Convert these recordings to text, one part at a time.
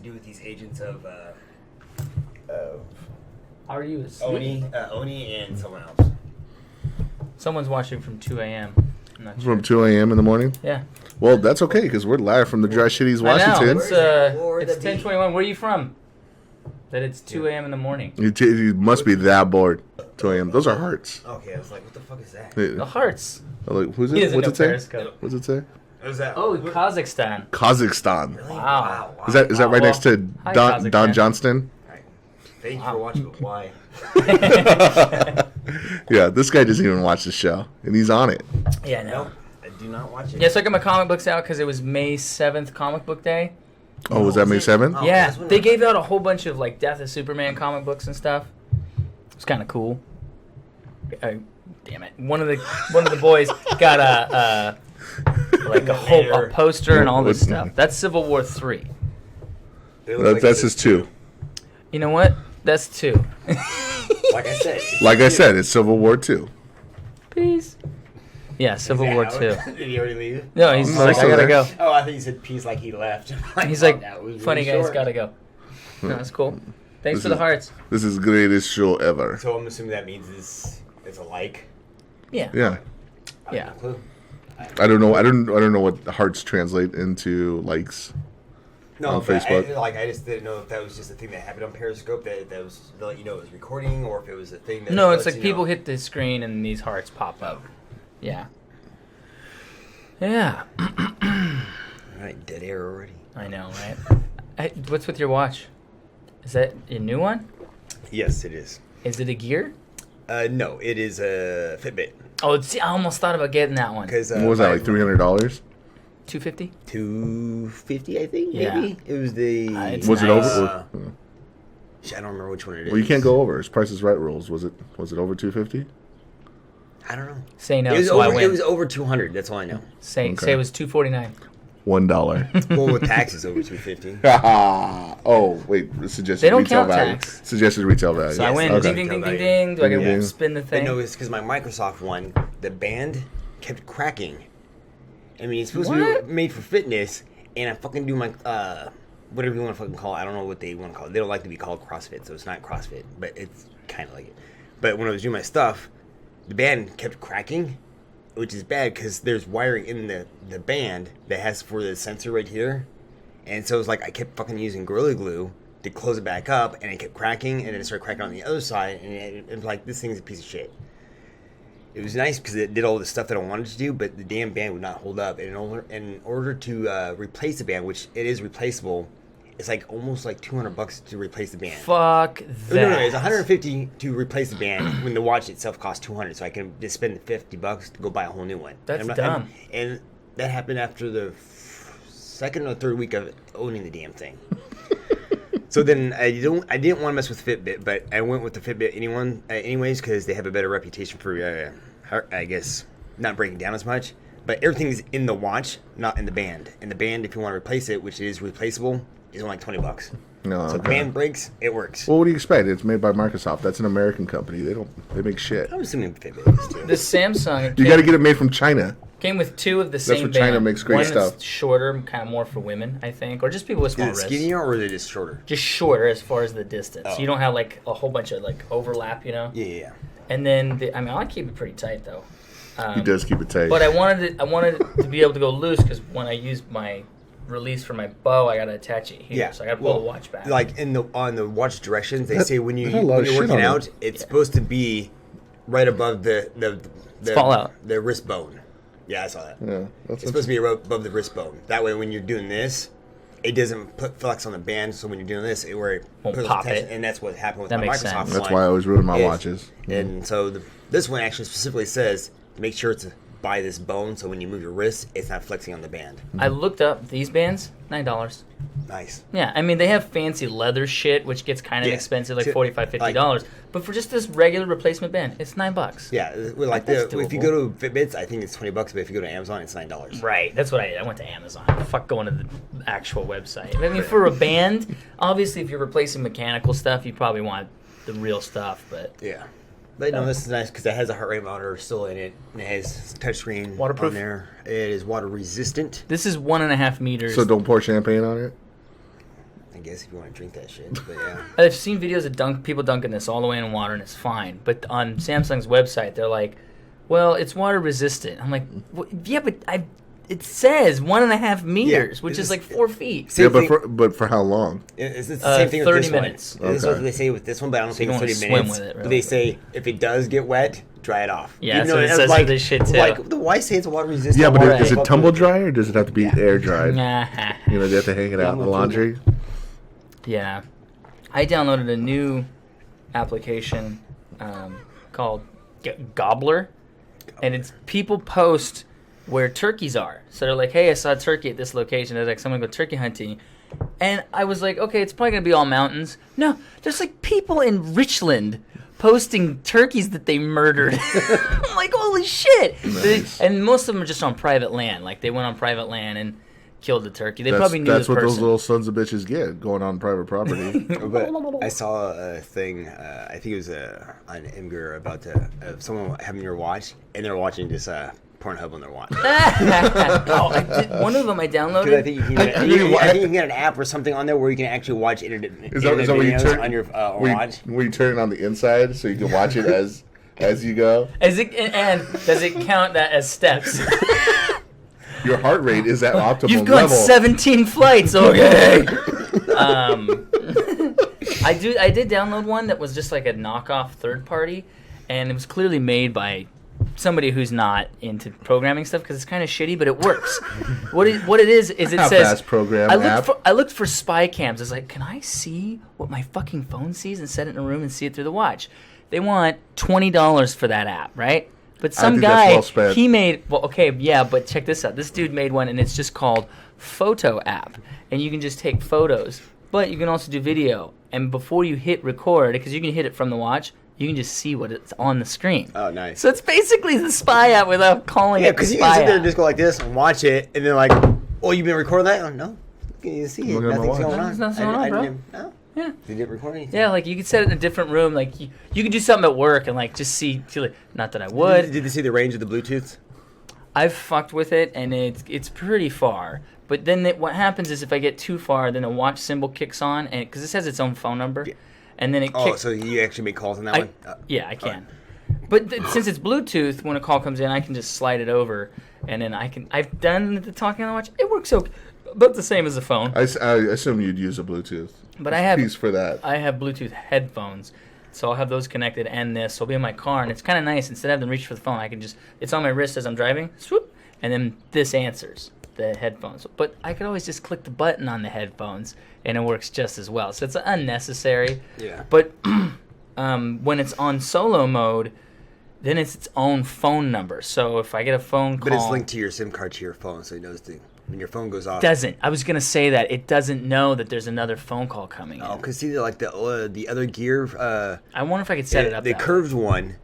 do with these agents of Are you asleep? Oni and someone else. Someone's watching from 2 a.m. I'm not From 2 a.m. in the morning? Yeah. Well, that's okay, because we're live from the Dry Shitties, Washington. I know. It's 10:21. Where are you from? That it's 2 a.m. in the morning. You must be that bored. 2 a.m. Those are hearts. Okay, I was like, what the fuck is that? The hearts. Like, who's He it? doesn't What's know it say? Periscope. What's it say? What is that? Oh, Kazakhstan. Kazakhstan. Really? Wow. Is that right next to Hi, Don Kazakhstan. Johnston? Right. Thank you for watching, but why? Yeah, this guy doesn't even watch the show, and he's on it. Yeah, no. No, I do not watch it. Yeah, so I got my comic books out because it was May 7th, Comic Book Day. Oh, was that May 7th? Oh, Yeah, that's when they I- gave out a whole bunch of like Death of Superman comic books and stuff. It was kind of cool. Damn it! One of the boys got a poster and all this stuff. That's Civil War 3. It looks like That's it's his 2. You know what? That's 2. Like I said. Like I said, it's Civil War 2. Peace. Yeah, Civil War 2. Did he already leave? No, he's No, like, he's I gotta still go. Oh, I think he said peace like he left. He's like, that was really funny guys, short. gotta go. No, that's cool. Thanks This for the is- hearts. This is the greatest show ever. So I'm assuming that means it's a like. Yeah. Yeah. I Yeah. have no clue. I don't know. I don't know what hearts translate into likes. No, On but Facebook. I just didn't know if that was just a thing that happened on Periscope that was to let you know it was recording, or if it was a thing that. No, it's lets like you people know. hit the screen and these hearts pop up. Yeah. Yeah. All right, dead air already. I know, right? What's with your watch? Is that a new one? Yes, it is. Is it a gear? No, it is a Fitbit. Oh, see, I almost thought about getting that one. Because What was that, like $300? $250? $250, I think. Yeah. Maybe it was the. It's Was it nice. over? I don't remember which one it is. Well, you can't go over. It's Price is Right rules. Was it over $250? I don't know. Say no, It was so I over. win. It was over 200. That's all I know. Say Okay. it was $249. $1. Well, with taxes, over 250. Oh, wait. Suggested They don't retail count value. tax. Suggested retail value. So I win. Okay. Ding, ding, ding, ding, Value. ding. Do I Ding, get ding. to spin the But thing? no, it's because my Microsoft one, the band kept cracking. I mean, it's supposed to What? be made for fitness, and I fucking do my whatever you want to fucking call it. I don't know what they want to call it. They don't like to be called CrossFit, so it's not CrossFit, but it's kind of like it. But when I was doing my stuff, the band kept cracking, which is bad because there's wiring in the band that has for the sensor right here, and so it's like I kept fucking using Gorilla Glue to close it back up, and it kept cracking, and then it started cracking on the other side, and it was like, this thing's a piece of shit. It was nice because it did all the stuff that I wanted to do, but the damn band would not hold up. And in order to replace the band, which it is replaceable, it's like almost like $200 to replace the band. Fuck that. No, it's $150 to replace the band when the watch itself costs $200. So I can just spend $50 to go buy a whole new one. That's And I'm dumb. And that happened after the second or third week of owning the damn thing. So then I didn't want to mess with Fitbit, but I went with the Fitbit anyways because they have a better reputation for, I guess, not breaking down as much. But everything's in the watch, not in the band. And the band, if you want to replace it, which is replaceable, is only like $20. No, So if the okay. band breaks, it works. Well, what do you expect? It's made by Microsoft. That's an American company. They make shit. I'm assuming Fitbit is too. The Samsung You got to get it made from China. came with two of the same what China band. makes great One stuff. is shorter, kind of more for women, I think, or just people with small Is it wrists. skinnier or is it just shorter? Just shorter as far as the distance. Oh. You don't have like a whole bunch of like overlap, you know. Yeah. And then I mean, I keep it pretty tight though. He does keep it tight. But I wanted it to be able to go loose because when I use my release for my bow, I gotta attach it here. Yeah. So I gotta pull the watch back. Like on the watch directions, they say when that had a lot when of you're shit working on out, it's supposed to be right above the fall out. the wrist bone. Yeah, I saw that. yeah, It's supposed to be above the wrist bone. That way, when you're doing this, it doesn't put flex on the band. So when you're doing this, it Won't puts pop tension, it. and that's what happened with That my makes Microsoft sense. one. That's why I always ruin my is- watches. And so this one actually specifically says make sure it's by this bone, so when you move your wrist, it's not flexing on the band. I looked up these bands, $9. Nice. Yeah, I mean they have fancy leather shit, which gets kind of Yeah. expensive, like To- $45, $50. But for just this regular replacement band, it's $9. Yeah, with like That's if you doable. go to Fitbits, I think it's $20, but if you go to Amazon, it's $9. Right, that's what I went to Amazon. Fuck going to the actual website. I mean, for a band, obviously, if you're replacing mechanical stuff, you probably want the real stuff. But Yeah. But no, this is nice because it has a heart rate monitor still in it. And it has touchscreen Waterproof? on there. It is water resistant. this is 1.5 meters. So don't pour champagne on it. I guess if you want to drink that shit, but yeah. I've seen videos of people dunking this all the way in water, and it's fine. But on Samsung's website, they're like, well, it's water resistant. I'm like, well, yeah, but it says 1.5 meters, which is like 4 feet. Yeah, but for how long? It's the same thing with 30 this minutes. one. This is what they say with this one, but I don't think it's 30 swim minutes. with it, really. But they say if it does get wet, dry it off. Yeah, that's what it says for this shit, too. Like, why say it's water resistant? Yeah, but Right. is it tumble dry or does it have to be air dried? Nah. You know, they have to hang it out in the laundry. Yeah. I downloaded a new application called Gobbler, and it's people post where turkeys are. So they're like, hey, I saw a turkey at this location. They're like, someone go turkey hunting. And I was like, okay, it's probably going to be all mountains. No, there's like people in Richland posting turkeys that they murdered. I'm like, holy shit. Nice. And most of them are just on private land. Like, they went on private land and killed the turkey. They probably knew That's this what person. those little sons of bitches get, going on private property. But I saw a thing, I think it was on Imgur about someone having your watch, and they're watching this Pornhub on their watch. One of them I downloaded. Because I think you can get an app or something on there where you can actually watch internet where you turn on your watch. Where you turn it on the inside so you can watch it as you go? And does it count that as steps? Your heart rate is at optimal You've gone level. 17 flights, okay. I did download one that was just like a knockoff third party, and it was clearly made by somebody who's not into programming stuff because it's kind of shitty, but it works. What it is it says Half-ass program I looked for spy cams. I was like, can I see what my fucking phone sees and set it in a room and see it through the watch? They want $20 for that app, right? But some think that's guy, well spent. he made, well, okay, yeah, but check this out. This dude made one, and it's just called Photo App. And you can just take photos, but you can also do video. And before you hit record, because you can hit it from the watch, you can just see what it's on the screen. Oh, nice. So it's basically the spy app without calling it the because you spy can sit there app. and just go like this and watch it, and then like, oh, you've been recording that? Oh, no. You see it. Look at my Nothing's watch. going on. There's nothing going on, bro. No. Yeah. You didn't record anything. Yeah, like you could set it in a different room. Like you could do something at work and like just see. Not that I would. Did you see the range of the Bluetooth? I've fucked with it, and it's pretty far. But then what happens is if I get too far, then the watch symbol kicks on, and because this has its own phone number, and then it kicks. Oh, so you actually make calls on that one? Yeah, I can. But since it's Bluetooth, when a call comes in, I can just slide it over, and then I've done the talking on the watch. It works about the same as a phone. I assume you'd use a Bluetooth. But I have piece for that. I have Bluetooth headphones, so I'll have those connected and this. So I'll be in my car, and it's kind of nice. Instead of having to reach for the phone, I can just it's on my wrist as I'm driving, swoop, and then this answers the headphones. But I could always just click the button on the headphones, and it works just as well. So it's unnecessary. Yeah. But when it's on solo mode, then it's its own phone number. So if I get a phone call, But it's linked to your SIM card to your phone, so it knows when your phone goes off. doesn't. I was gonna say that it doesn't know that there's another phone call coming in. Oh, because see, like the other gear. I wonder if I could set it up. The that way. curved one,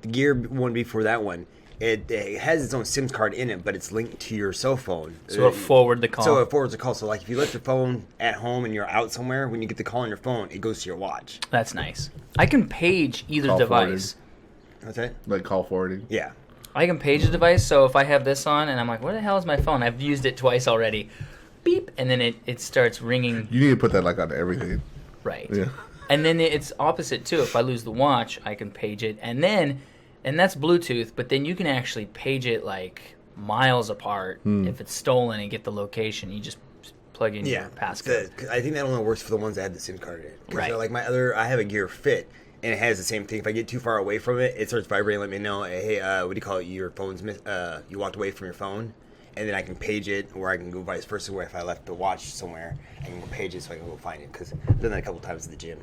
the gear one before that one, it has its own SIM card in it, but it's linked to your cell phone. So it'll forward the call. So it forwards the call. So like if you left your phone at home and you're out somewhere, when you get the call on your phone, it goes to your watch. That's nice. I can page either Call device. What's that? Like call forwarding. Yeah. I can page the device, so if I have this on and I'm like, where the hell is my phone? I've used it twice already. Beep, and then it starts ringing. You need to put that like on everything. Right. Yeah. And then it's opposite too. If I lose the watch, I can page it. And that's Bluetooth, but then you can actually page it like miles apart if it's stolen and get the location. You just plug in your passcode. I think that only works for the ones that have the SIM card in it. 'Cause Right. Like I have a Gear Fit, and it has the same thing. If I get too far away from it, it starts vibrating, let me know, hey, what do you call it? Your phone's you walked away from your phone, and then I can page it, or I can go vice versa. Where if I left the watch somewhere, I can go page it so I can go find it. Because I've done that a couple times at the gym.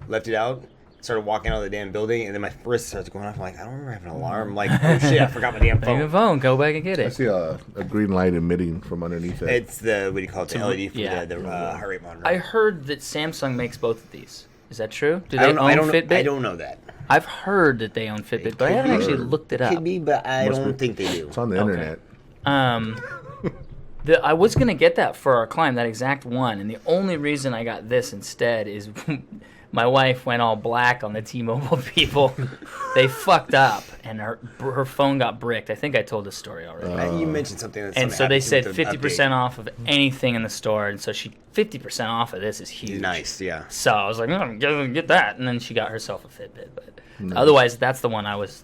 Left it out. Started walking out of the damn building, and then my wrist starts going off. I'm like, I don't remember having an alarm. I'm like, oh shit, I forgot my damn Take the phone. phone, go back and get I it. see a green light emitting from underneath it. It's the what do you call it? The LED for yeah. the heart rate monitor. I heard that Samsung makes both of these. Is that true? Do they I own Fitbit? I don't know that. I've heard that they own Fitbit, but I haven't actually looked it up. Could be, but I Must don't be. think they do. It's on the internet. I was going to get that for our climb, that exact one, and the only reason I got this instead is my wife went all black on the T-Mobile people. They fucked up, and her phone got bricked. I think I told this story already. You mentioned something. And so they said 50% off of anything in the store, and so 50% off of this is huge. Nice, yeah. So I was like, I'm gonna get that, and then she got herself a Fitbit. But otherwise, that's the one I was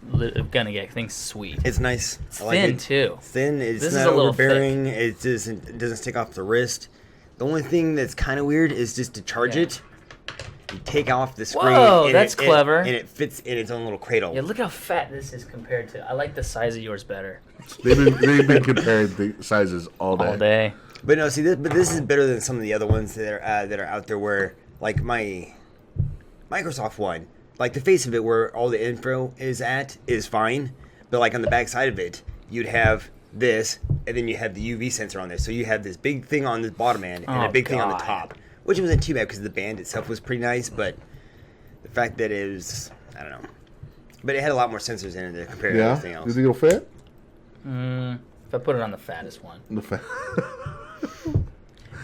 gonna get. I think sweet. It's nice. It's I like thin it. too. Thin. It's This not is a little overbearing. It doesn't stick off the wrist. The only thing that's kind of weird is just to charge it. You take off the screen. Whoa, and that's clever. And it fits in its own little cradle. Yeah, look how fat this is compared to. I like the size of yours better. They've been comparing the sizes all day. All day. But no, see, this is better than some of the other ones that are out there. Where like my Microsoft one, like the face of it, where all the info is fine. But like on the back side of it, you'd have this, and then you have the UV sensor on there. So you have this big thing on the bottom end and a big thing on the top. Which wasn't too bad because the band itself was pretty nice, but the fact that it was, I don't know. But it had a lot more sensors in it compared to everything else. You think it'll fit? If I put it on the fattest one. The fat.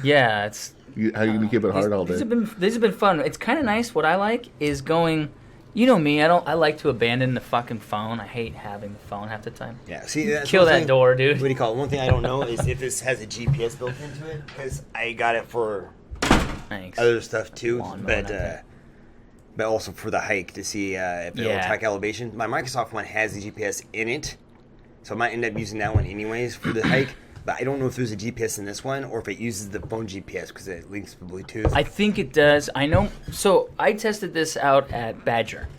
Yeah, it's. How you gonna keep it hard all day? These have been fun. It's kind of nice. What I like is going. You know me. I like to abandon the fucking phone. I hate having the phone half the time. Yeah, see, that's Kill that door, dude. What do you call it? One thing I don't know is if this has a GPS built into it, because I got it for Thanks. other stuff too, Lawnmower, but also for the hike to see if it'll track elevation. My Microsoft one has the GPS in it, so I might end up using that one anyways for the hike. But I don't know if there's a GPS in this one or if it uses the phone GPS because it links to Bluetooth. I think it does. I know. So I tested this out at Badger,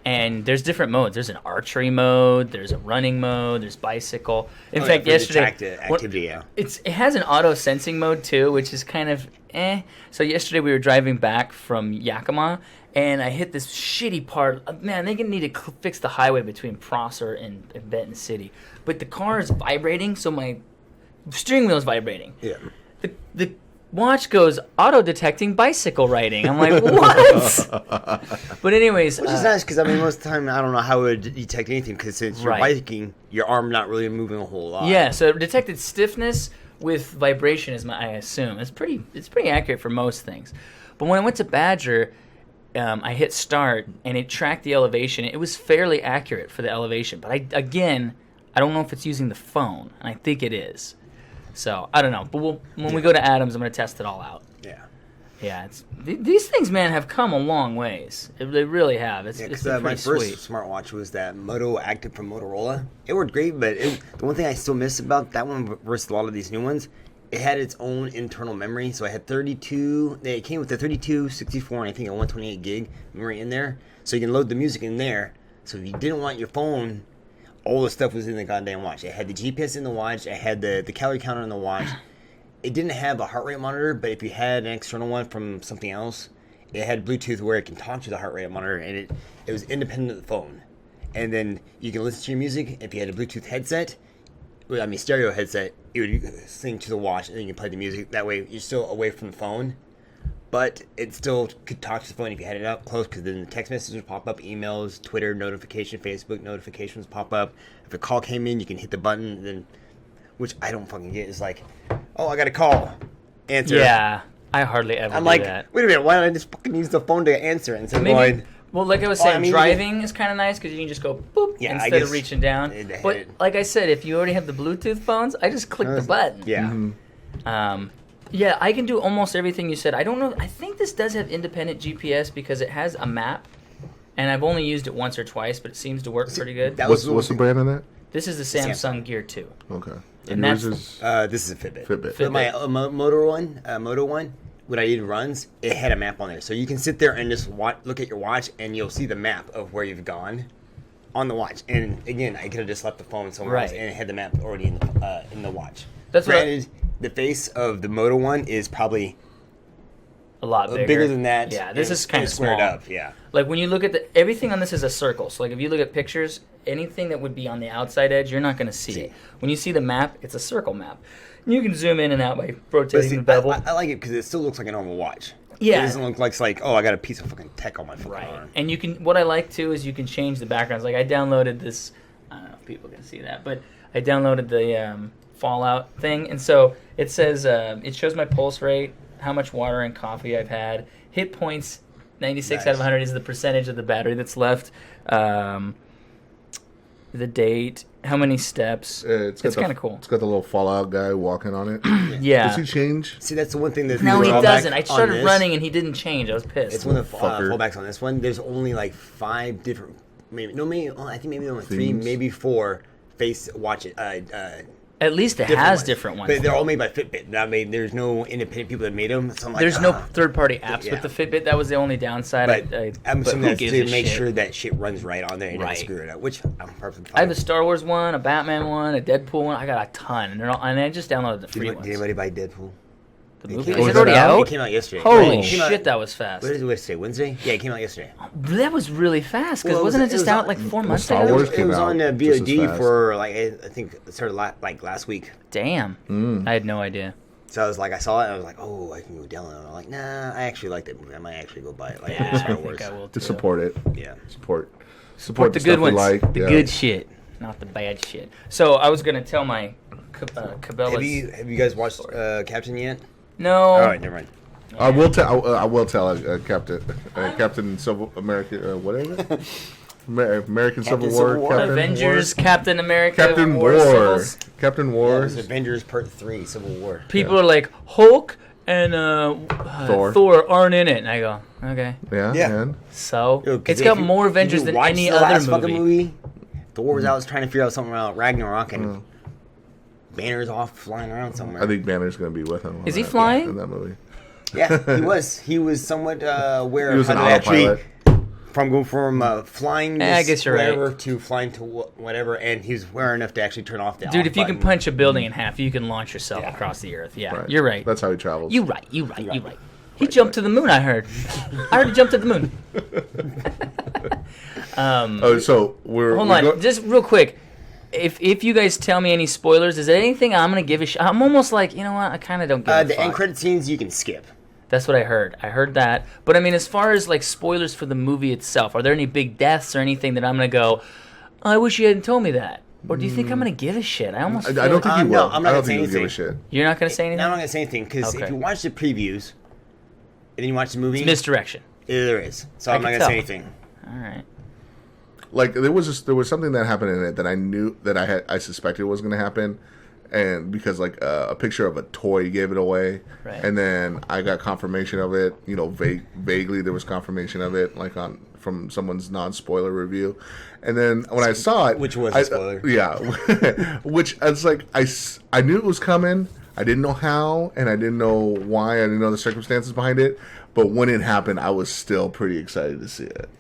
and there's different modes. There's an archery mode. There's a running mode. There's bicycle. In fact, yesterday, activity, it has an auto sensing mode too, which is kind of So yesterday we were driving back from Yakima, and I hit this shitty part. Man, they need to fix the highway between Prosser and Benton City. But the car is vibrating, so my steering wheel is vibrating. Yeah. The watch goes auto-detecting bicycle riding. I'm like, what? But anyways. Which is nice because, I mean, most of the time, I don't know how it would detect anything because since you're biking, your arm not really moving a whole lot. Yeah, so it detected stiffness with vibration, I assume. It's pretty accurate for most things. But when I went to Badger, I hit start, and it tracked the elevation. It was fairly accurate for the elevation. But I don't know if it's using the phone, and I think it is. So, I don't know. But when we go to Adams, I'm going to test it all out. Yeah. Yeah, these things, man, have come a long ways. They really have. It's my first sweet. smartwatch was that Moto Active from Motorola. It worked great, but the one thing I still miss about that one versus a lot of these new ones, it had its own internal memory. So I had 32. It came with the 32, 64, and I think a 128 gig memory in there. So you can load the music in there. So if you didn't want your phone, all the stuff was in the goddamn watch. It had the GPS in the watch. It had the calorie counter in the watch. It didn't have a heart rate monitor, but if you had an external one from something else, it had Bluetooth where it can talk to the heart rate monitor, and it was independent of the phone. And then you can listen to your music. If you had a Bluetooth headset, stereo headset, it would sync to the watch, and then you can play the music. That way, you're still away from the phone, but it still could talk to the phone if you had it up close, because then the text messages would pop up, emails, Twitter notification, Facebook notifications pop up. If a call came in, you can hit the button, then, which I don't fucking get. It's like, oh, I got a call. Answer. Yeah, I hardly ever do that. Wait a minute, why don't I just fucking use the phone to answer instead of going... Well, like I was saying, driving is kind of nice because you can just go boop instead of reaching down. But like I said, if you already have the Bluetooth phones, I just click the button. Yeah. Mm-hmm. Yeah, I can do almost everything you said. I don't know. I think this does have independent GPS because it has a map, and I've only used it once or twice, but it seems to work pretty good. What's the brand on that? This is the Samsung Gear 2. Okay. And this is a Fitbit. Fitbit. My Moto one, when I did runs, it had a map on there. So you can sit there and just look at your watch, and you'll see the map of where you've gone on the watch. And again, I could have just left the phone somewhere else, and it had the map already in the watch. That's granted. The face of the Moto one is probably a lot bigger than that. Yeah, this is kind of squared up. Yeah. Like when you look at everything on this is a circle. So like if you look at pictures, anything that would be on the outside edge, you're not going to see it. When you see the map, it's a circle map. You can zoom in and out by rotating the bevel. I like it because it still looks like a normal watch. Yeah. It doesn't look like oh, I got a piece of fucking tech on my fucking arm. And you can. What I like too is you can change the backgrounds. Like I downloaded this. I don't know if people can see that, but I downloaded the Fallout thing, and so it says it shows my pulse rate, how much water and coffee I've had, hit points. 96 out of 100 is the percentage of the battery that's left. the date, how many steps. It's kind of cool. It's got the little Fallout guy walking on it. Yeah. Does he change? See, that's the one thing that... No, he drawback doesn't. I on started this. running and he didn't change. I was pissed. It's one of the Fucker. fallbacks on this one. There's only like 5 different... I think maybe only 3, Themes. maybe 4 face watch it. At least it different has ones. different ones. But they're all made by Fitbit. Not made. There's no independent people that made them. So I'm like, There's no third-party apps Yeah. with the Fitbit. That was the only downside. But I'm but assuming who that's gives to a make shit? sure that shit runs right on there and Right. doesn't screw it up. Which I'm perfectly fine. I have a Star Wars one, a Batman one, a Deadpool one. I got a ton, and I just downloaded the free Did ones. anybody buy Deadpool? The It movie came- is Oh, it is already that out? out? It came out yesterday. Holy It came out- shit, that was fast. What is it today? Wednesday? Yeah, it came out yesterday. That was really fast because Well, wasn't it just out on- like 4 Well, months Star ago? Wars It came was out on just as VOD fast. for like I think it started like last week. Damn, I had no idea. So I was like, I saw it, and I was like, oh, I can go download it. I'm like, nah, I actually like that movie. I might actually go buy it. Like, Yeah, Star I Wars. think I will too. To support it. Yeah. Support Support the stuff good we ones, like. the Yeah. good shit, not the bad shit. So I was gonna tell my Cabela's. Have you guys watched Captain yet? No. All right, never mind. I will tell. I will tell Captain Civil America. What is it? American Civil Captain War. Civil War. Captain Avengers, War. Captain America, Captain War. War. Civils. Captain Yeah, War. it was Avengers Part 3, Civil War. People are like Hulk and Thor. Thor aren't in it, and I go, okay. Yeah. Yeah. And So Yo, 'cause it's if got you- more if Avengers you than watched any the other last fucking movie. Thor was out trying to figure out something about Ragnarok and Banner's off flying around somewhere. I think Banner's gonna be with him. on Is he that- flying? in that movie? Yeah, he was. He was somewhat aware He of was how an to actually autopilot. from go from flying I guess you're right. whatever to flying to whatever, and he's aware enough to actually turn off the Dude, off if you can button. punch a building in half, you can launch yourself Yeah. across the earth. Yeah, Right. you're right. That's how he travels. You right. You right. He jumped to the moon. I heard. I heard he jumped to the moon. Oh, so we're Hold we're on, go- just real quick. If you guys tell me any spoilers, is there anything I'm gonna give a shit? I'm almost like, you know what? I kind of don't give a the fuck. end credit scenes you can skip. That's what I heard. I heard that. But I mean, as far as like spoilers for the movie itself, are there any big deaths or anything that I'm gonna go, I wish you hadn't told me that? Or do you think I'm gonna give a shit? I almost. I feel don't like- think you no, will. I'm not I don't gonna say think you'll give a anything. shit. You're not gonna say anything. Now I'm not gonna say anything because Okay. if you watch the previews and then you watch the movie, It's misdirection. there is. So I I'm not can gonna say tell. anything. All right. Like there was something that happened in it that I knew that I suspected was going to happen, and because like a picture of a toy gave it away, Right. and then I got confirmation of it. You know, vaguely there was confirmation of it, like from someone's non-spoiler review, and then when I saw it, Which was a spoiler. yeah, which it's like I knew it was coming. I didn't know how, and I didn't know why. I didn't know the circumstances behind it, but when it happened, I was still pretty excited to see it.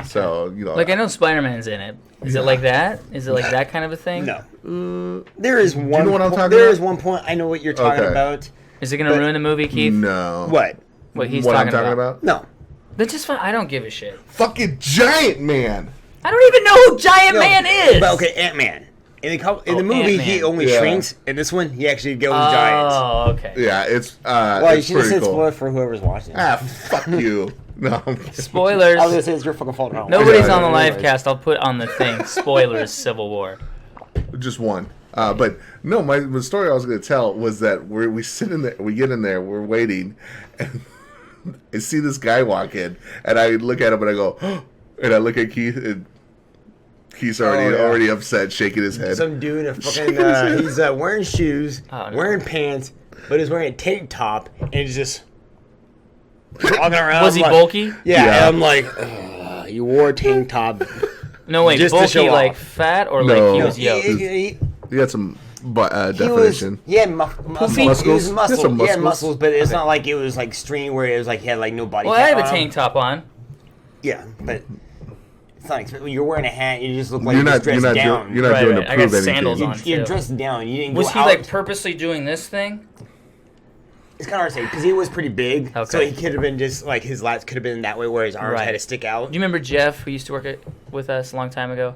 So you know, Like I know Spider-Man's in it. Is it like that? Is it like that kind of a thing? No. There is one. know what I'm talking There about? is one point. I know what you're talking Okay. about. Is it gonna But- ruin the movie, Keith? no. What? What he's what talking, I'm talking about? No. That's just fine. I don't give a shit. Fucking giant man. I don't even know who Giant No, Man is. But okay, Ant-Man. In the movie, Ant-Man. he only Yeah. shrinks. In this one, he actually goes giant. Oh, okay. Yeah, it's Well, you it's should have pretty said cool. spoiler for whoever's watching. Ah, fuck you. No, I'm kidding. Spoilers. I was gonna say it's your fucking fault. No. Nobody's Yeah, on the yeah, live anyways. cast. I'll put on the thing. Spoilers. Civil War. Just one. But no, the story I was going to tell was that we sit in there, we get in there, we're waiting, and I see this guy walk in, and I look at him and I go, and I look at Keith, and Keith's already upset, shaking his head. Some dude in a fucking he's wearing shoes, Oh, no. wearing pants, but he's wearing a tank top, and he's just walking around. Was he like- bulky? Yeah, Yeah. and I'm like, you wore a tank top. No, wait. Just to Bulky, show like off. fat or No. like he was He- yoked? he- You got some he definition. he had muscles. He Muscles? was He muscle. had some He had muscles. muscles, but it's not like it was like string where it was like he had like no body. Well, I fat have a on him. tank top on. Yeah, but it's not. When you're wearing a hat, you just look like You're you're not, dressed you're not, down. you're not Right, doing right. to I prove got sandals anything. on. You're too. dressed down. You didn't Was go he out. like purposely doing this thing? It's kind of hard to say because he was pretty big, so Okay. he could have been just like his lats could have been that way where his arms Right. had to stick out. Do you remember Jeff, who used to work with us a long time ago?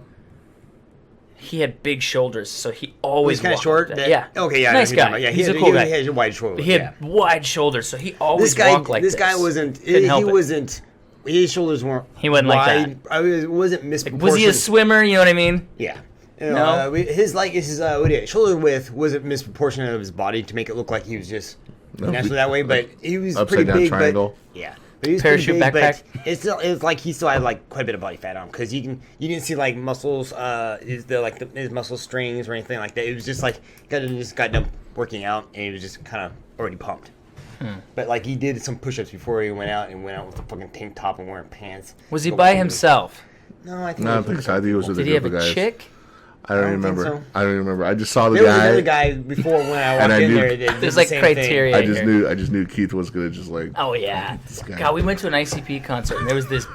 He had big shoulders, so he always He's kind of walked short. like that. Yeah. Okay. Yeah. I know Nice who you're talking guy. about. Yeah. He's He a cool guy. He had wide shoulders. He had Yeah. wide shoulders, so he always This guy. walked like this. This guy wasn't. Couldn't He help it. wasn't. His shoulders weren't. He wasn't like wide. It wasn't misproportioned. Was he a swimmer? You know what I mean? Yeah. No? His shoulder width wasn't misproportionate of his body to make it look like he was just naturally that way. But he was Upside pretty down big. triangle. But yeah. But he was pretty Parachute big, backpack. but it's like he still had like quite a bit of body fat on him because you didn't see like muscles, his muscle strings or anything like that. It was just like just got done working out and he was just kind of already pumped. But like he did some push-ups before he went out with a fucking tank top and wearing pants. Was he by himself? No, I think. No, I think he was with Did a he have group of a guys. chick? I don't think remember. so. I don't remember. I just saw the There was guy. another guy before when I walked in there. That did There's the like same criteria. thing. I just knew Keith was gonna just like. Oh yeah. guy. God, we went to an ICP concert and there was this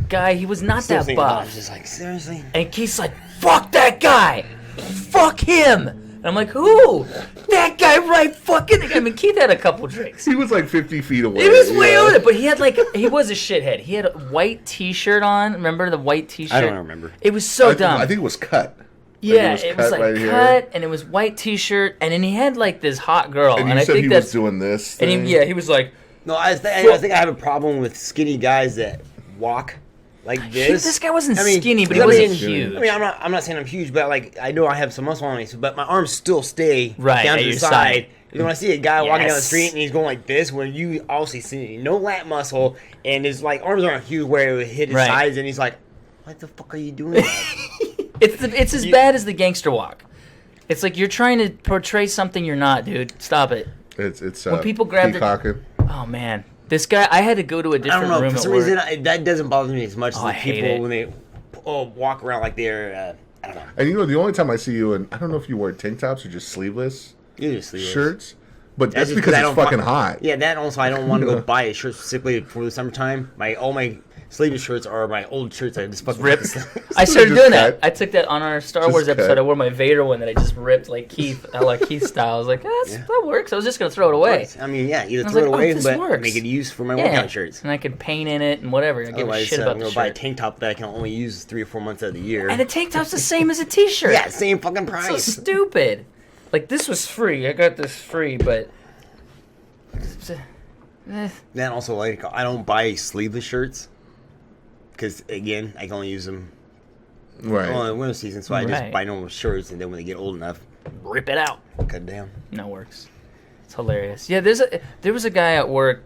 guy. He was not Still that thinking about it, I was buff. just like, seriously? And Keith's like, "Fuck that guy! Fuck him!" And I'm like, "Who? That guy right fucking..." I mean, Keith had a couple drinks. He was like 50 feet away. He was way over there, but he had he was a shithead. He had a white T-shirt on. Remember the white T-shirt? I don't remember. It was so dumb. I think it was cut. Yeah, Like, it was like right here. cut, and it was white T-shirt, and then he had like this hot girl, And and you I said think he that's was doing this. and Thing. he was like, No, I think I have a problem with skinny guys that walk like this. this guy wasn't I mean, skinny, but he I wasn't mean- huge. I mean, I'm not saying I'm huge, but like I know I have some muscle on me, but my arms still stay Right, down at to the your side. side. And when I see a guy walking down the Yes. street and he's going like this, when you obviously see no lat muscle and his like arms aren't huge where it would hit his Right. sides, and he's like, "What the fuck are you doing?" It's as bad as the gangster walk. It's like you're trying to portray something you're not, dude. Stop it. It's When people grab the- peacocking. Oh man, this guy. I had to go to a I different don't know. room For at some work. reason, that doesn't bother me as much as I the hate people it. when they walk around like they're. I don't know. And you know, the only time I see you in, I don't know if you wear tank tops or just sleeveless Usually sleeveless. shirts, but that's just because I it's don't fucking fuck- hot. Yeah, that also I don't want to go buy a shirt specifically for the summertime. All my sleeveless shirts are my old shirts. I just fucking Ripped. I started Just doing that. cut. I took that on our Star Just Wars episode. cut. I wore my Vader one that I just ripped like Keith, Keith style. I was like, that works. I was just gonna throw it away. I mean, yeah, either I was throw like, it oh, away, this but works. make it use for my Yeah, workout shirts. and I could paint in it and whatever. I give a Otherwise, shit I'm about gonna the buy a shirt. tank top that I can only use 3 or 4 months out of the year. And a tank top's the same as a T-shirt. Yeah, same fucking so price. stupid. Like this was free. I got this free, but Then also, like, I don't buy sleeveless shirts because again, I can only use them Right. in the winter season. So I just Right. buy normal shirts, and then when they get old enough, rip it out. cut down. No, works. It's hilarious. Yeah, there was a guy at work,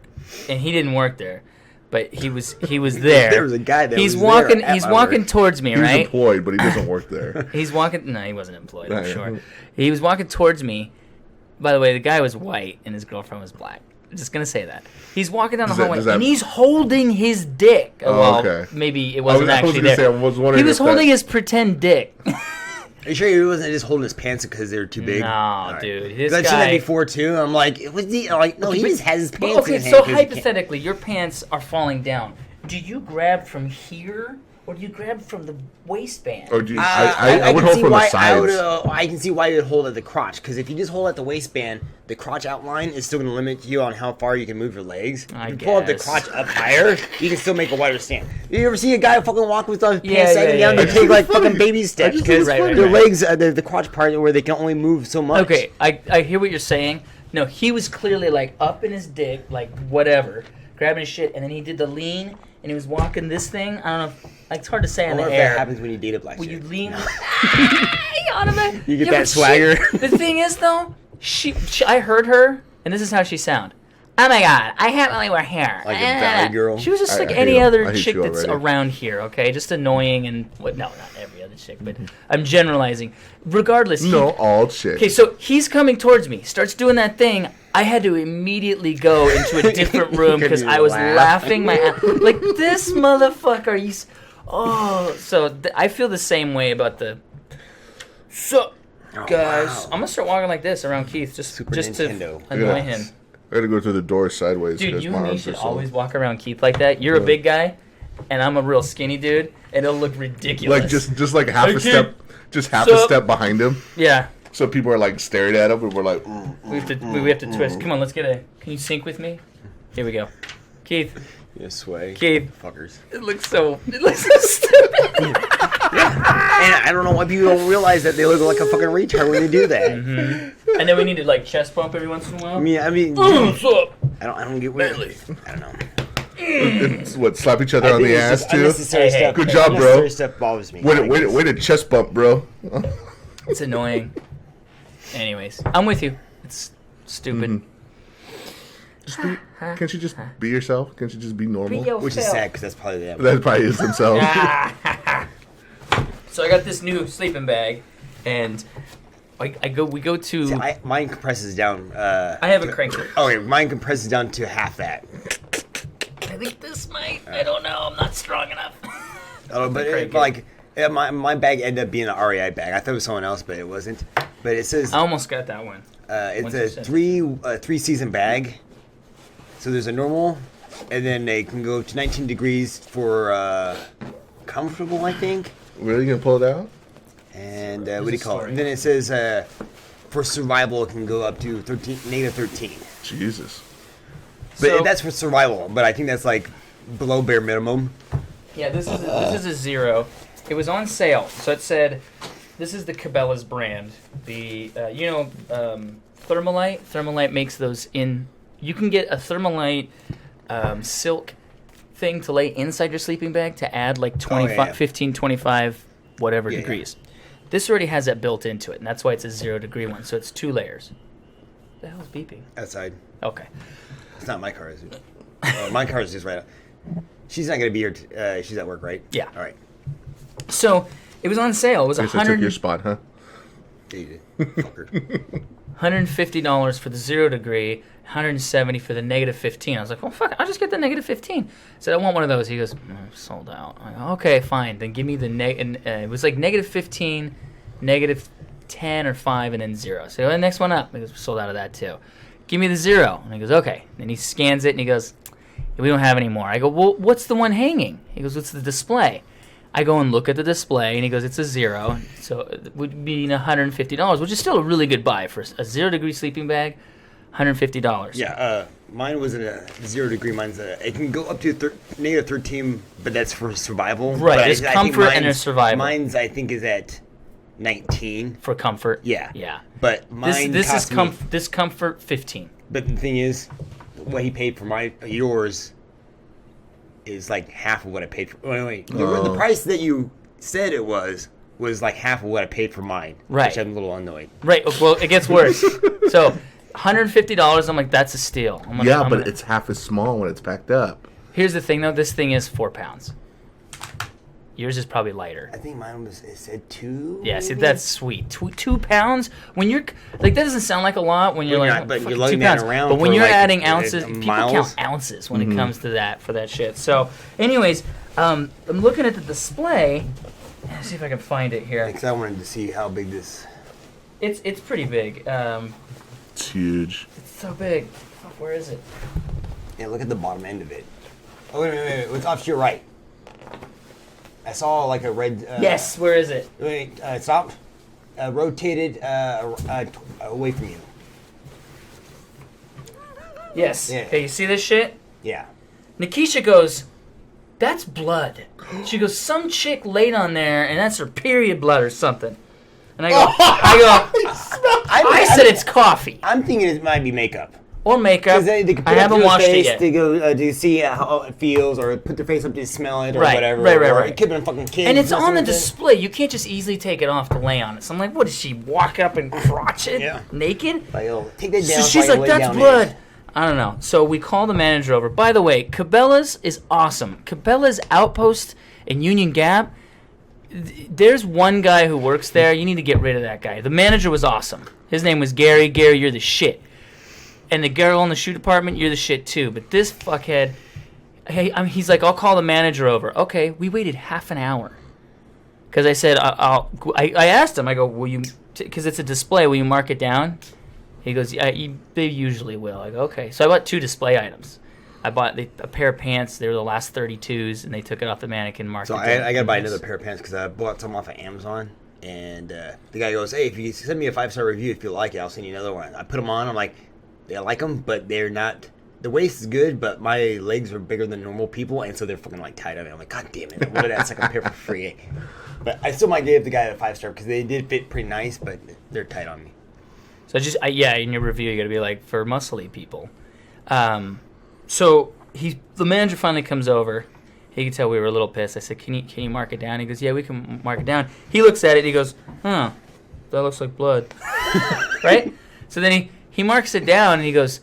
and he didn't work there, but he was there. There was a guy that he's was walking. there at He's my walking work. towards me, He was right? employed, but he doesn't work there. He's walking. No, he wasn't employed. I'm Right. sure. He was walking towards me. By the way, the guy was white and his girlfriend was black. I'm just gonna say that. He's walking down the hallway and he's holding his dick. Oh, Well, okay. maybe it wasn't I was actually gonna there. say, I was wondering He was if that- holding his pretend dick. Are you sure he wasn't just holding his pants because they were too big? No, All right. dude. This 'Cause I've seen that guy. before too. I'm like, was he like? No, he But- just has his but pants. okay, in his so hand 'cause he can't- hypothetically, your pants are falling down. Do you grab from here, or do you grab from the waistband? Or do you, I I would can hold see from the why sides. I can see why you would hold at the crotch because if you just hold at the waistband, the crotch outline is still going to limit you on how far you can move your legs. I If you pull up the guess. crotch up higher, you can still make a wider stand. You ever see a guy fucking walk with his Yeah, pants sagging yeah, down? yeah, They yeah. take like It's funny. fucking baby steps just because think it's their funny. legs, the crotch part where they can only move so much. Okay, I hear what you're saying. No, he was clearly like up in his dick, like whatever, grabbing his shit, and then he did the lean, and he was walking this thing. I don't know. Like, it's hard to say I in the wonder if air. that happens when you date a black When you chick. lean, you get that swagger. The thing is, though, I heard her, and this is how she sound. Oh my god, I can't really wear hair. Like a valley girl. She was just I like hate any you. I other hate chick you that's already. around here, okay? Just annoying and what? No, not every other chick, but I'm generalizing. Regardless, No, all chicks. Okay, so he's coming towards me, starts doing that thing. I had to immediately go into a different room because I was laugh. laughing my ass. Like, this motherfucker, I feel the same way about the... So, guys, wow. I'm going to start walking like this around Keith just to Nintendo. annoy Yeah. him. I gotta go through the door sideways Dude, because you my and me arms should are so. always walk around Keith like that. You're a Yeah. big guy, and I'm a real skinny dude, and it'll look ridiculous. Like just like half Hey, a kid. step, just half a Sup? step behind him. Yeah. So people are like staring at him, and we're like, We have to twist. Come on, let's get a... Can you sync with me? Here we go. Keith. Yeah, sway. Keith. Fuckers. It looks so stupid. And I don't know why people don't realize that they look like a fucking retard when they do that. And then we need to like chest bump every once in a while. I mean, What's up? I don't get weird. I don't know. it's what, slap each other I on think the it's ass just too. unnecessary Hey, stuff. good job, bro. Unnecessary stuff bothers me. Way to chest bump, bro. It's annoying. Anyways, I'm with you. It's stupid. Can't you just be yourself? Can't you just be normal? Which is sad because that's probably them. That probably is themselves. So I got this new sleeping bag, and we go to. See, mine compresses down. I haven't cranked it. Okay, mine compresses down to half that. I think this might. I don't know. I'm not strong enough. Oh, but my bag ended up being an REI bag. I thought it was someone else, but it wasn't. But it says I almost got that one. it's a three season bag. So there's a normal, and then they can go to 19 degrees for comfortable, I think. Really gonna pull it out? And what do you call it? And then it says for survival, it can go up to -13. Jesus. But So- that's for survival. But I think that's like below bare minimum. Yeah, this is a 0. It was on sale, so it said, "This is the Cabela's brand." The Thermalite. Thermalite makes those in. You can get a Thermalite silk thing to lay inside your sleeping bag to add like 25, 15, 25, whatever degrees. This already has that built into it, and that's why it's a 0-degree one. So it's 2 layers. What the hell is beeping? Outside. Okay. It's not my car, is it? My car is just right out. She's not going to be here. She's at work, right? Yeah. All right. So it was on sale. It was I guess I took your spot, huh? Yeah, you did. Fucker. $150 for the 0-degree, $170 for the -15. I was like, well, fuck, I'll just get the -15. I said, I want one of those. He goes, sold out. I go, okay, fine. Then give me the it was like -15, -10 or 5, and then 0. So the next one up. He goes, sold out of that too. Give me the 0. And he goes, okay. And he scans it and he goes, we don't have any more. I go, well, what's the one hanging? He goes, what's the display? I go and look at the display, and he goes, it's a 0. So it would be $150, which is still a really good buy for a 0-degree sleeping bag, $150. Yeah, mine wasn't a 0-degree. Mine's it can go up to -13, but that's for survival. Right, But there's comfort and there's survival. Mine's, I think, is at 19. For comfort. Yeah. Yeah. But mine This is cost me. this comfort 15. But the thing is, what he paid for yours is like half of what I paid for. Wait. The price that you said it was like half of what I paid for mine. Right. Which I'm a little annoyed. Right. Well, it gets worse. So, $150. I'm like, that's a steal. But it's half as small when it's packed up. Here's the thing, though. This thing is 4 pounds. Yours is probably lighter. I think mine it said 2. Yeah, see, that's sweet. 2 pounds? When you're, like, that doesn't sound like a lot when you're like, but fucking you're lugging 2 that pounds. around But when for, you're like, adding ounces, people miles. count ounces when it comes to that, for that shit. So, anyways, I'm looking at the display. Let's see if I can find it here. Because I wanted to see how big this. It's pretty big. It's huge. It's so big. Fuck, where is it? Yeah, look at the bottom end of it. Oh, wait. It's off to your right. I saw like a red. Yes, where is it? Wait, stop. Rotated away from you. Yes. Yeah. Okay, you see this shit? Yeah. Nikisha goes, that's blood. She goes, some chick laid on there, and that's her period blood or something. And I said it's coffee I'm thinking it might be makeup. or makeup. They can put I it up haven't to their washed face it yet. to go to see how it feels, or put their face up to smell it, or Right, whatever. right. Or it could have been a fucking kid. And it's or on the something. display. You can't just easily take it off to lay on it. So I'm like, what, does she walk up and crotch it Yeah. naked? Like, take that down. So she's while like, you lay that's down blood. it. I don't know. So we call the manager over. By the way, Cabela's is awesome. Cabela's Outpost in Union Gap, there's one guy who works there. You need to get rid of that guy. The manager was awesome. His name was Gary. Gary, you're the shit. And the girl in the shoe department, you're the shit too. But this fuckhead, he's like, I'll call the manager over. Okay, we waited half an hour. Because I said, I asked him, I go, will you, because it's a display, will you mark it down? He goes, yeah, they usually will. I go, okay. So I bought 2 display items. I bought a pair of pants. They were the last 32s, and they took it off the mannequin, marked So it down. I got to buy another pair of pants because I bought some off of Amazon. And the guy goes, hey, if you send me a 5-star review, if you like it, I'll send you another one. I put them on. I'm like, I like them, but they're not. The waist is good, but my legs are bigger than normal people, and so they're fucking like tight on me. I'm like, God damn it! I would have asked like a pair for free. But I still might give the guy a 5-star because they did fit pretty nice, but they're tight on me. So in your review, you got to be like, for muscly people. So the manager finally comes over. He could tell we were a little pissed. I said, can you mark it down? He goes, yeah, we can mark it down. He looks at it. He goes, huh, that looks like blood. Right? So then he marks it down, and he goes,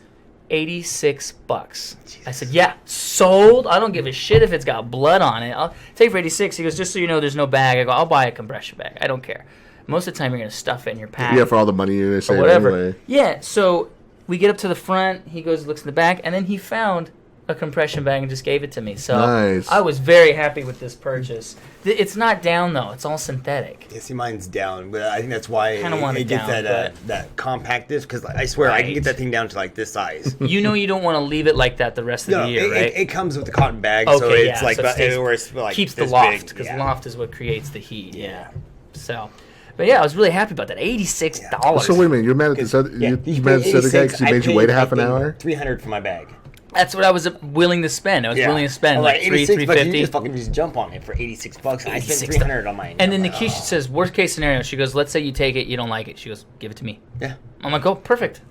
$86. I said, yeah, sold. I don't give a shit if it's got blood on it. I'll take it for 86. He goes, just so you know, there's no bag. I go, I'll buy a compression bag. I don't care. Most of the time, you're going to stuff it in your pack. Yeah, for all the money you're going to save or whatever. anyway. Yeah, so we get up to the front. He goes, looks in the back, and then he found a compression bag and just gave it to me. So nice. I was very happy with this purchase. It's not down, though. It's all synthetic. Yeah, see, mine's down, but I think that's why it gets down, that compactness, because I swear I can get that thing down to like this size. You know you don't want to leave it like that the rest of the year, right? It comes with the cotton bag, Okay, so it's yeah, like, so it stays- where it's like keeps the this loft, big. because Yeah. loft is what creates the heat. Yeah. So, but yeah, I was really happy about that. $86. So wait a minute, you're mad at this other, Yeah, you mad at this other guy because he made you wait half an hour? $300 for my bag. That's what I was willing to spend. I was willing to spend I'm like $350. You just fucking jump on it for $86. I spent $300 on mine. And then I'm like, Nikisha says, worst case scenario, she goes, let's say you take it, you don't like it. She goes, give it to me. Yeah. I'm like, oh, perfect.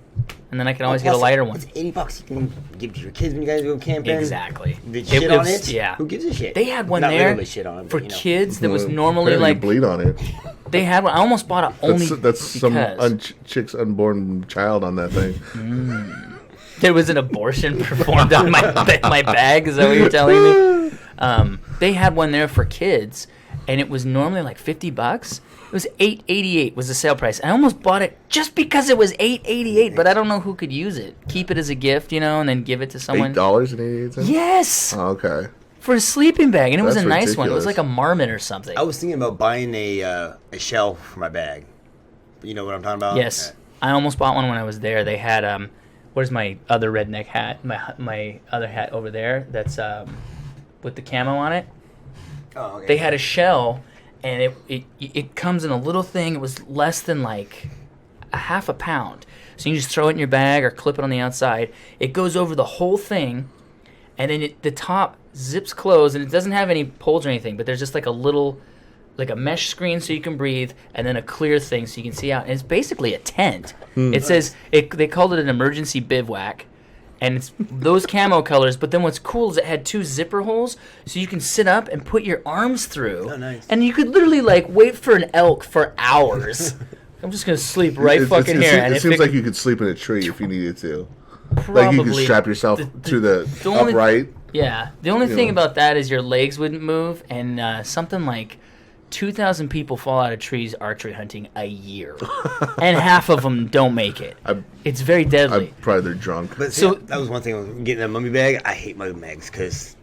And then I can always get a lighter one. It's $80. You can give it to your kids when you guys go camping. Exactly. The shit on it? Yeah. Who gives a shit? They had one Not there literally shit on it, for but, kids that was normally Apparently like, you bleed on it. they had one. I almost bought it only That's some because chick's unborn child on that thing. there was an abortion performed on my bag. Is that what you're telling me? They had one there for kids, and it was normally like $50. It was $8.88 was the sale price. I almost bought it just because it was $8.88, but I don't know who could use it. Keep it as a gift, and then give it to someone. $8.88? Yes. Oh, okay. For a sleeping bag, and it was That's a nice one. It was ridiculous. like a marmot or something. I was thinking about buying a shell for my bag. You know what I'm talking about? Yes. I almost bought one when I was there. They had where's my other redneck hat? My other hat over there that's with the camo on it. Oh, okay. They had a shell, and it comes in a little thing. It was less than like a half a pound. So you just throw it in your bag or clip it on the outside. It goes over the whole thing, and then the top zips closed, and it doesn't have any holes or anything, but there's just like a little, like a mesh screen so you can breathe, and then a clear thing so you can see out. And it's basically a tent. It says, they called it an emergency bivouac, and it's those camo colors, but then what's cool is it had 2 zipper holes, so you can sit up and put your arms through. Oh, nice. And you could literally like wait for an elk for hours. I'm just going to sleep right fucking here. And It seems like you could sleep in a tree if you needed to. probably, Like you could strap yourself to the only- upright. Yeah. The only thing know. about that is your legs wouldn't move, and something like 2,000 people fall out of trees archery hunting a year, and half of them don't make it. It's very deadly. I'm probably they're drunk. But So- that was one thing with getting a mummy bag. I hate mummy bags because,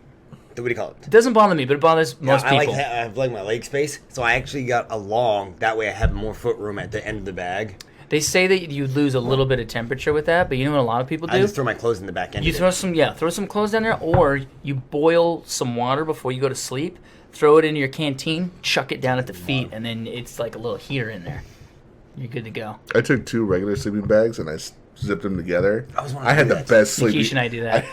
what do you call it? It doesn't bother me, but it bothers most I people. I have like my leg space, so I actually got a long. That way, I have more foot room at the end of the bag. They say that you lose a little bit of temperature with that, but you know what a lot of people do? I just throw my clothes in the back end. You of throw it. some clothes down there, or you boil some water before you go to sleep, throw it into your canteen, chuck it down at the feet, and then it's like a little heater in there. You're good to go. I took 2 regular sleeping bags and I zipped them together. I I had the best sleeping. Nikisha and I do that.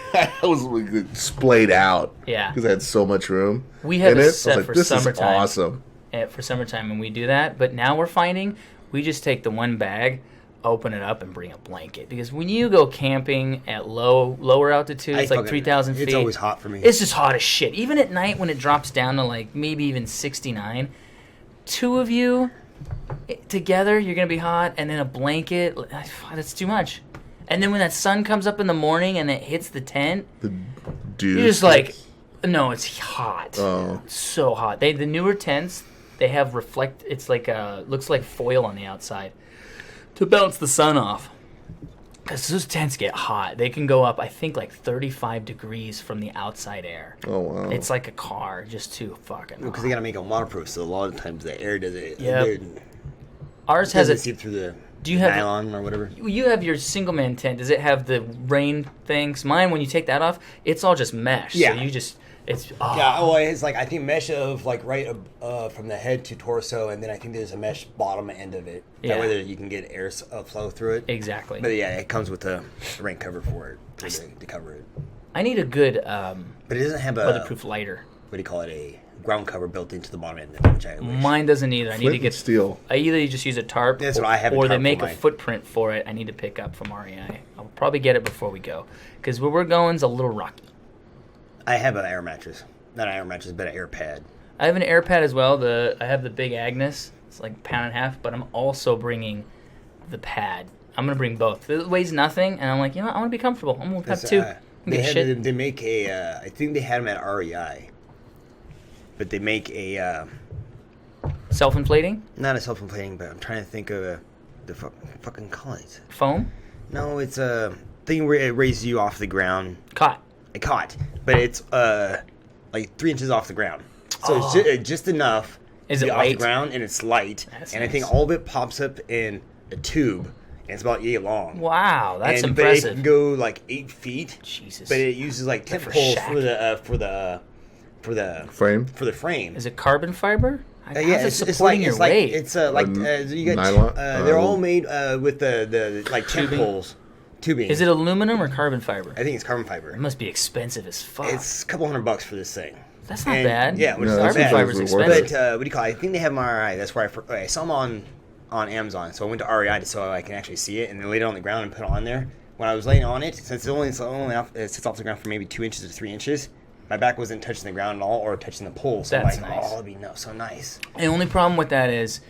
I was like, splayed out. Yeah. Because I had so much room. We have in a it. I was set like, for this summertime. is awesome. For summertime, and we do that. But now we're finding we just take the one bag, open it up, and bring a blanket. Because when you go camping at lower altitudes, like 3,000 feet, It's always hot for me. it's just hot as shit. Even at night when it drops down to like maybe even 69, 2 of you together, you're gonna be hot, and then a blanket. That's too much. And then when that sun comes up in the morning and it hits the tent, The dude. you're just like, no, it's hot. Oh. It's so hot. The newer tents, they have reflect. It's like looks like foil on the outside to bounce the sun off. Because those tents get hot. They can go up, I think, like 35 degrees from the outside air. Oh, wow. It's like a car, just too fucking hot. Because they gotta make them waterproof, so a lot of times the air doesn't. Yep. It Ours has doesn't a. seep through the Do you have nylon or whatever. You have your single man tent. Does it have the rain things? Mine, when you take that off, it's all just mesh. Yeah. So you just it's oh. Yeah, oh, it's like I think mesh of like right from the head to torso, and then I think there's a mesh bottom end of it. Yeah. That way that you can get air flow through it. Exactly. But yeah, it comes with a rain cover for it to cover it. I need a good But it doesn't have a weatherproof lighter. What do you call it? A ground cover built into the bottom end of it, which I wish. Mine doesn't either. I need to Flint get and steel. I either just use a tarp, That's what I have, a or they tarp make for a mine. footprint for it. I need to pick up from REI. I'll probably get it before we go, because where we're going is a little rocky. I have an air mattress. Not an air mattress, but an air pad. I have an air pad as well. I have the big Agnes. It's like a pound and a half, but I'm also bringing the pad I'm gonna bring both. It weighs nothing, and I'm like, I want to be comfortable. I'm gonna have two. They make a. I think they had them at REI, but they make a. Self-inflating? Not a self-inflating, but I'm trying to think of the fucking call it. Foam? No, it's a thing where it raises you off the ground. Cot. A cot, but it's like 3 inches off the ground, so it's just enough. Is to it be off light? the ground, and it's light, That's and nice. I think all of it pops up in a tube, and it's about 8 long. Wow, that's But it impressive. can go like 8 feet. Jesus. But it uses like tent for poles shack. for the Frame? For the frame. Is it carbon fiber? How's Yeah, it it's supporting your weight? It's like you got nylon? they're all made with the like tent poles, tubing. Is it aluminum or carbon fiber? I think it's carbon fiber. It must be expensive as fuck. It's a couple $100 for this thing. That's not And- bad. Yeah, which No, is not that's carbon bad. fiber is it's worth expensive. But what do you call it? I think they have them on REI. That's where I saw them on Amazon. So I went to REI so I can actually see it, and then laid it on the ground and put it on there. When I was laying on it, since it sits off the ground for maybe 2 inches to 3 inches, my back wasn't touching the ground at all or touching the pole. So That's I'm like, nice. oh, it'd be so nice. The only problem with that is,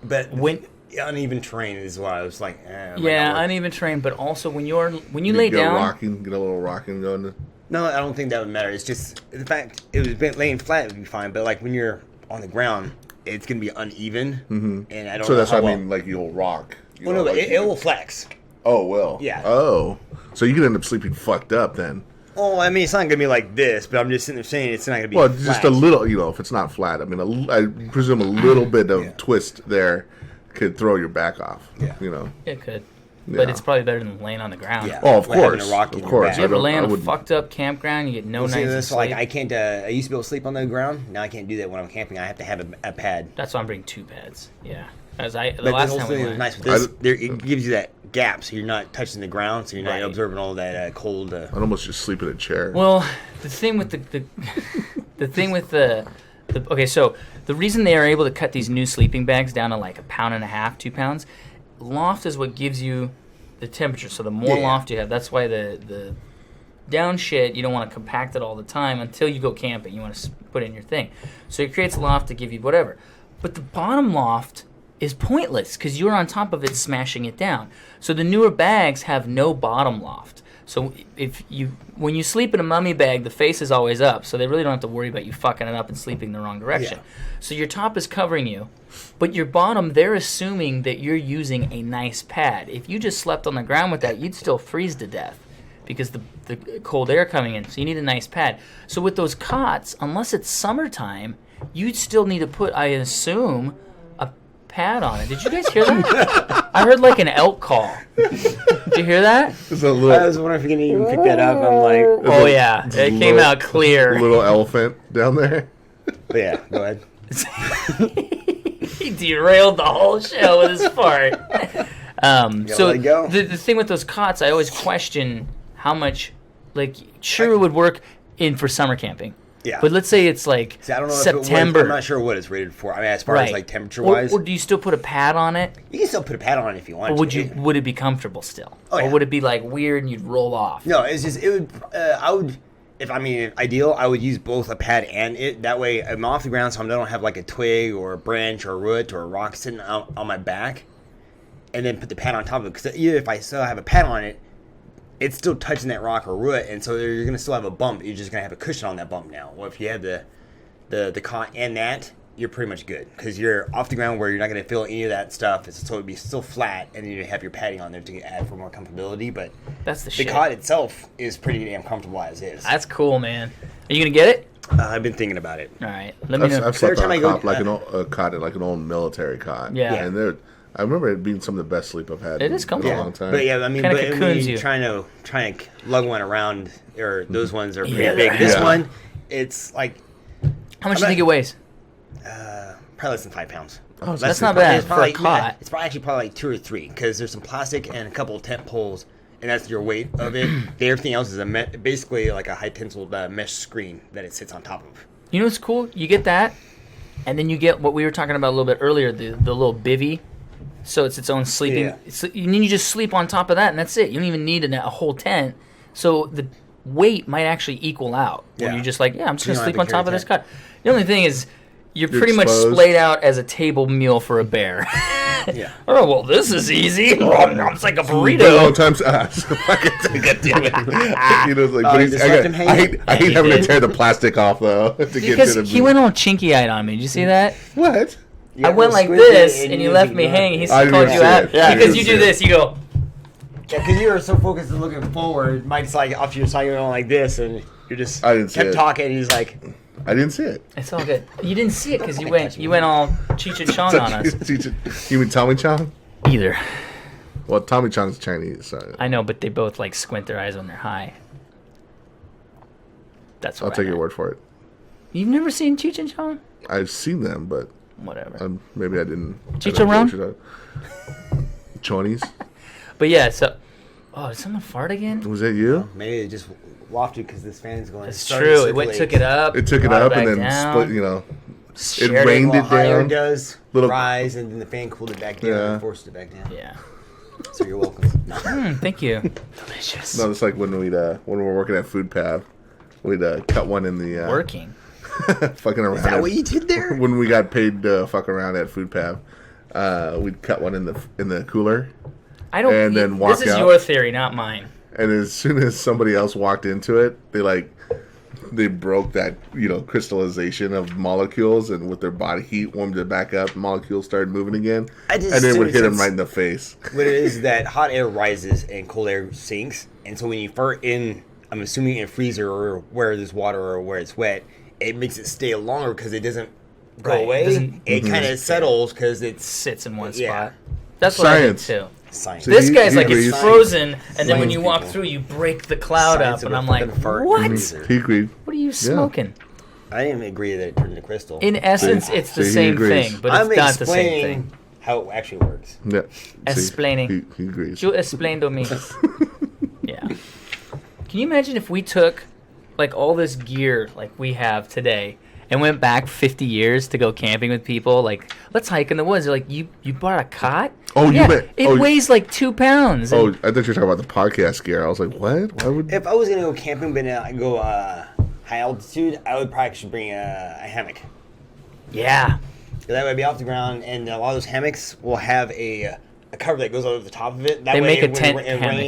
But When- uneven terrain is what I was like. uneven terrain, but also when you lay Get down, get a little rocking going. No, I don't think that would matter. It's just the fact it was laying flat would be fine, but like when you're on the ground, it's gonna be uneven, and I don't. So know that's how what I mean. Like you'll rock. Well, no, but it will flex. Oh well. Yeah. Oh, so you could end up sleeping fucked up then. Oh, I mean, it's not gonna be like this, but I'm just sitting there saying it's not gonna be. Well, flat. just a little. If it's not flat, I mean, I presume a little bit of twist there could throw your back off. Yeah. it could. But Yeah. it's probably better than laying on the ground. Yeah. Oh, of Like having course, a rock of in your course. back. You ever lay on a wouldn't- fucked up campground? You get no See, nights of so like sleep. I can't. I used to be able to sleep on the ground. Now I can't do that when I'm camping. I have to have a pad. That's why I'm bringing 2 pads. Yeah. As the But last the whole time we thing is went. nice with this. It gives you that gap, so you're not touching the ground, so you're not Right. absorbing all that cold. I'd almost just sleep in a chair. Well, the thing with the thing with the okay, so the reason they are able to cut these new sleeping bags down to like 1.5 pounds, 2 pounds, loft is what gives you the temperature. So the more Yeah. loft you have, that's why the down shit, you don't want to compact it all the time until you go camping. You want to put it in your thing. So it creates a loft to give you whatever. But the bottom loft is pointless because you're on top of it smashing it down. So the newer bags have no bottom loft. So when you sleep in a mummy bag, the face is always up, so they really don't have to worry about you fucking it up and sleeping the wrong direction. Yeah. So your top is covering you, but your bottom, they're assuming that you're using a nice pad. If you just slept on the ground with that, you'd still freeze to death because the cold air coming in. So you need a nice pad. So with those cots, unless it's summertime, you'd still need to put, I assume, a pad on it. Did you guys hear that? I heard like an elk call. Did you hear that? There's a I little, was wondering if you can even pick that up. I'm like, Oh yeah, it came out clear. little elephant down there. but yeah, go ahead. He derailed the whole show with his fart. So let it go. the thing with those cots, I always question how much, like, sure it would work for summer camping. Yeah. But let's say it's like See, I don't know September. I'm not sure what it's rated for. I mean, as far as like temperature Or- wise, or do you still put a pad on it? you can still put a pad on it if you want. Or would to. you? Would it be comfortable still? Oh, Or yeah. would it be like weird and you'd roll off? No, it's just it would. I would. If I mean ideal, I would use both a pad and it. That way, I'm off the ground, so I don't have like a twig or a branch or a root or a rock sitting out on my back, and then put the pad on top of it. Because even if I still have a pad on it, it's still touching that rock or root, and so you're gonna still have a bump. You're just gonna have a cushion on that bump now. Well, if you have the cot and that, you're pretty much good because you're off the ground where you're not gonna feel any of that stuff. So it'd be still flat, and then you have your padding on there to add for more comfortability. But That's the the shit. cot itself is pretty damn comfortable as is. That's cool, man. Are you gonna get it? I've been thinking about it. All right. Let me know. I've slept Every on time a I go- cot like a cot in like an old military cot. Yeah. And I remember it being some of the best sleep I've had. It is in comfortable. a long time. But yeah, I mean, Kinda but cocoons when you're you. trying to lug one around, or those ones are pretty Yeah, big. This yeah. one, it's like How much do you think it weighs? probably less than 5 pounds. Oh, so That's not Probably- bad it's for probably a cot. It's probably like 2 or 3 because there's some plastic and a couple of tent poles, and that's your weight of it. Everything else is basically like a high tensile mesh screen that it sits on top of. You know what's cool? You get that, and then you get what we were talking about a little bit earlier, the little bivvy. So it's its own sleeping. Yeah. And then you just sleep on top of that, and that's it. You don't even need a whole tent. So the weight might actually equal out. When Yeah. you're just like, yeah, I'm just You going to don't sleep have on to top of carry this cot. The only thing is, you're pretty much exposed. splayed out as a table meal for a bear. Yeah. Oh, well, this is easy. It's like a But a long burrito. time. God damn it. You know, it's like, Oh, but you he's, just left him hanging? I hate having to tear the plastic off though to get Because to the. he went all chinky-eyed on me. Did you see that? What? You I have went to like squint this, it and you left me ignore hanging. it. He I didn't called even you see out. it. Yeah, I Because didn't you see do it. this. You go, Yeah, because you were so focused on looking forward. Mike's like off to your side, you're going like this, and you're just I didn't see kept it. talking. And he's like, I didn't see it. it's all good. You didn't see it because you went all Cheech and Chong on us. You mean Tommy Chong? Either. Well, Tommy Chong's Chinese. So I know, but they both like squint their eyes when they're high. That's what I'll take your word for it. You've never seen Cheech and Chong? I've seen them, but Whatever. maybe I didn't. Chicharron? Chonies? But yeah, so. Oh, did someone fart again? Was that you? maybe it just wafted because this fan's going. It's started true. to It went, circulate. took it up. It took it brought up back and then down, split. You know, shared it rained Well, it higher down. does Little- rise, and then the fan cooled it back down Yeah. and forced it back down. Yeah. So you're welcome. No. Thank you. Delicious. No, it's like when we were working at Food Pav, we'd cut one in the Working. fucking around. Is that what you did there? When we got paid to fuck around at Food Pav, we'd cut one in the cooler, I don't. And then walk This is out. your theory, not mine. and as soon as somebody else walked into it, they broke that crystallization of molecules, and with their body heat warmed it back up. Molecules started moving again, and then it would hit them right in the face. What it is that hot air rises and cold air sinks, and so when you fart in, I'm assuming in a freezer or where there's water or where it's wet, it makes it stay longer because it doesn't go Right, it away. doesn't- It kind of settles because it's Sits in one Yeah. spot. That's what Science. I did too. science. See, This he- guy's he like agrees. it's frozen, and then when Science you walk people. through, you break the cloud Science up, and of a I'm like, fucking fart what? in the freezer. He agreed. What are you smoking? I didn't agree that it turned into crystal. In essence, See? it's the See, he same agrees. thing, but I'm it's not the same explaining thing. how it actually works. Yeah. See, Explaining. He agrees. You explain to me. Yeah. Can you imagine if we took like all this gear like we have today and went back 50 years to go camping with people? Like, let's hike in the woods. They're like, you bought a cot? Oh, yeah, you bet. it Oh, weighs like 2 pounds. Oh, And- I thought you were talking about the podcast gear. I was like, what? Why would? If I was gonna go camping but not go high altitude, I would probably should bring a hammock. yeah. That way, I'd be off the ground, and a lot of those hammocks will have a cover that goes over the top of it. That They way, make a when tent rain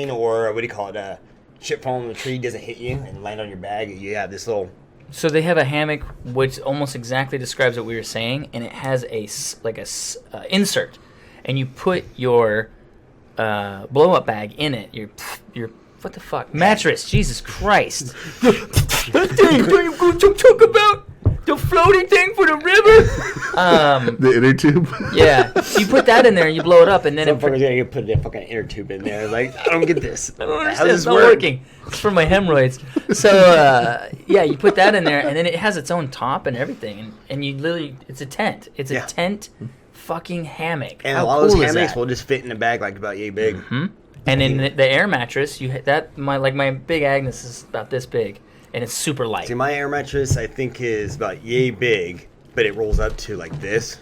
hammock. or what do you call it? Shit falling on the tree doesn't hit you and land on your bag. You have this little. So they have a hammock which almost exactly describes what we were saying, and it has a insert, and you put your blow up bag in it. Your what the fuck mattress? Jesus Christ! That thing! Don't you go to talk about the floating thing for the river? The inner tube. Yeah. So you put that in there, and you blow it up, and then Some it. fuckers gonna put a fucking inner tube in there. Like, I don't get this. I don't How understand. does It's this not work? working. It's for my hemorrhoids. So yeah, you put that in there, and then it has its own top and everything, and you literally, it's a tent. It's a Yeah. tent, fucking hammock. And How a lot cool of those is hammocks that? will just fit in a bag like about yay big. And in the air mattress, you hit that my big Agnes is about this big, and it's super light. See, my air mattress I think is about yay big, but it rolls up to like this.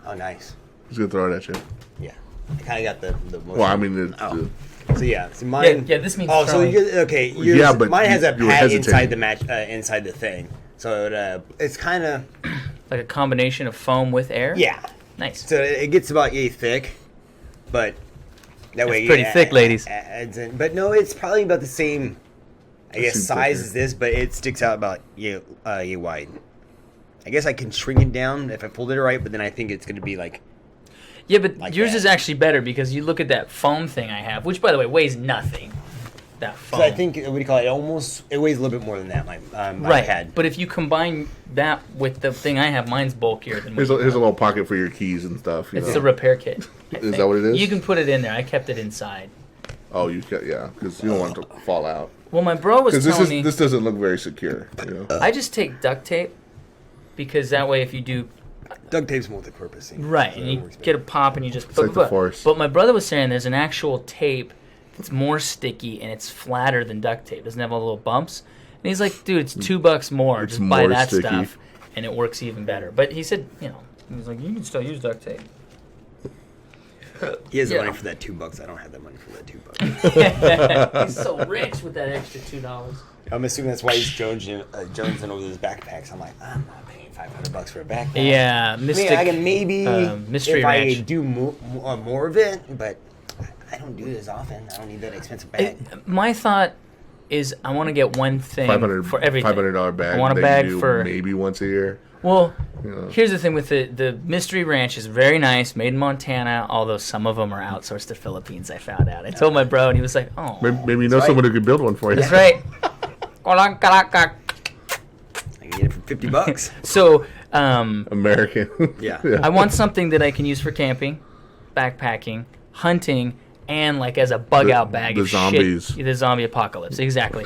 Oh, nice. He's gonna throw it at you. Yeah, I kind of got the. Motion. Well, I mean, it's, Oh. So yeah, see mine. Yeah, this means Oh, so throwing. you're, okay. Yours, Yeah, but mine has a you were pad hesitating. inside the match, inside the thing. So it's kind of Like a combination of foam with air. yeah. Nice. So it gets about yay thick, but that way pretty thick, ladies. Adds in, but no, it's probably about the same. I guess seems size thicker. as this, but it sticks out about yay wide. I guess I can shrink it down if I fold it right, but then I think it's going to be like. Yeah, but Like yours that. is actually better because you look at that foam thing I have, which by the way weighs nothing. That foam. So I think what do you call it? It weighs a little bit more than that. My right. pad. But if you combine that with the thing I have, mine's bulkier than. here's a little pocket for your keys and stuff. You It's know? the repair kit. I Is think. that what it is? You can put it in there. I kept it inside. Oh, you got because you don't want it to fall out. Well, my bro was Because telling me this doesn't look very secure. You know? I just take duct tape because that way if you do Duct tape's multi-purpose. right So and it you works get a better. pop and you just like the Force. But my brother was saying there's an actual tape that's more sticky and it's flatter than duct tape. It doesn't have all the little bumps. And he's like, dude, it's $2 more. It's Just buy more that sticky. stuff and it works even better. But he said, he was like, you can still use duct tape. He has the Yeah. money for that $2. I don't have that money for that $2. He's so rich with that extra $2. I'm assuming that's why he's jonesing over those backpacks. I'm like, I'm not paying $500 for a backpack. Yeah, Mystic. I can maybe Mystery if Ranch. I do more of it, but I don't do it as often. I don't need that expensive bag. My thought is I want to get one thing for everything. $500 bag. I want a that bag you do for maybe once a year. Well, Yeah. here's the thing with the Mystery Ranch is very nice, made in Montana, although some of them are outsourced to Philippines, I found out. I told my bro, and he was like, oh. Maybe you know someone who could build one for you. That's right. I can get it for $50. So, American. Yeah. I want something that I can use for camping, backpacking, hunting, and like as a bug out bag. The if zombies. The zombie apocalypse, exactly.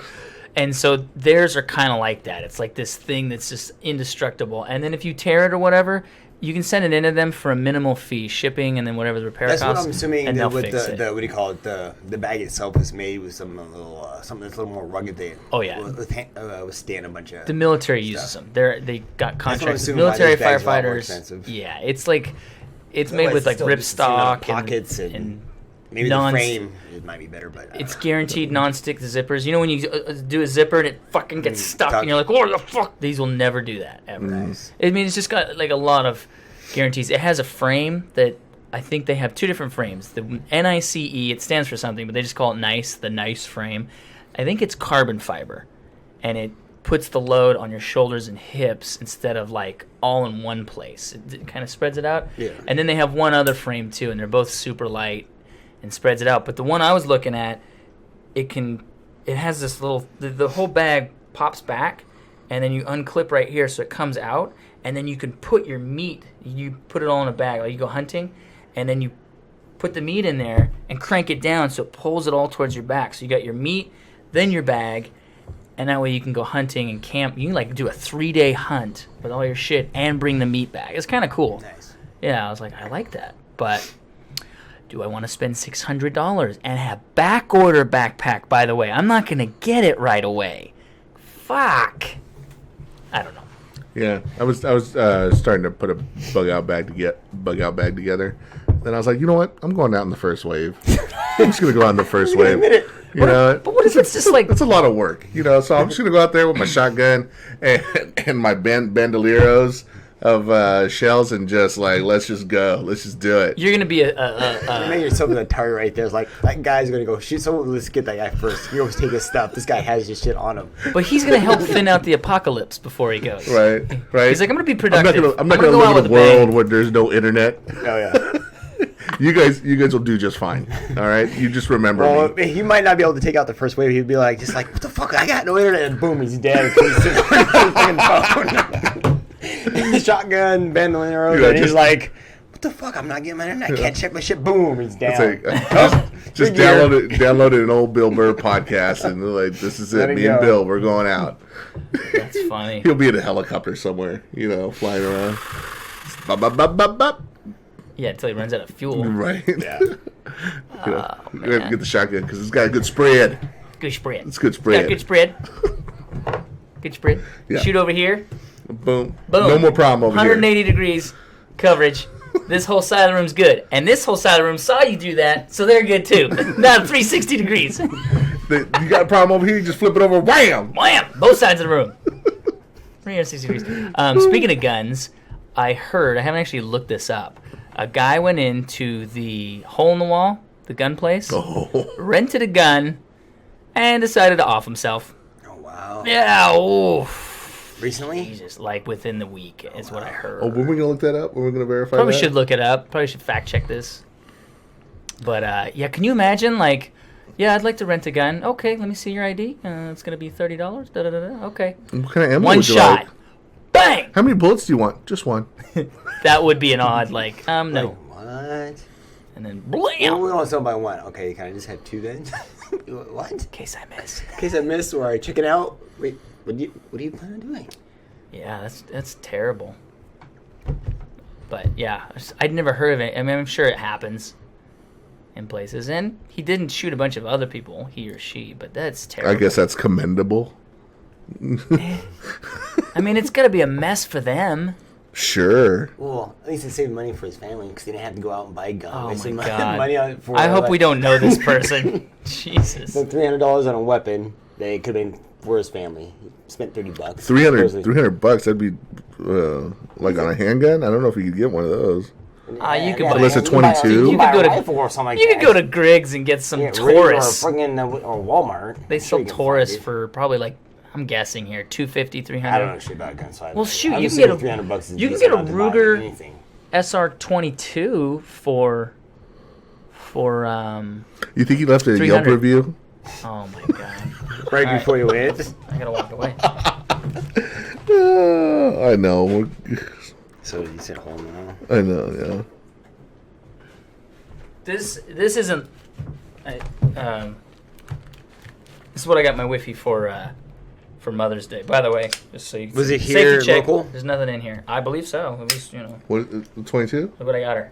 And so theirs are kind of like that. It's like this thing that's just indestructible. And then if you tear it or whatever, you can send it into them for a minimal fee, shipping, and then whatever the repair That's costs. what I'm assuming. And they'll With fix it. the what do you call it? The bag itself is made with something that's a little more rugged. Oh, yeah. Withstand a bunch of. The military uses stuff. them. They got contracts with assuming why military those bags are a lot more firefighters. expensive. Yeah, it's like it's But made it's with like still just the same amount of ripstock pockets and and maybe non- the frame it might be better, but I don't it's know. guaranteed non-stick zippers. You know when you do a zipper and it fucking gets stuck and you're like, what the fuck? These will never do that ever. Nice. I mean, it's just got like a lot of guarantees. It has a frame that I think they have two different frames. The NICE, it stands for something, but they just call it NICE, the NICE frame. I think it's carbon fiber, and it puts the load on your shoulders and hips instead of like all in one place. It kind of spreads it out. Yeah. And then they have one other frame too, and they're both super light and spreads it out. But the one I was looking at, it has this little, the whole bag pops back, and then you unclip right here so it comes out, and then you can put your meat, you put it all in a bag, like you go hunting, and then you put the meat in there and crank it down so it pulls it all towards your back. So you got your meat, then your bag, and that way you can go hunting and camp. You can like do a 3-day hunt with all your shit and bring the meat back. It's kind of cool. Nice. Yeah, I was like, I like that. But do I want to spend $600 and have back order backpack, by the way? I'm not going to get it right away. Fuck. I don't know. Yeah, I was starting to put a bug out bag together. Then I was like, you know what? I'm going out in the first wave. I'm just gonna go out in the first wave. You know, But what if it's just like... it's a lot of work, you know. So I'm just gonna go out there with my shotgun and my bandoleros of shells and just like let's just go, let's just do it. You're going to be You make yourself a target right there. It's like that guy's gonna go shoot someone. Let's get that guy first. You always take his stuff. This guy has his shit on him. But he's going to help thin out the apocalypse before he goes. Right. He's like, I'm going to be productive. I'm not gonna gonna go out live in with a bang. world where there's no internet. Oh yeah. You guys will do just fine. All right, you just remember Well, me. he might not be able to take out the first wave. He'd be like, just like, what the fuck? I got no internet. And boom, he's dead. Shotgun, bandolero, Yeah, and he's just- like, what the fuck? I'm not getting my internet. I can't check my shit. Boom, he's down. It's like, just downloaded an old Bill Burr podcast and they're like, this is Let it. it Me and go. Bill, we're going out. That's funny. He'll be in a helicopter somewhere, you know, flying around. Bop, bop, bop, bop, bop. Yeah, until he runs out of fuel. Right. Yeah. You know, we have to man. get the shotgun because it's got a good spread. Good spread. It's good Got spread. good spread. Good spread. Yeah. Shoot over here. Boom. Boom. No more problem over 180 degrees coverage. This whole side of the room's good. And this whole side of the room saw you do that, so they're good too. Now 360 degrees. here. You got a problem over here, you just flip it over, wham! Wham! Both sides of the room. 360 degrees. Speaking of guns, I heard, I haven't actually looked this up, a guy went into the hole in the wall, the gun place, Oh. rented a gun, and decided to off himself. Oh wow. Yeah, oh, Recently? Jesus, like within the week is what I heard. Oh, when we gonna look that up? When we gonna verify Probably that? should look it up. Probably should fact check this. But yeah, can you imagine? Like, yeah, I'd like to rent a gun. Okay, let me see your ID. It's gonna be $30. Da da da da. Okay, What kind of ammo one would you shot. like? Bang. How many bullets do you want? Just one. That would be an odd like no. Like, what? And then Well, blam. we only sell by one. Okay, can I just have two then? What? In case I miss. In case I missed or I chicken out. Wait, what do you plan on doing? Yeah, that's terrible. But yeah, I'd never heard of it. I mean, I'm sure it happens in places. And he didn't shoot a bunch of other people, he or she, but that's terrible. I guess that's commendable. I mean, it's gotta be a mess for them. Sure. Well, at least it saved money for his family because they didn't have to go out and buy a gun. Oh They my saved God. money on it for I hope like, we don't know this person. Jesus. $300 on a weapon. They could have been for his family. He spent $30. $300 bucks. That'd be like on a handgun. I don't know if you could get one of those. You could Unless it's 22. You could go to or something like you that. could go to Griggs and get some Or Taurus. or Walmart. They I'm sell you can Taurus find it. for probably like I'm guessing here $250, $300. I don't know shit about guns. So Well, shoot, I'm you can assuming get a $300 is you can decent get a amount to buy Ruger anything. SR22 for You think he left a 300. Yelp review? oh my god. Right All before you went. I gotta walk away. I know. So you said home now. I know. Yeah. This isn't. This is what I got my Wi-Fi for Mother's Day. By the way, just so you Was it safety here check, local? There's nothing in here. I believe so. It was, What? 22? look what I got her.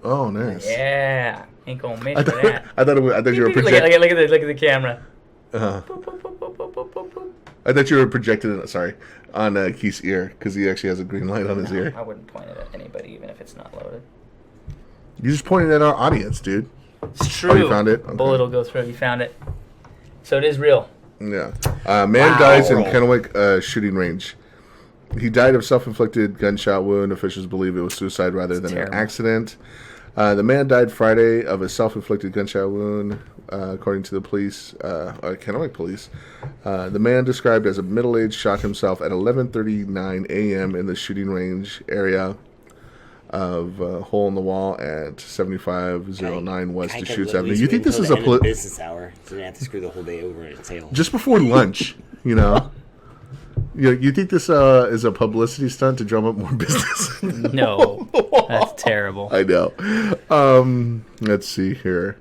Oh, nice. Yeah, ain't gonna miss I for thought, that. I thought you were Look projecting. at the camera. Uh-huh. Boop, boop, boop, boop, boop, boop, boop, boop. I thought you were projecting it. Sorry, on Keith's ear because he actually has a green light on his No, ear. I wouldn't point it at anybody, even if it's not loaded. You just pointed at our audience, dude. It's true. Oh, you found it? Okay. Bullet will go through. You found it. So it is real. Yeah. Man dies in Kennewick shooting range. He died of self-inflicted gunshot wound. Officials believe it was suicide rather than terrible. an accident. The man died Friday of a self-inflicted gunshot wound, according to the police, Kennewick police. The man, described as a middle-aged, shot himself at 11:39 a.m. in the shooting range area of Hole in the Wall at 7509 West Deschutes Avenue. You think this is a business hour? So they have to screw the whole day over and say just before lunch? You know. You think this is a publicity stunt to drum up more business? No, that's terrible. I know. Let's see here.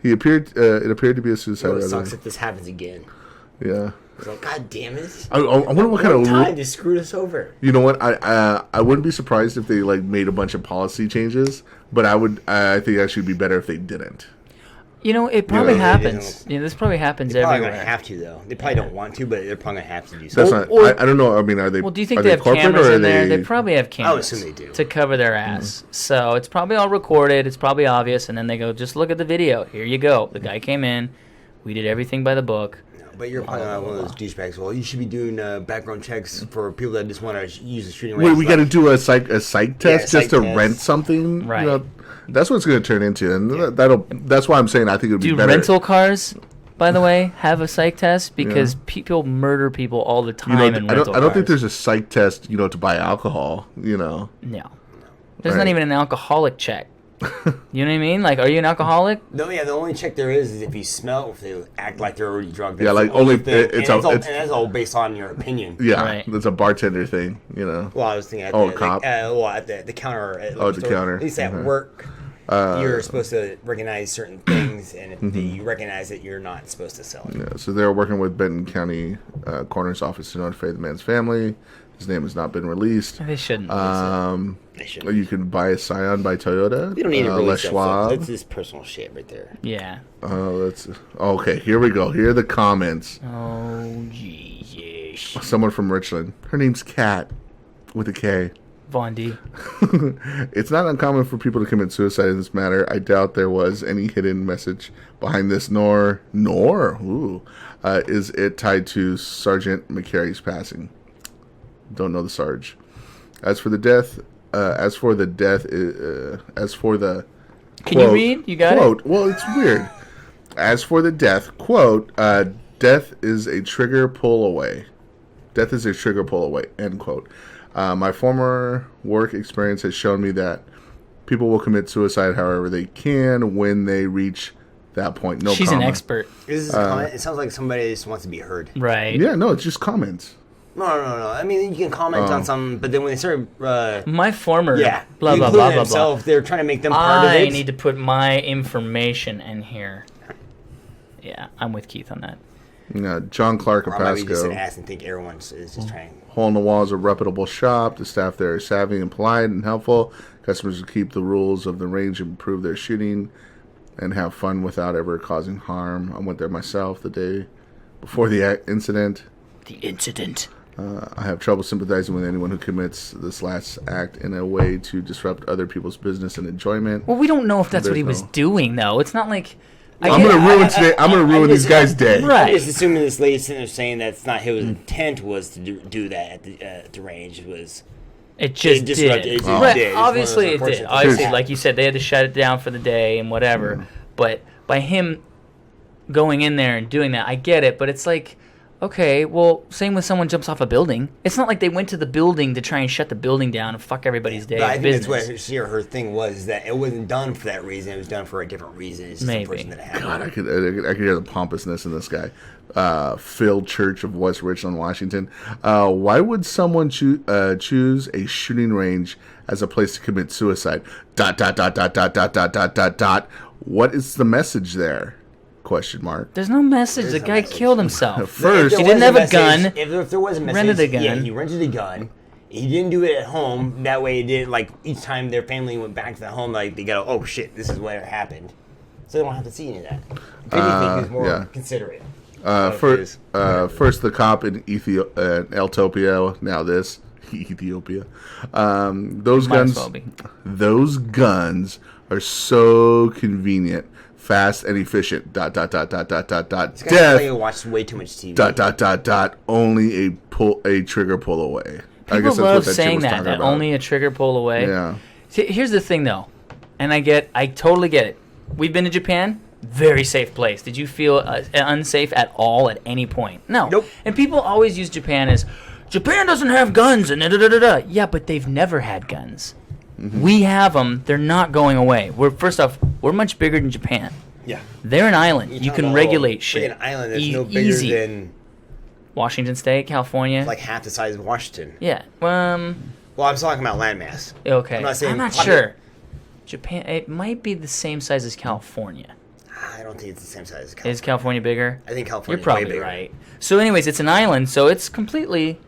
He appeared. It appeared to be a suicide. it sucks if this happens again. Yeah. It's like, God damn it! I wonder what kind of time to screw us over. You know what? I wouldn't be surprised if they like made a bunch of policy changes, but I think actually it'd be better if they didn't. It probably they happens. This probably happens They're probably everywhere. gonna have to though. They probably don't want to, but they're probably gonna have to do That's something. not. I don't know. I mean, are they? Well, do you think are they have corporate cameras or are in there? They probably have cameras. assume they do. To cover their ass. So it's probably all recorded. It's probably obvious. And then they go, just look at the video. Here you go. The guy came in. We did everything by the book. No, but you're probably not one of those douchebags. Well, you should be doing background checks for people that just want to use the shooting range. Wait, we got to do a psych test psych just to test. rent something, Right. That's what it's going to turn into, and that's why I'm saying I think it would be Do better. rental cars, by the way, have a psych test? Because people murder people all the time in rental cars. I don't think there's a psych test, to buy alcohol. No. There's Right. not even an alcoholic check. You know what I mean? Like, are you an alcoholic? No, yeah. The only check there is if you smell, or if they act like they're already drunk. That's Yeah, like the only only- thing. it's and a- that's all based on your opinion. Yeah, Right. that's a bartender thing. Well, I was thinking at cop. at the counter. At Oh, the store. counter. At least at Mhm. work, you're supposed to recognize certain things, and if you recognize it, you're not supposed to sell it. Yeah, so they're working with Benton County Coroner's Office to notify the man's family. His name has not been released. They shouldn't. They shouldn't. You can buy a Scion by Toyota. You don't need to release Les that Schwab. stuff. That's just personal shit right there. Yeah. Okay, here we go. Here are the comments. Oh, Jesus. Someone from Richland. Her name's Kat with a K. Von D. It's not uncommon for people to commit suicide in this matter. I doubt there was any hidden message behind this, nor is it tied to Sergeant McCary's passing. Don't know the Sarge. As for the Can you read? You got quote, it? Well, it's weird. As for the death, quote, death is a trigger pull away. Death is a trigger pull away, end quote. My former work experience has shown me that people will commit suicide however they can when they reach that point. No, She's comma. an expert. It sounds like somebody just wants to be heard. Right. Yeah, no, it's just comments. No. I mean, you can comment on something, but then when they start, My former. yeah, Blah, blah, including blah, blah, blah. themselves, they're trying to make them part of I it. need to put my information in here. Yeah, I'm with Keith on that. John Clark of Or I might be just an Pasco. ass and think everyone is just trying. Hole in the Wall is a reputable shop. The staff there is savvy and polite and helpful. Customers will keep the rules of the range and improve their shooting and have fun without ever causing harm. I went there myself the day before the incident. The incident. I have trouble sympathizing with anyone who commits this last act in a way to disrupt other people's business and enjoyment. Well, we don't know if that's what he There's was doing, though. It's not like I'm gonna ruin today. I'm gonna ruin these guys' day. Right. I'm just assuming this lady's sitting there saying that's not his intent was to do that at the range. It just did. It Right. did. Obviously, it did. Obviously, Here's- like you said, they had to shut it down for the day and whatever. But by him going in there and doing that, I get it. But it's like, okay, well, same with someone jumps off a building. It's not like they went to the building to try and shut the building down and fuck everybody's day. But I think business. that's what her thing was, that it wasn't done for that reason. It was done for a different reason. It's just Maybe. the person that had God, it. I could hear the pompousness in this guy. Phil Church of West Richland, Washington. Why would someone choose a shooting range as a place to commit suicide? ... What is the message there? Question mark. There's no message. There's The no guy message. killed himself. First, He didn't have a gun. If there was a message, rented a gun. Yeah, he rented a gun. He didn't do it at home. That way, it didn't, like, each time their family went back to the home, like, they go, oh shit, this is what happened. So they don't have to see any of that. If anything, he's more considerate. First, the cop in Eltopia. Now this Ethiopia. Those Might as guns. well be. Those guns are so convenient, fast, and efficient. ... This guy's Death. probably watched way too much TV. Only a trigger pull away. People love saying that only a trigger pull away. Yeah. See, here's the thing, though, and I totally get it. We've been to Japan, very safe place. Did you feel unsafe at all at any point? No. Nope. And people always use Japan as, Japan doesn't have guns, and da-da-da-da-da. Yeah, but they've never had guns. Mm-hmm. We have them. They're not going away. First off, we're much bigger than Japan. Yeah. They're an island. You can regulate shit. An island that's no bigger easy. than Washington State, California. like half the size of Washington. Yeah. Well, I'm talking about landmass. Okay. I'm not saying I'm not sure. Japan, it might be the same size as California. I don't think it's the same size as California. Is California bigger? I think California. You're probably way bigger. right. So, anyways, it's an island, so it's completely,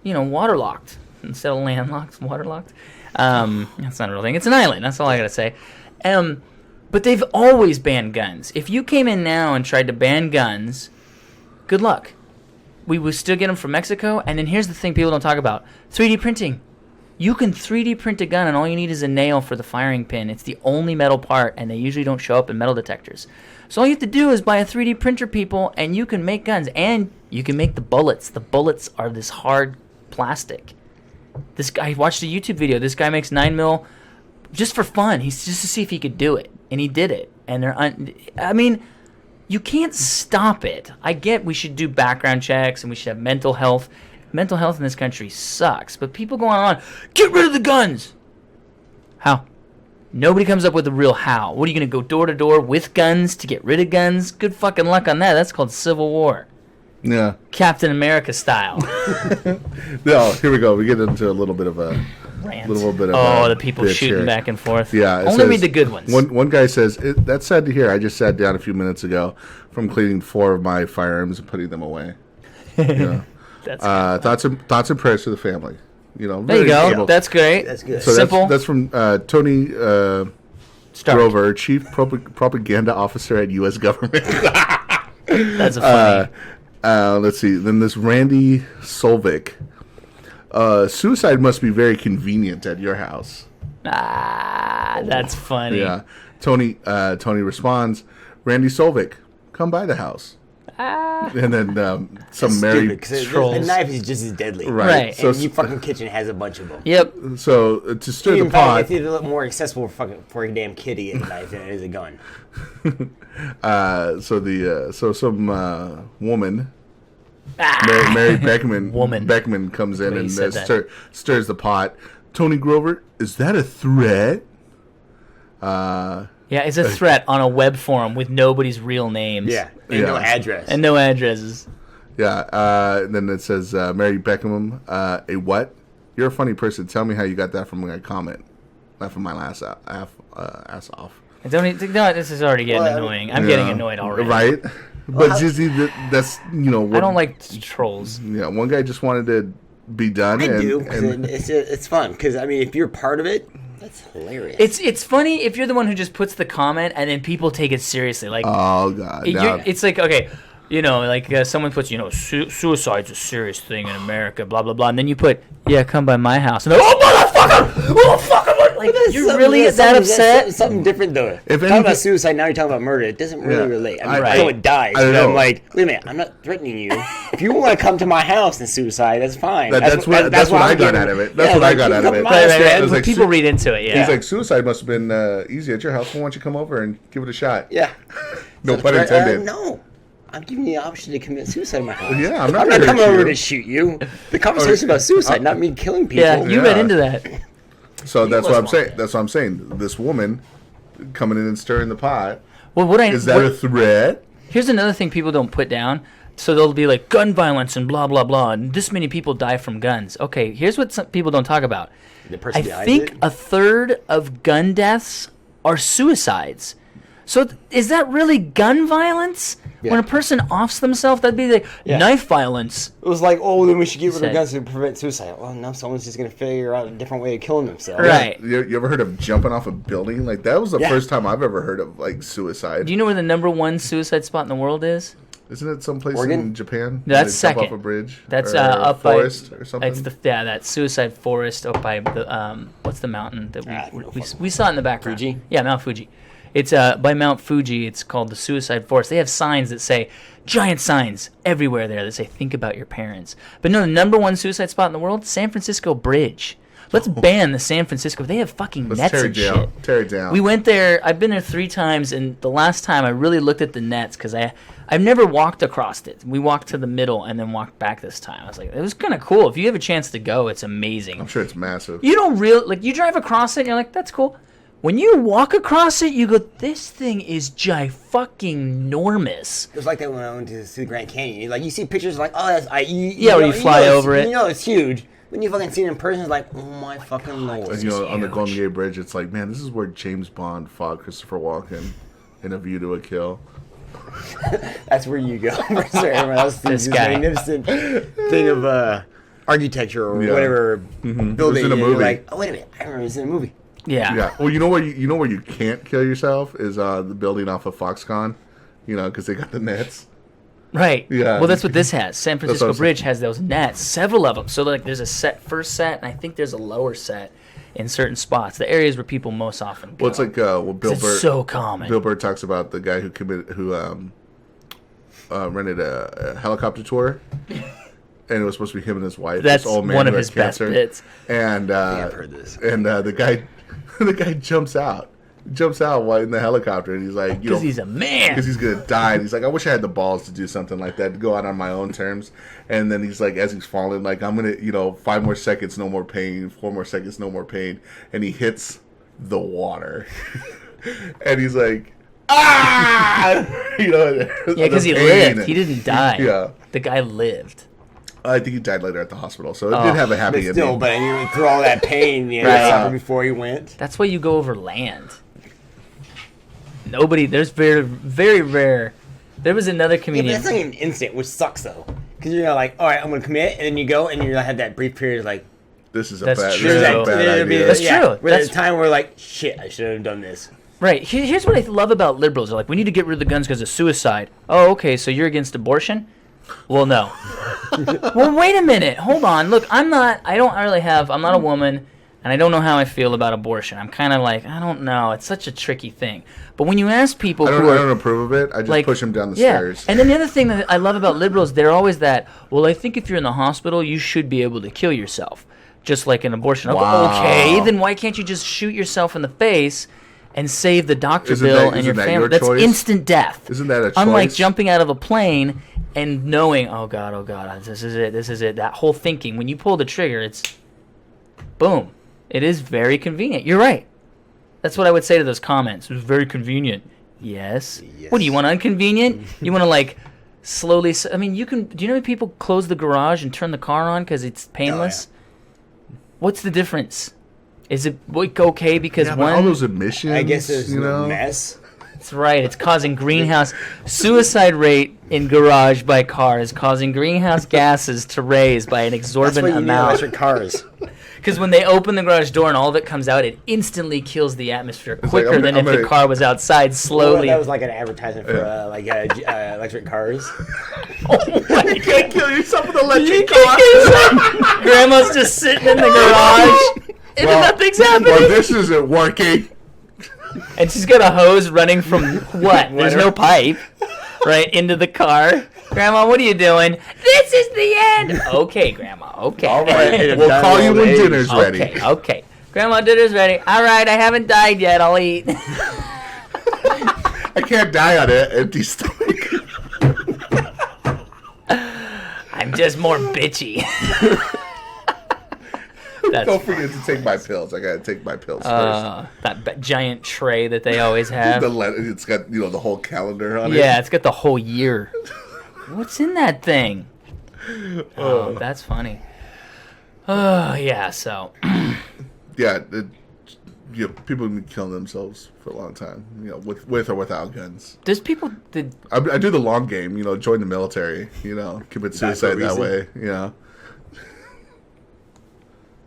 waterlocked instead of landlocked, waterlocked. That's not a real thing. It's an island. That's all I gotta say. But they've always banned guns. If you came in now and tried to ban guns, good luck. We would still get them from Mexico. And then here's the thing people don't talk about: 3D printing. You can 3D print a gun, and all you need is a nail for the firing pin. It's the only metal part, and they usually don't show up in metal detectors. So all you have to do is buy a 3D printer, people, and you can make guns. And you can make the bullets. The bullets are this hard plastic. This guy, I watched a YouTube video. This guy makes 9mm just for fun. He's just to see if he could do it. And he did it. And you can't stop it. I get we should do background checks and we should have mental health. Mental health in this country sucks. But people go on, get rid of the guns. How? Nobody comes up with a real how. What, are you going to go door to door with guns to get rid of guns? Good fucking luck on that. That's called Civil War. Yeah. Captain America style. No, here we go. We get into a little bit of a Rant. The people shooting here. back and forth. Yeah. Only read the good ones. One guy says, that's sad to hear. I just sat down a few minutes ago from cleaning 4 of my firearms and putting them away. Yeah. That's thoughts and prayers to the family. there you go. Simple. That's great. That's good. So Simple. That's from Tony Grover, Chief Propaganda Officer at U.S. Government. That's a funny. Let's see. Then this Randy Solvik. Suicide must be very convenient at your house. That's funny. Yeah. Tony responds, Randy Solvik, come by the house. And then some married trolls. A knife is just as deadly. Right. So, And your fucking kitchen has a bunch of them. Yep. So to stir the In fact, pot. it's a little more accessible for a damn kid to get a knife than it is a gun. So some woman, Mary Beckman comes in and stirs the pot. Tony Grover, is that a threat? Yeah, it's a threat on a web forum with nobody's real names. Yeah. And no address. And no addresses. Yeah. And then it says, Mary Beckham, a what? You're a funny person. Tell me how you got that from my comment. Not from my ass off. This is already getting annoying. I'm getting annoyed already. Right? But that's, I don't like trolls. Yeah, one guy just wanted to be done. I do, because it's fun. Because, if you're part of it, that's hilarious. It's funny if you're the one who just puts the comment and then people take it seriously. Like, oh, God. it's like, okay, You know, like someone puts, suicide's a serious thing in America, blah, blah, blah. And then you put, come by my house. And they're, oh, motherfucker! Oh, fuck! Like, you're really that upset? Something different, though. If talking about suicide, now you're talking about murder. It doesn't really relate. I mean, someone dies. I'm like, wait a minute, I'm not threatening you. If you want to come to my house and suicide, that's fine. That's what I got out of it. That's what I got out of it. Right. People read into it, He's like, suicide must have been easy at your house. Why don't you come over and give it a shot? Yeah. No pun intended. No. I'm giving you the option to commit suicide in my house. Yeah, I'm not coming over to shoot you. The conversation is about suicide, not me killing people. Yeah, you read into that. So that's what I'm saying. That's what I'm saying. This woman coming in and stirring the pot. Well, is that a threat? Here's another thing people don't put down. So they'll be like, gun violence and blah, blah, blah, and this many people die from guns. Okay, here's what some people don't talk about. I think a third of gun deaths are suicides. So is that really gun violence? Yeah. When a person offs themselves, that'd be like knife violence. It was like, oh, then we should get rid of guns to prevent suicide. Well, now someone's just going to figure out a different way of killing themselves. Right. You ever heard of jumping off a building? Like, that was the first time I've ever heard of, like, suicide. Do you know where the number one suicide spot in the world is? Isn't it someplace in Japan? No, that's second. Jump off a bridge? That's up forest by... or something? It's that suicide forest up by the... what's the mountain that we saw it in the background? Fuji? Yeah, Mount Fuji. It's by Mount Fuji. It's called the Suicide Forest. They have signs that say, giant signs everywhere there that say, think about your parents. But no, the number one suicide spot in the world, San Francisco Bridge. Let's ban the San Francisco. They have fucking nets and shit. Tear it down. We went there. I've been there 3 times, and the last time I really looked at the nets because I've never walked across it. We walked to the middle and then walked back this time. I was like, it was kind of cool. If you have a chance to go, it's amazing. I'm sure it's massive. You don't you drive across it and you're like, that's cool. When you walk across it, you go, this thing is fucking-normous. It was like that when I went to see the Grand Canyon. Like, you see pictures like, oh, that's... where you fly over it. You know it's huge. When you fucking see it in person, it's like, oh my fucking lord. And, on the Golden Gate Bridge, it's like, man, this is where James Bond fought Christopher Walken in A View to a Kill. That's where you go. Else this magnificent thing of architecture or whatever building. In a movie. You're like, oh, wait a minute. I remember this in a movie. Yeah. Well, you know where you can't kill yourself is the building off of Foxconn, because they got the nets. Right. Yeah. Well, that's what this has. San Francisco Bridge has those nets, several of them. So like, there's a first set, and I think there's a lower set in certain spots, the areas where people most often go. Well, it's like Bill Burr. It's so common. Bill Burr talks about the guy who rented a helicopter tour. And it was supposed to be him and his wife. That's this old man one of who his had cancer. best bits. And I've heard this. And the guy jumps out while in the helicopter, and he's like, because he's a man. Because he's gonna die. And he's like, I wish I had the balls to do something like that, to go out on my own terms. And then he's like, as he's falling, like, I'm gonna, 5 more seconds, no more pain. 4 more seconds, no more pain. And he hits the water, and he's like, ah! Because he lived. He didn't die. Yeah, the guy lived. I think he died later at the hospital, so it did have a happy ending. Still, but you went through all that pain before he went. That's why you go over land. There's very, very rare. There was another comedian. Yeah, but that's not even instant, which sucks, though. Because you're like, all right, I'm going to commit, and then you go, and you had that brief period like, this is a that's bad, true. This is a bad idea. That's true. There's a time where like, shit, I should have done this. Right. Here's what I love about liberals. They're like, we need to get rid of the guns because of suicide. Oh, okay, so you're against abortion? Well, no. Well, wait a minute. Hold on. Look, I'm not a woman, and I don't know how I feel about abortion. I'm kind of like, I don't know. It's such a tricky thing. But when you ask people I don't approve of it. I just push them down the stairs. And then the other thing that I love about liberals, they're always that, well, I think if you're in the hospital, you should be able to kill yourself, just like an abortion. Wow. Okay, then why can't you just shoot yourself in the face and save the doctor bill and your family? That's instant death. Isn't that a choice? Unlike jumping out of a plane and knowing, oh God, this is it. That whole thinking, when you pull the trigger, it's boom. It is very convenient. You're right. That's what I would say to those comments. It was very convenient. Yes. What do you want? Inconvenient? You want to slowly? I mean, you can. Do you know how people close the garage and turn the car on because it's painless? Oh, yeah. What's the difference? Is it okay because one? All those emissions. I guess there's a mess. That's right. It's causing greenhouse suicide rate in garage by car is causing greenhouse gases to raise by an exorbitant amount. Electric cars. Because when they open the garage door and all of it comes out, it instantly kills the atmosphere quicker than if the car was outside slowly. That was like an advertisement for electric cars. You can't kill yourself with an electric car. Grandma's just sitting in the garage and nothing's happening. Well, this isn't working. And she's got a hose running from what? There's no pipe, right, into the car. Grandma, what are you doing? This is the end. Okay, Grandma. Okay. All right. We'll call you when dinner's ready. Okay. Grandma, dinner's ready. All right, I haven't died yet. I'll eat. I can't die on an empty stomach. I'm just more bitchy. Don't forget to take my pills. I gotta take my pills first. That giant tray that they always have. It's got the whole calendar on it. Yeah, it's got the whole year. What's in that thing? Oh, that's funny. Oh yeah, so. Yeah, people have been killing themselves for a long time. With or without guns. There's people that I do the long game. Join the military. Commit suicide that way.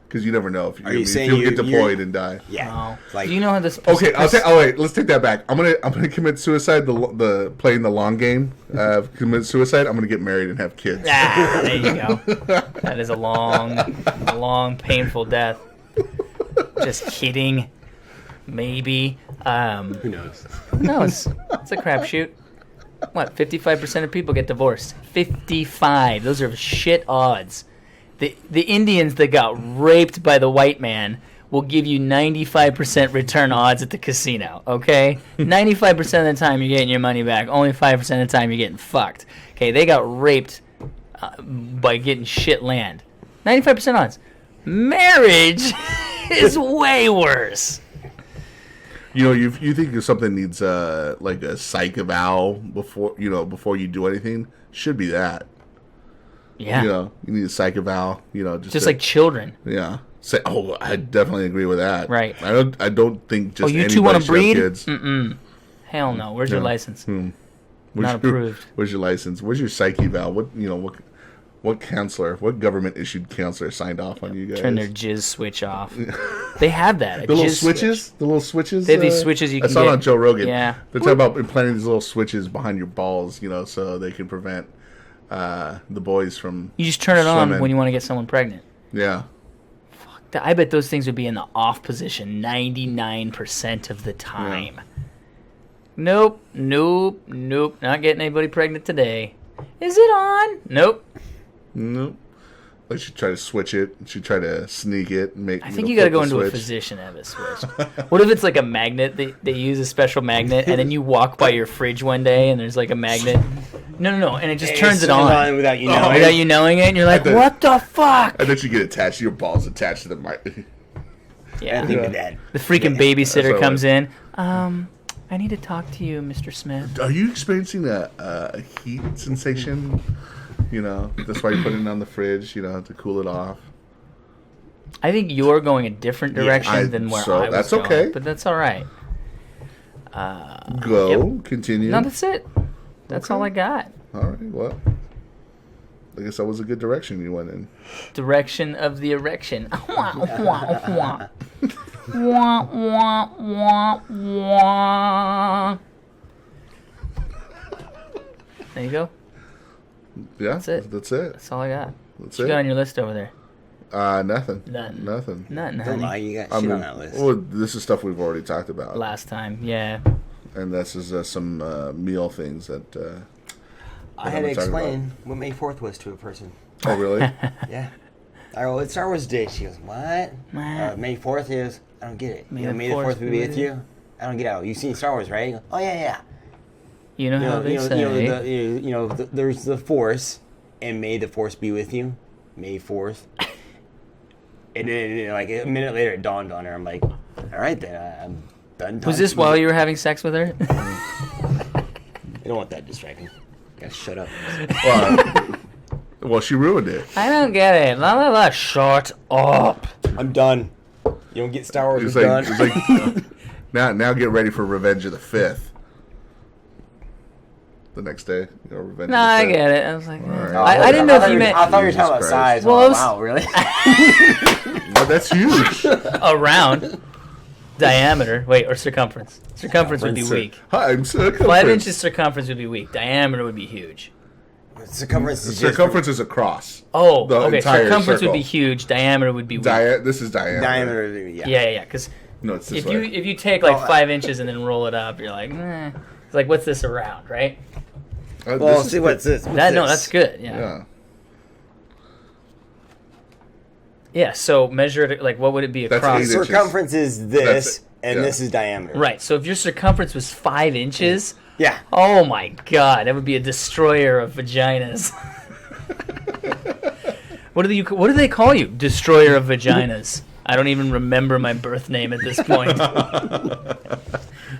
Because you never know if you'll get deployed and die. Yeah. Do you know how this? Okay, wait. Let's take that back. I'm gonna commit suicide. The playing the long game. Commit suicide. I'm gonna get married and have kids. There you go. That is a long, painful death. Just kidding. Maybe. Who knows? Who knows? It's a crapshoot. What? 55% of people get divorced. 55. Those are shit odds. The Indians that got raped by the white man will give you 95% return odds at the casino, okay? 95% of the time you're getting your money back. Only 5% of the time you're getting fucked. Okay, they got raped by getting shit land. 95% odds. Marriage is way worse. You think if something needs like a psych eval before you do anything, should be that. Yeah. You need a psych eval, just like children. Yeah. I definitely agree with that. Right. I don't think just you two want to breed? Kids. Mm-mm. Hell no. Where's your license? Not approved. Where's your license? Where's your psych eval? What counselor? What government issued counselor signed off on you guys? Turn their jizz switch off. They have that. The little switches. The little switches. They have these switches you can. I saw it on Joe Rogan. Yeah. They're talking about implanting these little switches behind your balls, so they can prevent the boys from. You just turn it swimming. on when you want to get someone pregnant. Yeah. Fuck. I bet those things would be in the off position 99% of the time. Yeah. Nope. Not getting anybody pregnant today. Is it on? Nope. Like she'd try to switch it. She'd try to sneak it. I think you got to go into a physician to have it switched. What if it's like a magnet? They use a special magnet, and then you walk by your fridge one day, and there's like a magnet. No, and it just turns it on without you knowing. Without you knowing it, and you're like, what the fuck? And then you get attached. Your balls attached to the mic. Yeah. Dad. The freaking babysitter comes in. I need to talk to you, Mr. Smith. Are you experiencing a heat sensation? That's why you put it on the fridge, to cool it off. I think you're going a different direction than where I was that's going. Okay. But that's all right. Continue. No, that's it. That's all I got. All right, well. I guess that was a good direction you went in. Direction of the erection. Wah, wah, wah. Wah, wah, wah, wah. There you go. Yeah, that's it. That's all I got. What you got on your list over there? Nothing. Nothing. Don't lie, you got shit on that list. Well, this is stuff we've already talked about last time. Yeah. And this is some meal things that. I had to explain what May 4th was to a person. Oh, really? Yeah. I go, it's Star Wars Day. She goes, what? May 4th is, I don't get it. May the 4th be with you? I don't get it. You've seen Star Wars, right? You go, oh, yeah. You know how they say. There's the Force, and may the Force be with you. May 4th. And then, like, a minute later, it dawned on her. I'm like, all right, then, I'm done. Was this while you were having sex with her? I don't want that distracting. Gotta shut up. Well, she ruined it. I don't get it. La la la. Shut up. I'm done. You don't get Star Wars. Done. It's like now get ready for Revenge of the 5th. the next day. Revenge. No, I get it. I was like, Right. I didn't know if you meant I thought you were talking about Jesus size. Well, Well, I was- wow, really? But that's huge. around diameter. Wait, or circumference. Circumference would be weak. I'm 5 inches circumference would be weak. Diameter would be huge. Circumference is just Circumference is across. Oh, The okay. entire Circumference circle. would be huge. Diameter would be weak. This is diameter. diameter. Yeah. Yeah. Because No, it's this if way. you take like Well, 5 inches and then roll it up, you're like, eh. It's like, what's this around, right? Well, this is see what's this? What's No, this? that's good. Yeah. Yeah. Yeah. So measure it. Like, what would it be That's across? 8 inches. Circumference is this, That's- and yeah. this is diameter. Right. So if your circumference was 5 inches, Yeah. oh my god, that would be a destroyer of vaginas. What do they call you? Destroyer of vaginas. I don't even remember my birth name at this point.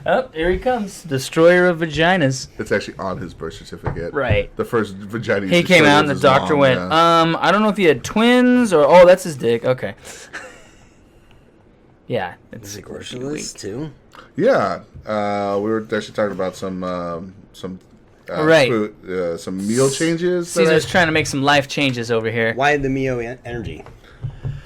Oh, here he comes. Destroyer of vaginas. It's actually on his birth certificate. Right. The first vagina. He came out and the doctor went, I don't know if he had twins or, oh, that's his dick. Okay. Yeah. Is it groceries too? Yeah. We were actually talking about some Right. food, some meal changes. that Caesar's trying to make some life changes over here. Why the Mio Energy?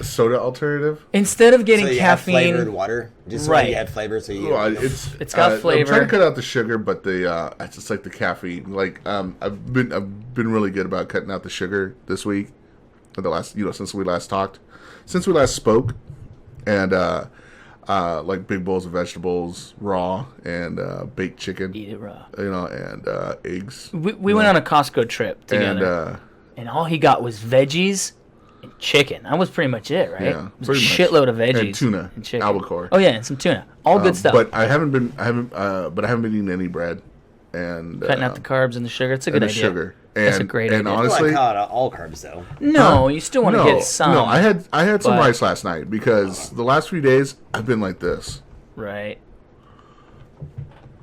soda alternative. Instead of getting So you have caffeine, flavored water, just so right. you add flavor. So you. Well, It's got I'm flavor. trying to cut out the sugar, but it's just like the caffeine. Like I've been really good about cutting out the sugar this week. For the last since we last spoke, and like big bowls of vegetables raw and baked chicken. eat it raw. And eggs. We went on a Costco trip together, and all he got was veggies and chicken. That was pretty much it, right? Yeah, it was a pretty much. shitload of veggies And tuna, and chicken. albacore. Oh yeah, and some tuna. All good stuff. But I haven't been eating any bread and Cutting out the carbs and the sugar. It's a good and the idea. sugar. That's a great idea. Honestly, I call it all carbs though. No, you still want to get some. No, I had some but- rice last night because the last 3 days I've been like this Right.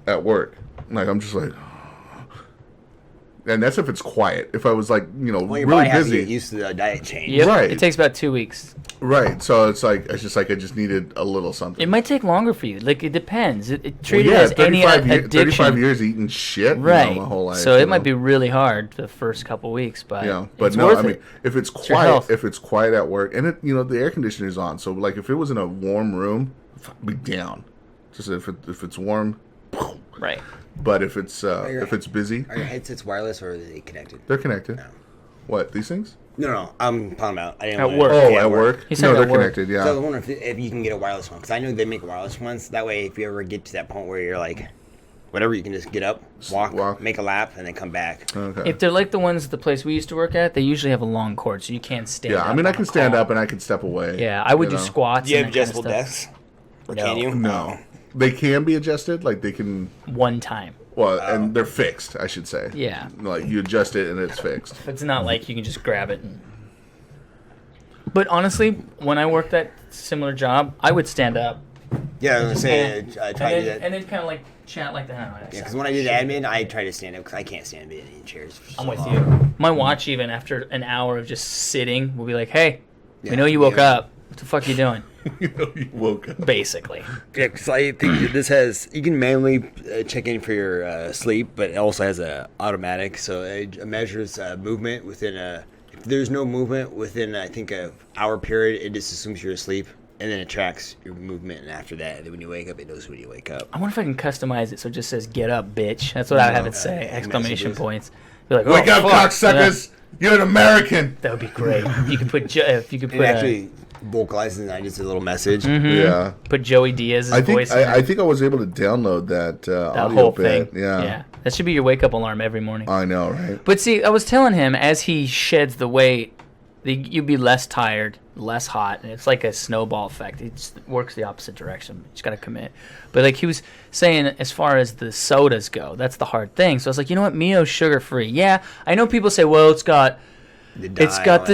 at work. Like I'm just like, and that's if it's quiet. If I was like Well, you really probably have to busy, get used to the diet change. Yep. Right. It takes about 2 weeks. right? So it's like I just needed a little something. It might take longer for you. Like it depends. It Well, treat it yeah, as any 35 addiction. years eating shit, Right. my whole life. So it might be really hard the first couple weeks, but But it's no, worth I mean, it. if it's your quiet, health. if it's quiet at work, and the air conditioner's on, so like if it was in a warm room, be down. Just if it's warm, Right. but if it's busy, Are your headsets wireless or are they connected? they're connected. No. What, these things? No, I'm talking about. I didn't At wanna- work. Oh, yeah, at work? He's No, talking they're at work. connected. Yeah. So I wonder if you can get a wireless one because I know they make wireless ones. That way, if you ever get to that point where you're like, whatever, you can just get up, walk, make a lap, and then come back. Okay. If they're like the ones at the place we used to work at, they usually have a long cord, so you can't stand Yeah, up I mean, I on can a stand call. up and I can step away. Yeah, I would do know? squats. Do you have and that kind of adjustable stuff. desks? Or No. can you? No, they can be adjusted. Like they can. One time. Well, and they're fixed, I should say. Yeah. Like you adjust it and it's fixed. It's not like you can just grab it. But honestly, when I worked that similar job, I would stand up. Yeah, I was gonna say I try to do that. And then kind of like chat like that. Yeah, because when I did admin, I try to stand up because I can't stand being in chairs. For so I'm with long. you. My watch, even after an hour of just sitting, will be like, "Hey, we Yeah, know you woke yeah. up. What the fuck you doing?" You woke up. Basically. Yeah, because I think this has you can manually check in for your sleep, but it also has a automatic, so it measures movement within a. If there's no movement within, I think, a hour period, it just assumes you're asleep, and then it tracks your movement. And after that, when you wake up, it knows when you wake up. I wonder if I can customize it so it just says "Get up, bitch." That's what I would have it say! Exclamation messages. points. Be like, Wake "Oh, up, fuck." cocksuckers! You're an American. Yeah, that would be great. You could put if you could It put actually vocalizes and I just a little message. Yeah. put Joey Diaz's I think voice. in I think I was able to download that that audio whole bit. thing. Yeah. That should be your wake up alarm every morning. I know, right? But see, I was telling him as he sheds the weight, you'd be less tired, less hot, and it's like a snowball effect. It just works the opposite direction. You just got to commit. But like he was saying, as far as the sodas go, that's the hard thing. So I was like, you know what, Mio's sugar free. Yeah, I know people say, well, it's got the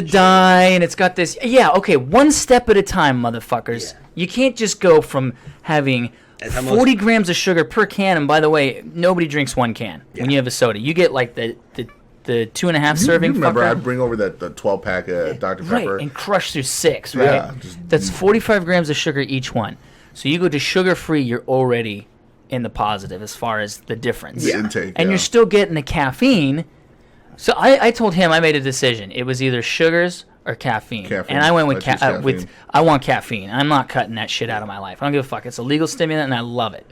dye and it's got this. Yeah, okay, one step at a time, motherfuckers. Yeah. You can't just go from having That's how 40 grams of sugar per can. And by the way, nobody drinks one can when you have a soda. You get like the 2.5 serving. You remember, fucker. I'd bring over the 12-pack of Dr. Pepper. Right, and crush through 6, right? Yeah, That's 45 grams of sugar each one. So you go to sugar-free, you're already in the positive as far as the difference. The intake, and you're still getting the caffeine. So I told him I made a decision. It was either sugars or caffeine. And I went with caffeine. I want caffeine. I'm not cutting that shit out of my life. I don't give a fuck. It's a legal stimulant and I love it.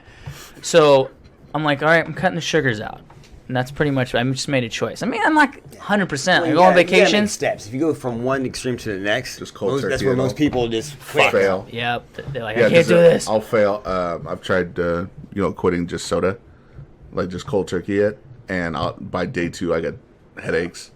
So I'm like, all right, I'm cutting the sugars out. And that's pretty much, I just made a choice. I mean, I'm not 100%. I go on vacation. Steps. If you go from one extreme to the next, just cold turkey. That's where most people just fail. Yep. They're like, I can't do this. I'll fail. I've tried, quitting just soda, like just cold turkey it. And by day 2, I get headaches.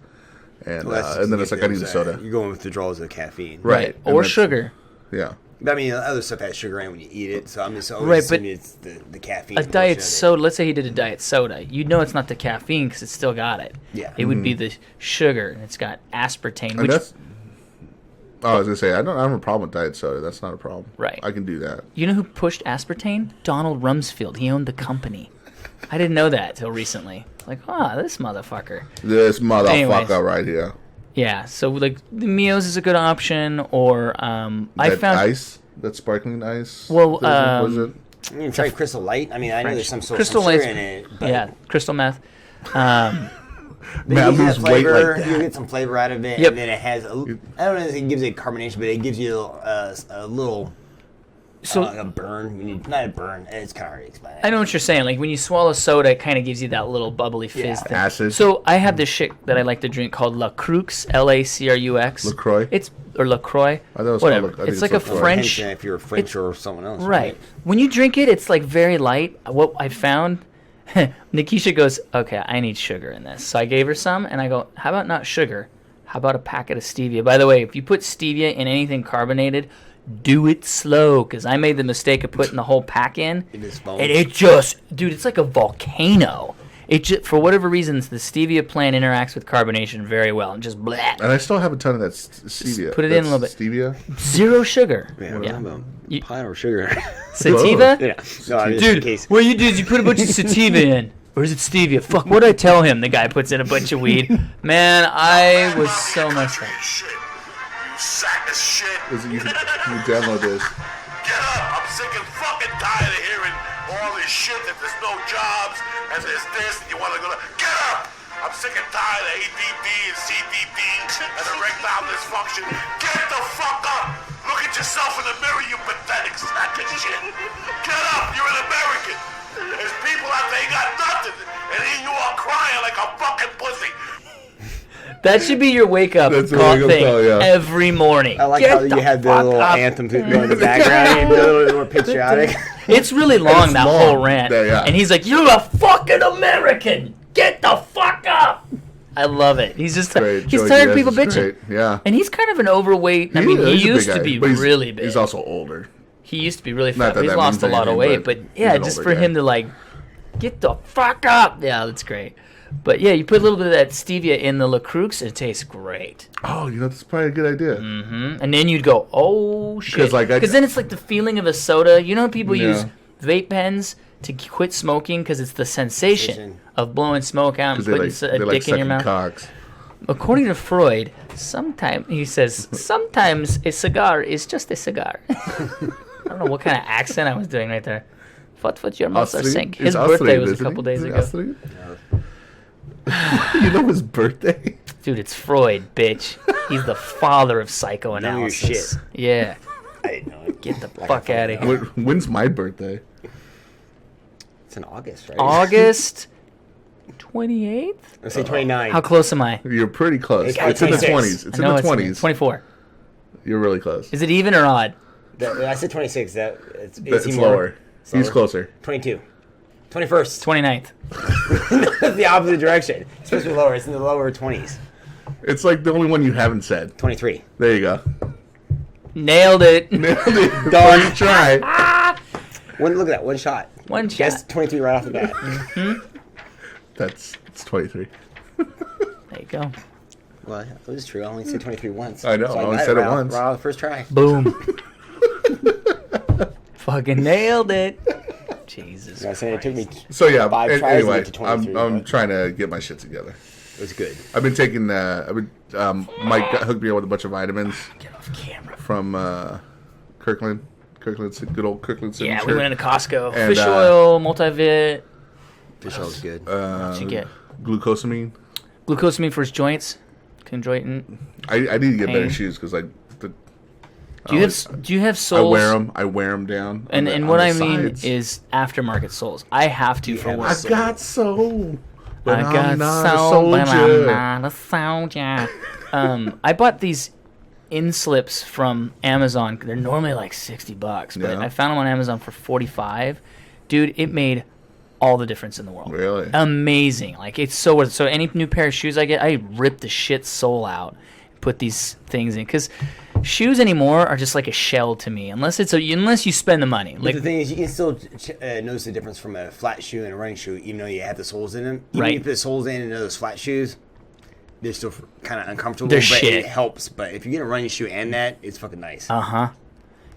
And then it's like, I need the soda. You're going with withdrawals of caffeine. Right. Or sugar. Yeah. I mean, other stuff has sugar in it when you eat it, so I'm just always assuming it's the caffeine. A diet soda, let's say he did a diet soda, you'd know it's not the caffeine because it's still got it. Yeah. It would be the sugar, and it's got aspartame. I was going to say, I don't have a problem with diet soda. That's not a problem. Right. I can do that. You know who pushed aspartame? Donald Rumsfeld. He owned the company. I didn't know that till recently. Like, this motherfucker. Anyways, right here. Yeah, so like the Mios is a good option, or I found ice, that sparkling ice. Well, was it? You try Crystal Light. I mean, I know there's some sort of Crystal sugar in it. Yeah, crystal meth. Man, lose weight like that. You get some flavor out of it, and then it has. I don't know if it gives it carbonation, but it gives you a little. So like a burn, not a burn. It's kind of hard to explain. I know what you're saying. Like when you swallow soda, it kind of gives you that little bubbly fizz thing. Acid. So I have this shit that I like to drink called LaCroix, LACRUX. LaCroix. Or LaCroix. Whatever. It's like a French. If you're French or someone else. Right. When you drink it, it's like very light. What I found, Nikisha goes, okay, I need sugar in this. So I gave her some, and I go, how about not sugar? How about a packet of stevia? By the way, if you put stevia in anything carbonated, do it slow, because I made the mistake of putting the whole pack in, and it just, dude, it's like a volcano. It just, for whatever reasons, the stevia plant interacts with carbonation very well, and just bleh. And I still have a ton of that stevia. Just put it in a little bit. Stevia? Zero sugar. Yeah. Pine or sugar. Sativa? Yeah. No, dude, what you do is you put a bunch of sativa in. Or is it stevia? Fuck, what'd I tell him? The guy puts in a bunch of weed. Man, I was so messed up. Sack of shit. You download this. Get up! I'm sick and fucking tired of hearing all this shit that there's no jobs and there's this and you want to go to... Get up! I'm sick and tired of ADD and CDD and erectile dysfunction. Get the fuck up! Look at yourself in the mirror, you pathetic sack of shit. Get up! You're an American. There's people out there who got nothing, and here you are crying like a fucking pussy. That should be your wake-up call thing every morning. I like how you had the little anthem in the background and a little more patriotic. It's really long, that whole rant. And he's like, you're a fucking American! Get the fuck up! I love it. He's just he's tired of people bitching. Yeah. And he's kind of an overweight. I mean, he used to be really big. He's also older. He used to be really fat. He's lost a lot of weight. But yeah, just for him to like, get the fuck up! Yeah, that's great. But yeah, you put a little bit of that stevia in the LaCroix, and it tastes great. Oh, that's probably a good idea. Mm-hmm. And then you'd go, oh shit, because then it's like the feeling of a soda. You know, people use vape pens to quit smoking because it's the sensation of blowing smoke out and putting a dick in your mouth. Cocks. According to Freud, sometimes a cigar is just a cigar. I don't know what kind of accent I was doing right there. What your mother think? His birthday was a couple days ago. You know his birthday? Dude, it's Freud, bitch. He's the father of psychoanalysis. Shit. Yeah. I didn't know it. Get the fuck out of here. When's my birthday? It's in August, right? August 28th? Let's say 29. How close am I? You're pretty close. It's in the 20s. It's in the 20s. 24. You're really close. Is it even or odd? I said 26. It's lower. He's closer. 22. 21st. 29th. That's the opposite direction. It's supposed to be lower. It's in the lower 20s. It's like the only one you haven't said. 23. There you go. Nailed it. Dog try. Look at that. One shot. One shot. Guess 23 right off the bat. Mm-hmm. It's 23. There you go. Well, it was true. I only said 23 once. I know. So I only said it once. Right off the first try. Boom. Fucking nailed it. Jesus. I said it took me. So yeah. 5 tries Anyway, to get to 23. I'm trying to get my shit together. It was good. I've been taking. Mike hooked me up with a bunch of vitamins. Get off camera. From Kirkland Good old Kirkland signature. Yeah, we went into Costco. And, Fish oil, multivit. Fish oil's good. What'd you get? Glucosamine. Glucosamine for his joints. Conjointant. I need to get better Pain. shoes because Do you have soles? I wear them down. And what I mean is aftermarket soles. I have to for work. I got soul. But I I'm got not soul, a but soldier. I'm not a soldier. I bought these in-slips from Amazon. They're normally like $60, but Yeah. I found them on Amazon for $45. Dude, it made all the difference in the world. Really? Amazing. Like, it's so worth it. So any new pair of shoes I get, I rip the shit sole out, put these things in, because shoes anymore are just like a shell to me, unless you spend the money. But Like, the thing is, you can still notice the difference from a flat shoe and a running shoe, even though you have the soles in them. Even Right. if you put the soles in those flat shoes, they're still kind of uncomfortable. They're but shit. It helps. But if you get a running shoe and that, it's fucking nice. yeah,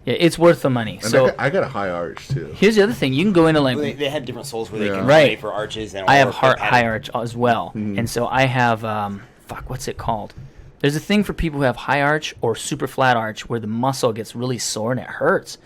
it's worth the money. And So I got a high arch too. here's the other thing: you can go into like They have different soles where they can Right. play for arches. And I have or high arch as well, and so I have what's it called? There's a thing for people who have high arch or super flat arch where the muscle gets really sore and it hurts.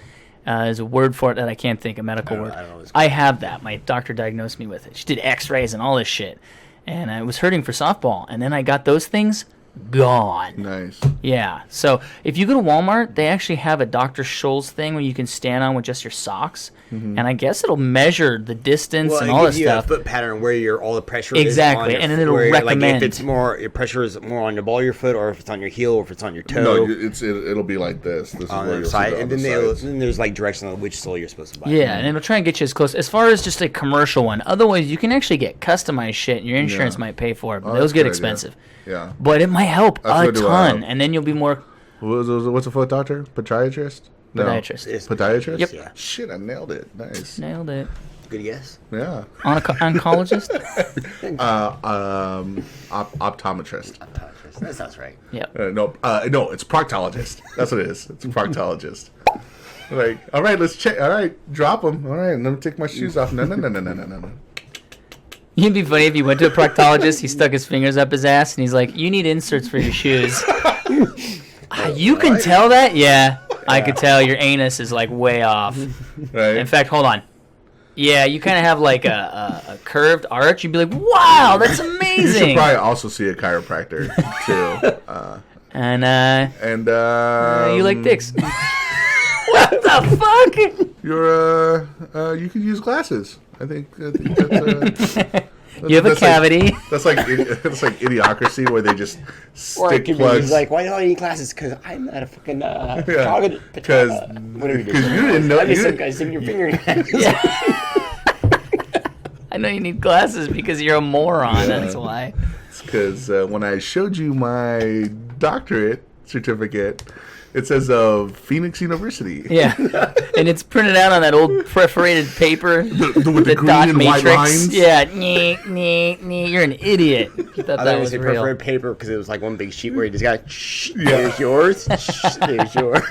There's a word for it that I can't think, a medical word. I don't know what it's I have that. My doctor diagnosed me with it. She did X-rays and all this shit, and it was hurting for softball. And then I got those things gone. Nice. Yeah. So if you go to Walmart, they actually have a Dr. Scholl's thing where you can stand on with just your socks, and I guess it'll measure the distance Well, and it all gives this you stuff. a foot pattern where all the pressure Exactly, is on and then it'll where, recommend. Like if it's more, your pressure is more on the ball of your foot, or if it's on your heel, or if it's on your toe. No, it'll be like this. This is on where the you'll side, see it on and the then, sides. then there's like direction on which sole you're supposed to buy. Yeah, and it'll try and get you as close. As far as just a commercial one, otherwise you can actually get customized shit, and your insurance Yeah. might pay for it. But Oh, those that's get a good idea. expensive. Yeah. But it might help That's a what do, ton, and then you'll be more What's a foot doctor? Podiatrist? No. podiatrist. It's- Podiatrist? Yep. Yeah. Shit, I nailed it. Nice. Nailed it. Good guess. Yeah. Oncologist. Optometrist. That sounds right. Yep. No, it's proctologist. That's what it is. It's proctologist. Like, all right, let's check. All right, drop them. All right, let me take my shoes off. No. It'd be funny if you went to a proctologist, he stuck his fingers up his ass, and he's like, "You need inserts for your shoes." You can tell that? Yeah, I could tell your anus is like way off. Right. In fact, hold on. Yeah, you kind of have like a curved arch. You'd be like, "Wow, that's You should amazing." probably also see a chiropractor too. And You you like dicks? What the fuck? You could use glasses. I think that's. You have a that's cavity. That's like Idiocracy, where they just Or it stick could be plugs. he's like, why do I need glasses? Because I'm not a fucking Yeah. because Because you didn't know. I'm just You, some guy sticking your finger in your ass. I know you need glasses because you're a moron. That's why. Because when I showed you my doctorate certificate, it says Phoenix University. Yeah, and it's printed out on that old perforated paper. With the The green dot and matrix. white lines. Yeah, you're an idiot. You thought I that thought it was was a real. preferred paper because it was like one big sheet where you just got, shh, Yeah. there's yours, shh, there's yours.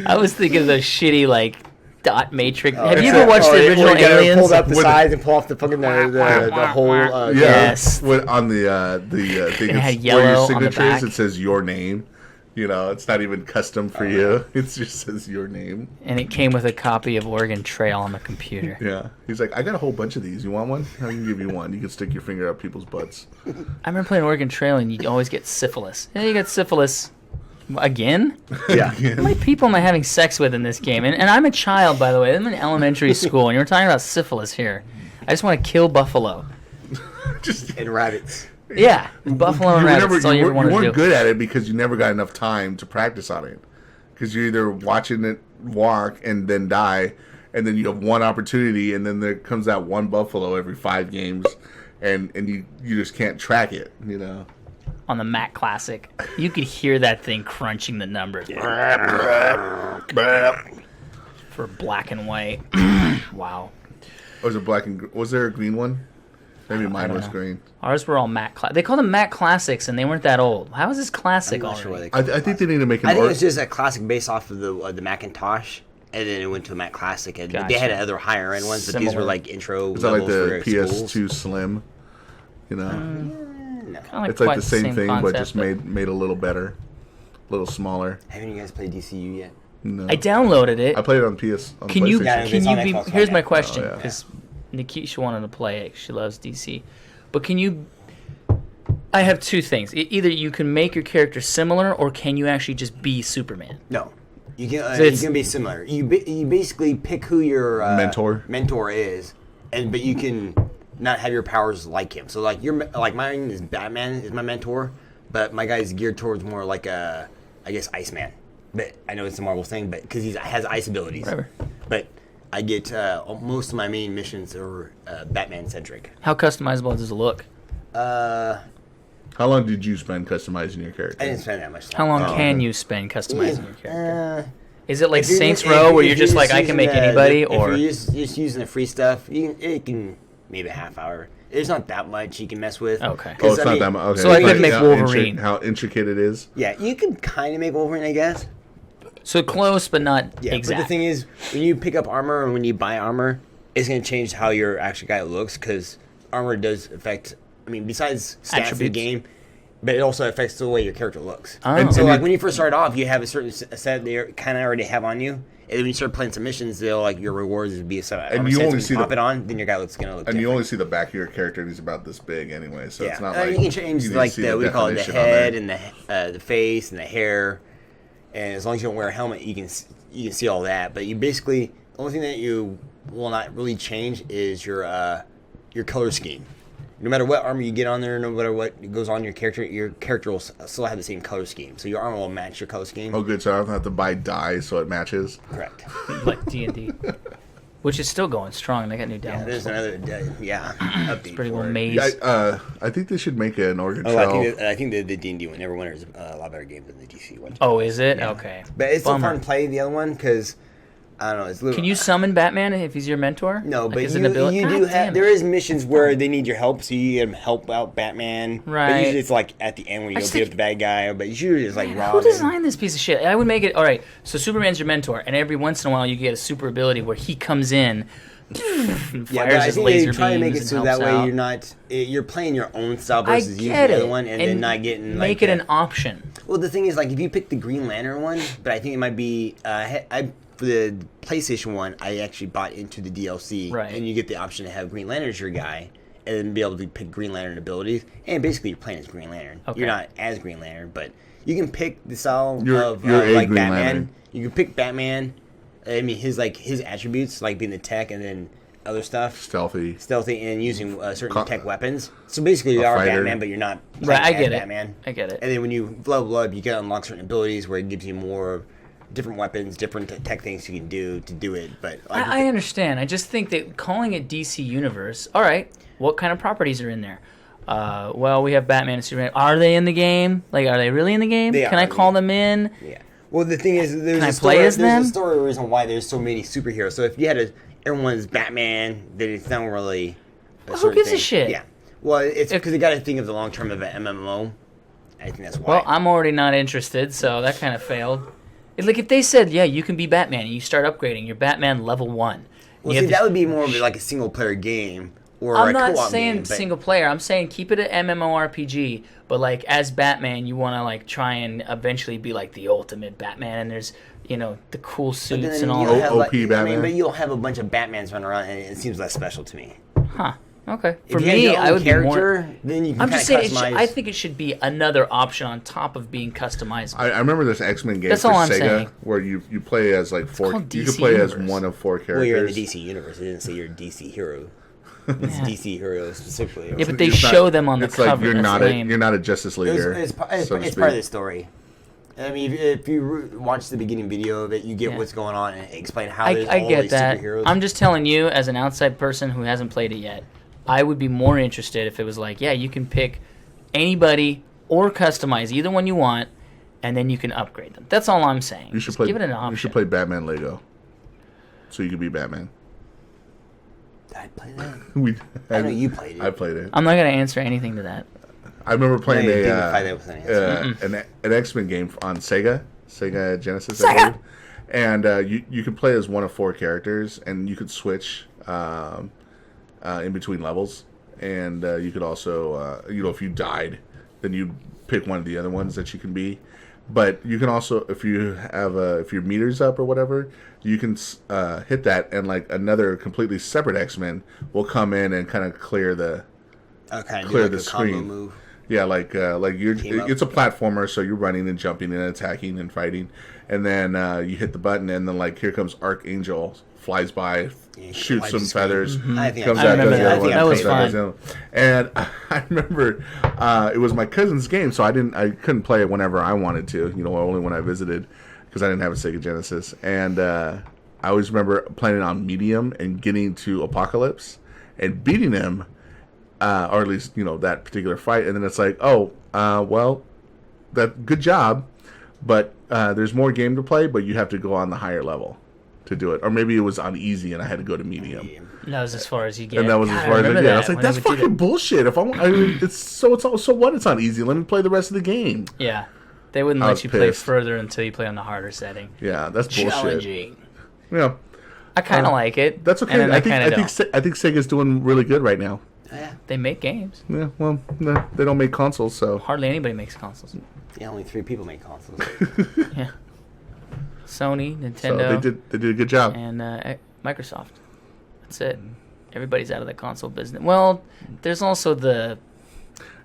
I was thinking of those shitty like dot matrix. Have you it's ever a- watched the original Where you gotta Aliens? Pull out the With- sides and pull off the fucking the whole. Yeah. Yes. On the thing, It had it's yellow where your on the signature back. is. It says your name. You know, it's not even custom for you. It just says your name. And it came with a copy of Oregon Trail on the computer. Yeah. He's like, I got a whole bunch of these. You want one? I can give you one. You can stick your finger up people's butts. I remember playing Oregon Trail and you always get syphilis. Yeah, you got syphilis. Again? Yeah. How many people am I having sex with in this game? And I'm a child, by the way. I'm in elementary school, and you're talking about syphilis here. I just want to kill buffalo. Just And rabbits. Yeah, buffalo and rabbits. That's all you ever wanted to weren't do. good at it because you never got enough time to practice on it. Because you're either watching it walk and then die, and then you have one opportunity, and then there comes that one buffalo every 5 games, and you just can't track it, you know. On the Mac Classic, you could hear that thing crunching the numbers for black and white. Wow. Was it black and was there a green one? Maybe mine don't was know. green. Ours were all Mac. They called them Mac Classics, and they weren't that old. How is this classic I'm not already? sure why they I think they need to make an I think or- it's just a classic based off of the Macintosh, and then it went to a Mac Classic, and Gotcha. they had other higher end ones, but these Similar. were like intro. Is that like the levels for PS2 schools. Slim? You know, No. Kinda it's like quite the same thing, but concept, just made a little better, a little smaller. Haven't you guys played DCU yet? No. I downloaded it. I played it on PS. On Can you? PlayStation. Yeah, Can it's you on be? Xbox Here's One my now. question, Oh, yeah. because Nikisha wanted to play it. She loves DC, but can you? I have two things. Either you can make your character similar, or can you actually just be Superman? No, you can. So You it's- can be similar. You basically pick who your mentor is, but you can not have your powers like him. So like mine is Batman is my mentor, but my guy's geared towards more like I guess Iceman. But I know it's a Marvel thing, but because he has ice abilities. Whatever. But I get most of my main missions are Batman centric. How customizable does it look? How long did you spend customizing your character? I didn't spend that much time. How long Oh, can okay. you spend customizing your character? Uh, Is it like if you're Saints if- Row, where if you're just like, I can using make anybody, or if you're just using the free stuff, it can maybe a half hour. There's not that much you can mess with. Okay. Oh, it's I not mean, that much. Okay. So I could Like make how Wolverine. how intricate it is. Yeah, you can kind of make Wolverine, I guess. so close but not Yeah, exact? but the thing is, when you pick up armor and when you buy armor, it's going to change how your actual guy looks because armor does affect. I mean, besides stats in the Attributes. game, but it also affects the way your character looks. Oh. And so, And like it- when you first start off, you have a certain set they kind of already have on you. And when you start playing some missions, they'll like your rewards would be some. And you only see pop the- it on, then your guy looks going to look. And you different. only see the back of your character, and he's about this big anyway. So it's not Yeah, like you can change you like see the we call it the definition on there. head and the face and the hair, and as long as you don't wear a helmet, you can see all that. But you basically the only thing that you will not really change is your color scheme. No matter what armor you get on there, no matter what goes on your character will still have the same color scheme. So your armor will match your color scheme. Oh, good. So I don't have to buy dye so it matches. Correct. like D&D, which is still going strong. They got new Yeah, downloads. there's another update. Pretty for well it. made. Yeah, I think they should make an Oregon Oh, Trail. I think the D&D one, Neverwinter, is a lot better game than the DC one. Oh, is it? Yeah. Okay. But it's still Bummer. fun to play the other one because I don't know. It's a little. Can you summon Batman if he's your mentor? No, Like, but is it an ability? you God do damn have. it. There is missions where they need your help, so you can help out Batman. But Right. usually it's like at the end when you just beat up think- the bad guy. But usually it's like Man, Robin. who designed this piece of shit? I would make it. All right, so Superman's your mentor, and every once in a while you get a super ability where he comes in, and Yeah, fires but I his think laser they try to make it beams so and that helps way out. you're not you're playing your own style I versus using get the it, other one and then not getting like make it an option. Well, the thing is, like, if you pick the Green Lantern one, but I think it might be for the PlayStation one, I actually bought into the DLC, Right. and you get the option to have Green Lantern as your guy, and then be able to pick Green Lantern abilities, and basically you're playing as Green Lantern. Okay. You're not as Green Lantern, but you can pick the style You're of a like Green Batman. Lantern. You can pick Batman. I mean, his attributes, like being the tech, and then other stuff. Stealthy and using certain tech weapons. So basically, you A are fighter. Batman, but you're not. Right, I playing get as it. Batman. I get it. And then when you level up, you can unlock certain abilities where it gives you more different weapons, different tech things you can do to do it. But like, I understand. I just think that calling it DC Universe, all right, what kind of properties are in there? Well, we have Batman and Superman. Are they in the game? Like, are they really in the game? They Can are I in the call game. them in? yeah. Well, the thing is, there's Can I a story. play as There's them? a story reason why there's so many superheroes. So if you had everyone's Batman, then it's not really. Who certain gives a thing. shit? Yeah. Well, it's because you got to think of the long term of an MMO. I think that's why. Well, I'm already not interested, so that kind of failed. It's like if they said, yeah, you can be Batman, and you start upgrading, you're Batman level 1. Well, You see, have that to- would be more of like a single player game or I'm a not co-op saying game. But single player. I'm saying keep it an MMORPG. But like as Batman, you want to like try and eventually be like the ultimate Batman. And there's the cool but suits then and all you'll that. have, OP like, I Batman? mean, but you'll have a bunch of Batmans running around, and it seems less special to me. Huh? Okay. If For you had me, your own I would be more. character, then you can I'm kind just of saying. customize. I think it should be another option on top of being customizable. I remember this X-Men game That's for all I'm Sega saying. where you play as like four. called You can DC play as Universe. one of 4 characters. well, you're in the DC universe. It didn't say you're a DC hero. It's Yeah. DC hero specifically. Yeah, but they It's not- show them on the it's cover. like you're That's not lame. you're not a Justice Leaguer. It's part of so to the speak. story. I mean, if you watch the beginning video of it, you get Yeah. what's going on and explain how I there's all get these that. superheroes. I'm just telling you, as an outside person who hasn't played it yet, I would be more interested if it was like, yeah, you can pick anybody or customize either one you want, and then you can upgrade them. That's all I'm saying. You should Just play. give it an option. You should play Batman Lego, so you could be Batman. Did I play that? I know you played it. I played it. I'm not going to answer anything to that. I remember playing Yeah, you didn't fight that with an answer. an X-Men game on Sega Genesis, I believe. And you could play as one of 4 characters, and you could switch in between levels. And you could also, if you died, then you pick one of the other ones that you can be. But you can also, if your meter's up or whatever, you can hit that, and like another completely separate X-Men will come in and kind of clear the screen. Move. Yeah, like it's a platformer, so you're running and jumping and attacking and fighting, and then you hit the button, and then like here comes Archangel, flies by, shoots some feathers, I think comes I out, remember does the other that. one, That was comes out, fun. does the other one. And I remember it was my cousin's game, so I couldn't play it whenever I wanted to, only when I visited, because I didn't have a Sega Genesis, and I always remember playing it on medium and getting to Apocalypse and beating him. Or at least, that particular fight. And then it's like, good job. But there's more game to play, but you have to go on the higher level to do it. Or maybe it was on easy and I had to go to medium. That was as far as you get. And that was as far as I did. I was like, that's fucking bullshit. If so what? It's on easy. Let me play the rest of the game. Yeah. They wouldn't I let was you play pissed. further until you play on the harder setting. Yeah, that's bullshit. Challenging. Yeah. I kind of like it. That's okay. And then I think Sega's doing really good right now. Yeah. they make games. Yeah, well, no, they don't make consoles, so. Hardly anybody makes consoles. Yeah, only 3 people make consoles. Yeah. Sony, So Nintendo, they did a good job. and Microsoft. That's it. Everybody's out of the console business. Well, there's also the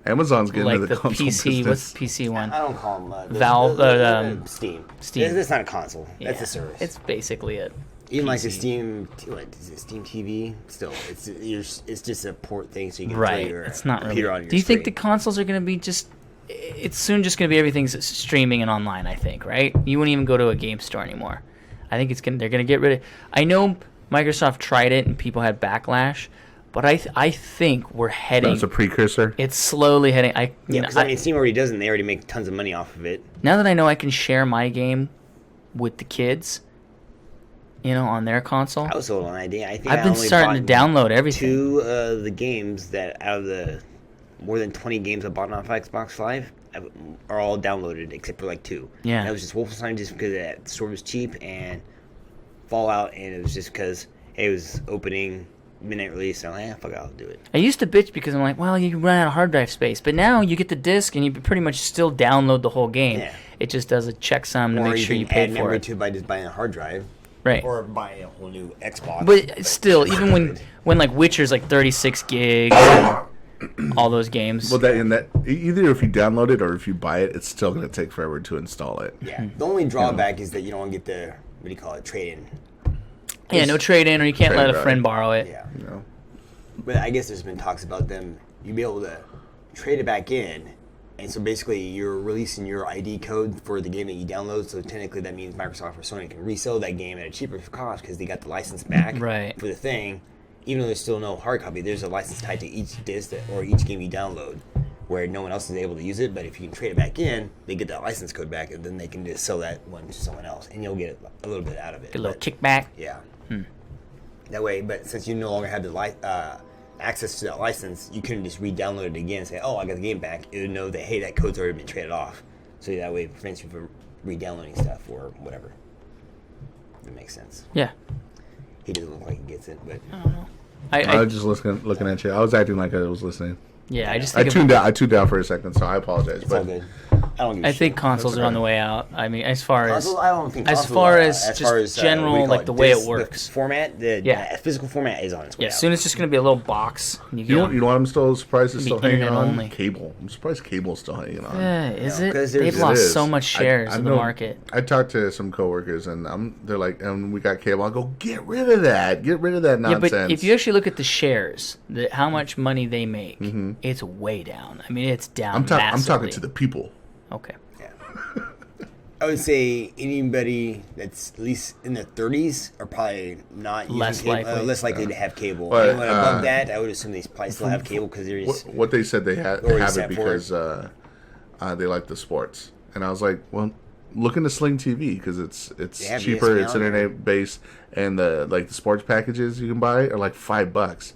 Amazon's getting into the console PC. business. What's the PC one? I don't call them Valve, Steam. Steam. That's not a console. That's Yeah. a service. It's basically it. Even like the PC. Steam, what is it, Steam TV? Still, it's just a port thing, so you can Right. play your It's not computer really. on your Do you think the screen. consoles are going to be just? It's soon just going to be everything's streaming and online. I think, right? You wouldn't even go to a game store anymore. I think they're going to get rid of. I know Microsoft tried it and people had backlash, but I think we're heading. That's a precursor. It's slowly heading. Because I mean, Steam already does, and they already make tons of money off of it. Now that I know I can share my game with the kids, on their console, I was sold on an idea. I think I've been starting to download everything. 2 of the games that out of the more than 20 games I bought on Xbox Live are all downloaded except for like 2. Yeah. And that was just Wolfenstein, just because the store was cheap, and Fallout, and it was just because it was opening midnight release. So I'm like, fuck it, I'll do it. I used to bitch because I'm like, well, you run out of hard drive space. But now you get the disc and you pretty much still download the whole game. Yeah. It just does a checksum to Or make you sure you can add pay for memory it. to by just buying a hard drive, Right. or buying a whole new Xbox. But still, even when like Witcher's like 36 gigs, all those games. Well, either if you download it or if you buy it, it's still going to take forever to install it. Yeah. The only drawback is that you don't want to get the trade-in. Yeah, no trade-in, or you can't let a Trade, friend right. borrow it. Yeah. You know? But I guess there's been talks about them. You'd be able to trade it back in, and so basically you're releasing your ID code for the game that you download. So technically that means Microsoft or Sony can resell that game at a cheaper cost because they got the license back Right. for the thing. Even though there's still no hard copy, there's a license tied to each disc or each game you download, where no one else is able to use it. But if you can trade it back in, they get that license code back, and then they can just sell that one to someone else, and you'll get a little bit out of it. Get a little But- kickback. yeah. That way, but since you no longer have the access to that license, you couldn't just re-download it again and say, "Oh, I got the game back." It would know that, hey, that code's already been traded off, so that way it prevents you from re-downloading stuff or whatever. If it makes sense. Yeah. He doesn't look like he gets it, but I was just looking at you. I was acting like I was listening. Yeah, I just I think tuned out for a second, so I apologize. it's but all good. I don't give a I shit. think consoles are on the way out. I mean, as far as Console, I don't think as console, far as as just far as, general, what do you call like the way it disc, works. the format, the physical format is on its way Yeah, out. soon it's just gonna be a little box. And you know what I'm still surprised is It'll still be hanging internet on? only. Cable. I'm surprised cable's still hanging on. Yeah, is No, it? 'cause They've there's- It lost is. so much shares I in the know- market. I talked to some coworkers, and they're like, we got cable. I go, get rid of that. Get rid of that Yeah, nonsense. but if you actually look at the shares, how much money they make, it's way down. I mean, it's down I'm talking massively. to the people. Okay. I would say anybody that's at least in their 30s are probably not Less using cable, likely. less likely to have cable. But, Anyone above that, I would assume they probably still have cable because they're just What they said they Already have set it for because they like the sports, and I was like, well, look into Sling TV because it's They have cheaper, ESPN it's on there. internet based, and the sports packages you can buy are like $5,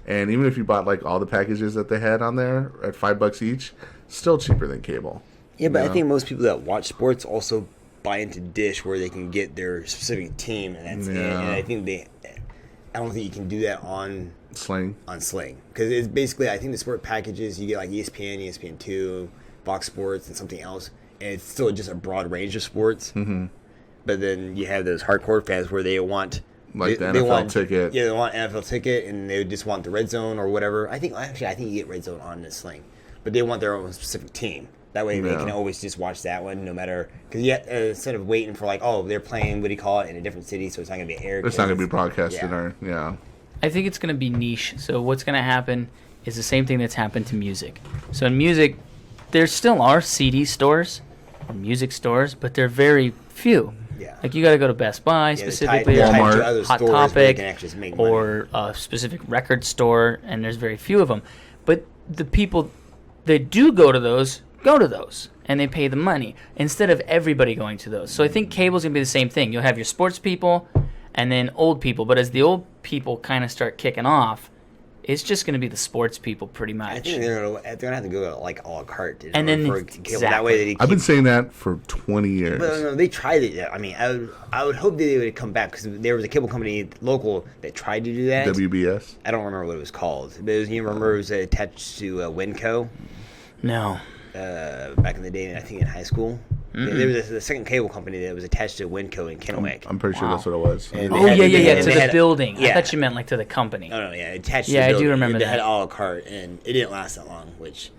and even if you bought like all the packages that they had on there at $5 each, still cheaper than cable. Yeah, but You I know? think most people that watch sports also buy into Dish where they can get their specific team, and that's it. Yeah. And I don't think you can do that on Sling. Sling because it's basically, I think the sport packages you get like ESPN, ESPN2, Fox Sports, and something else. and it's still just a broad range of sports. Mm-hmm. But then you have those hardcore fans where they want like the NFL ticket. Yeah, they want NFL ticket, and they just want the red zone or whatever. I think you get red zone on this Sling, but they want their own specific team. That way they can always just watch that one, no matter, because instead of waiting for like, oh, they're playing, what do you call it, in a different city, so it's not going to be aired. It's not going to be broadcasted I think it's going to be niche. So what's going to happen is the same thing that's happened to music. So in music, there still are CD stores or music stores, but they're very few. Yeah. Like you got to go to Best Buy specifically, or Hot Topic, or a specific record store, and there's very few of them. But the people that do go to those, and they pay the money instead of everybody going to those. So I think cable's going to be the same thing. You'll have your sports people and then old people. But as the old people kind of start kicking off, it's just going to be the sports people pretty much. I think they're going to have to go like a la carte. And then that way I've been saying that for 20 years. But no, they tried it. I mean, I would hope that they would come back, because there was a cable company local that tried to do that. WBS? I don't remember what it was called. But you remember it was attached to Winco? No. Back in the day, I think in high school. Mm-hmm. There was a second cable company that was attached to Winco in Kennewick. I'm pretty sure that's what it was. To the building. Yeah. I thought you meant like to the company. Oh, no, attached to the building. I do remember that. It had a la carte, and it didn't last that long.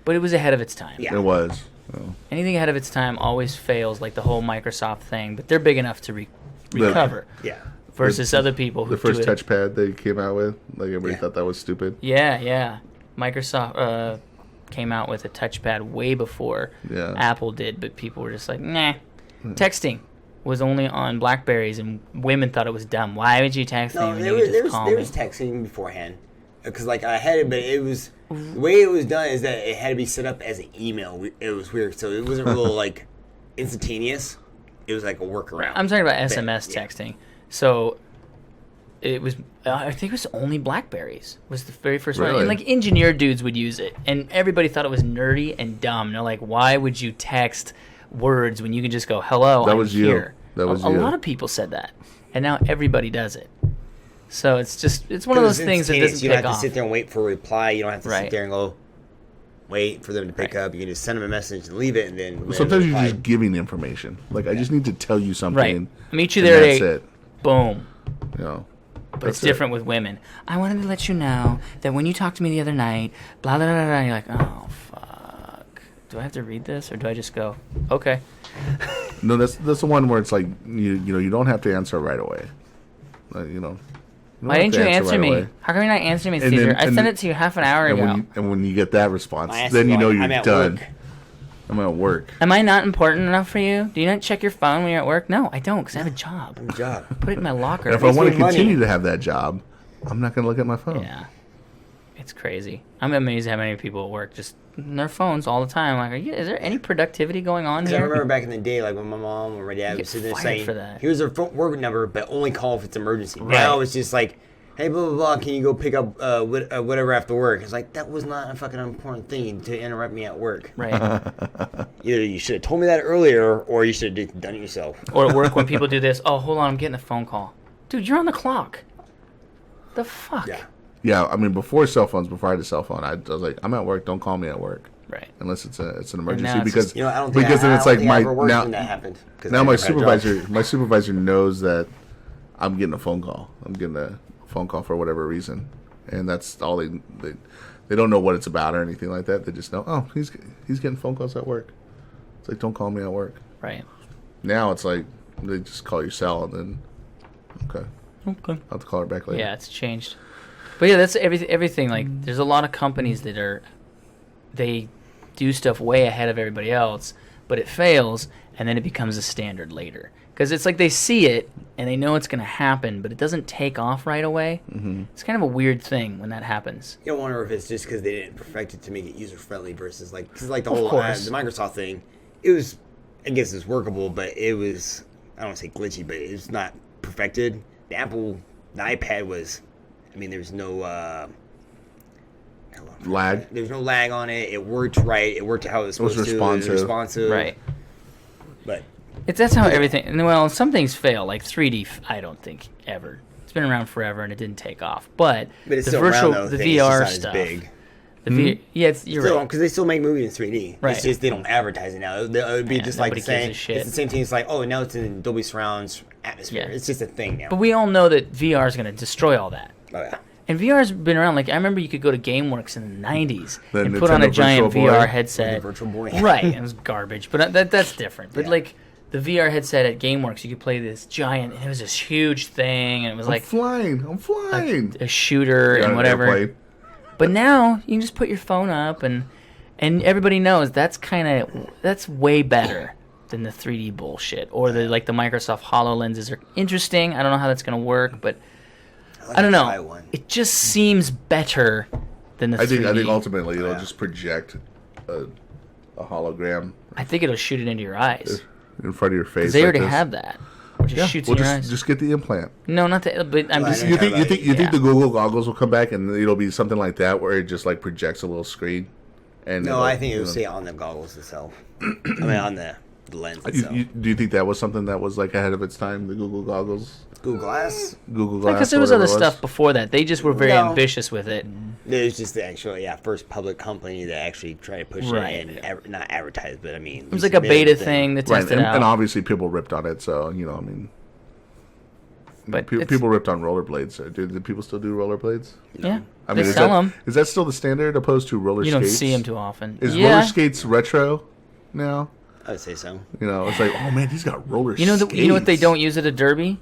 But it was ahead of its time. Yeah. It was. Oh. Anything ahead of its time always fails, like the whole Microsoft thing, but they're big enough to recover. Yeah. Versus other people who the first touchpad they came out with, like everybody thought that was stupid. Yeah. Microsoft came out with a touchpad way before Apple did, but people were just like, nah. Texting was only on Blackberries, and women thought it was dumb. Why would you text me when you could just call me? There was texting beforehand, because like I had it, but it was the way it was done is that it had to be set up as an email. It was weird, so it wasn't real like instantaneous. It was like a workaround. I'm talking about SMS texting. So it was, I think it was only Blackberries was the very first one. And like engineer dudes would use it, and everybody thought it was nerdy and dumb. They're like, why would you text words when you can just go, hello, I'm here? That was a lot of people said that, and now everybody does it. So it's one of those things that doesn't pick off. You don't have to sit there and wait for a reply. You don't have to sit there and go wait for them to pick up. You can just send them a message and leave it, and then sometimes you're just giving information. Like I just need to tell you something. Right. Meet you there. That's it. Boom. But it's different with women. I wanted to let you know that when you talked to me the other night, blah, blah, blah, blah, and you're like, oh, fuck. Do I have to read this, or do I just go, okay? No, that's the one where it's like, you don't have to answer right away. Why didn't you answer me? How come you're not answering me, Cesar? I sent it to you half an hour ago. And when you get that response, then you know you're done. Work. I'm at work. Am I not important enough for you? Do you not check your phone when you're at work? No, I don't, because I have a job. Put it in my locker. And if I want to continue to have that job, I'm not going to look at my phone. Yeah. It's crazy. I'm amazed how many people at work just on their phones all the time. Like, is there any productivity going on here? I remember back in the day, like when my mom or my dad was sitting there saying, here's their work number, but only call if it's emergency. Right. Now it's just like, hey, blah, blah, blah, can you go pick up whatever after work? It's like, that was not a fucking important thing to interrupt me at work. Right. Either you should have told me that earlier, or you should have done it yourself. Or at work when people do this, oh, hold on, I'm getting a phone call. Dude, you're on the clock. The fuck? Yeah, I mean, before cell phones, before I had a cell phone, I was like, I'm at work, don't call me at work. Right. Unless it's an emergency, because I don't think then it's like when that happened. Now my supervisor knows that I'm getting a phone call. I'm getting a phone call for whatever reason, and that's all they don't know what it's about or anything like that. They just know, oh, he's getting phone calls at work. It's like, don't call me at work. Right. Now it's like they just call your cell, and then okay, I'll have to call her back later. Yeah, it's changed. But yeah, that's everything. Like, there's a lot of companies that they do stuff way ahead of everybody else, but it fails, and then it becomes a standard later. Because it's like they see it, and they know it's going to happen, but it doesn't take off right away. Mm-hmm. It's kind of a weird thing when that happens. You don't wonder if it's just because they didn't perfect it to make it user-friendly versus, like, cause like the whole the Microsoft thing, it was, I guess it's workable, but it was, I don't want to say glitchy, but it was not perfected. The iPad was, I mean, there's no lag. There was no lag on it. It worked right. It worked how it was supposed to. It was responsive. Right. But that's how everything. Well, some things fail. Like 3D, I don't think ever. It's been around forever and it didn't take off. But it's the still around, though. the VR stuff, You're right. Because they still make movies in 3D. Right. It's just they don't advertise it now. It would be just like nobody saying gives a shit. it's the same thing. It's like, oh, now it's in Dolby Surround's atmosphere. Yeah. It's just a thing now. But we all know that VR is going to destroy all that. Oh yeah. And VR's been around. Like I remember, you could go to GameWorks in the '90s The and put on a Nintendo giant Virtual Boy. VR headset. The Virtual Boy. Right, it was garbage, but that's different. But Yeah. like the VR headset at GameWorks, you could play this giant, and it was this huge thing, and it was I'm like flying. a shooter Got and an whatever. airplane. But now you can just put your phone up, and everybody knows that's way better than the 3D bullshit or the Microsoft HoloLenses are interesting. I don't know how that's gonna work, but I don't Try know. one. It just seems better than the 3D. I think ultimately it'll Yeah. just project a hologram I think it'll shoot it into your eyes. in front of your face. They like already this. have that. It just Yeah, shoots well, in your eyes. just get the implant. No, not that. But I'm Well, just. I You know. think Yeah. the Google goggles will come back and it'll be something like that where it just like projects a little screen? And No, I think it would stay on the goggles itself. I mean, on the lens itself. Do you think that was something that was like ahead of its time? The Google goggles, Google Glass. Google Glass. Because there or was whatever other it was? stuff before that. They just were very No. ambitious with it. It was just the actual, first public company that actually tried to push Right. it and not advertise, but I mean, It was like a beta thing to Right, test it and, out. and obviously people ripped on it. So I mean, But it's- people ripped on rollerblades. Do people still do rollerblades? yeah, I mean, they is sell that, them. is that still the standard opposed to roller You skates? don't see them too often. Is yeah. roller skates retro now? I would say so. It's like, oh man, he's got roller You know what they don't use at a derby?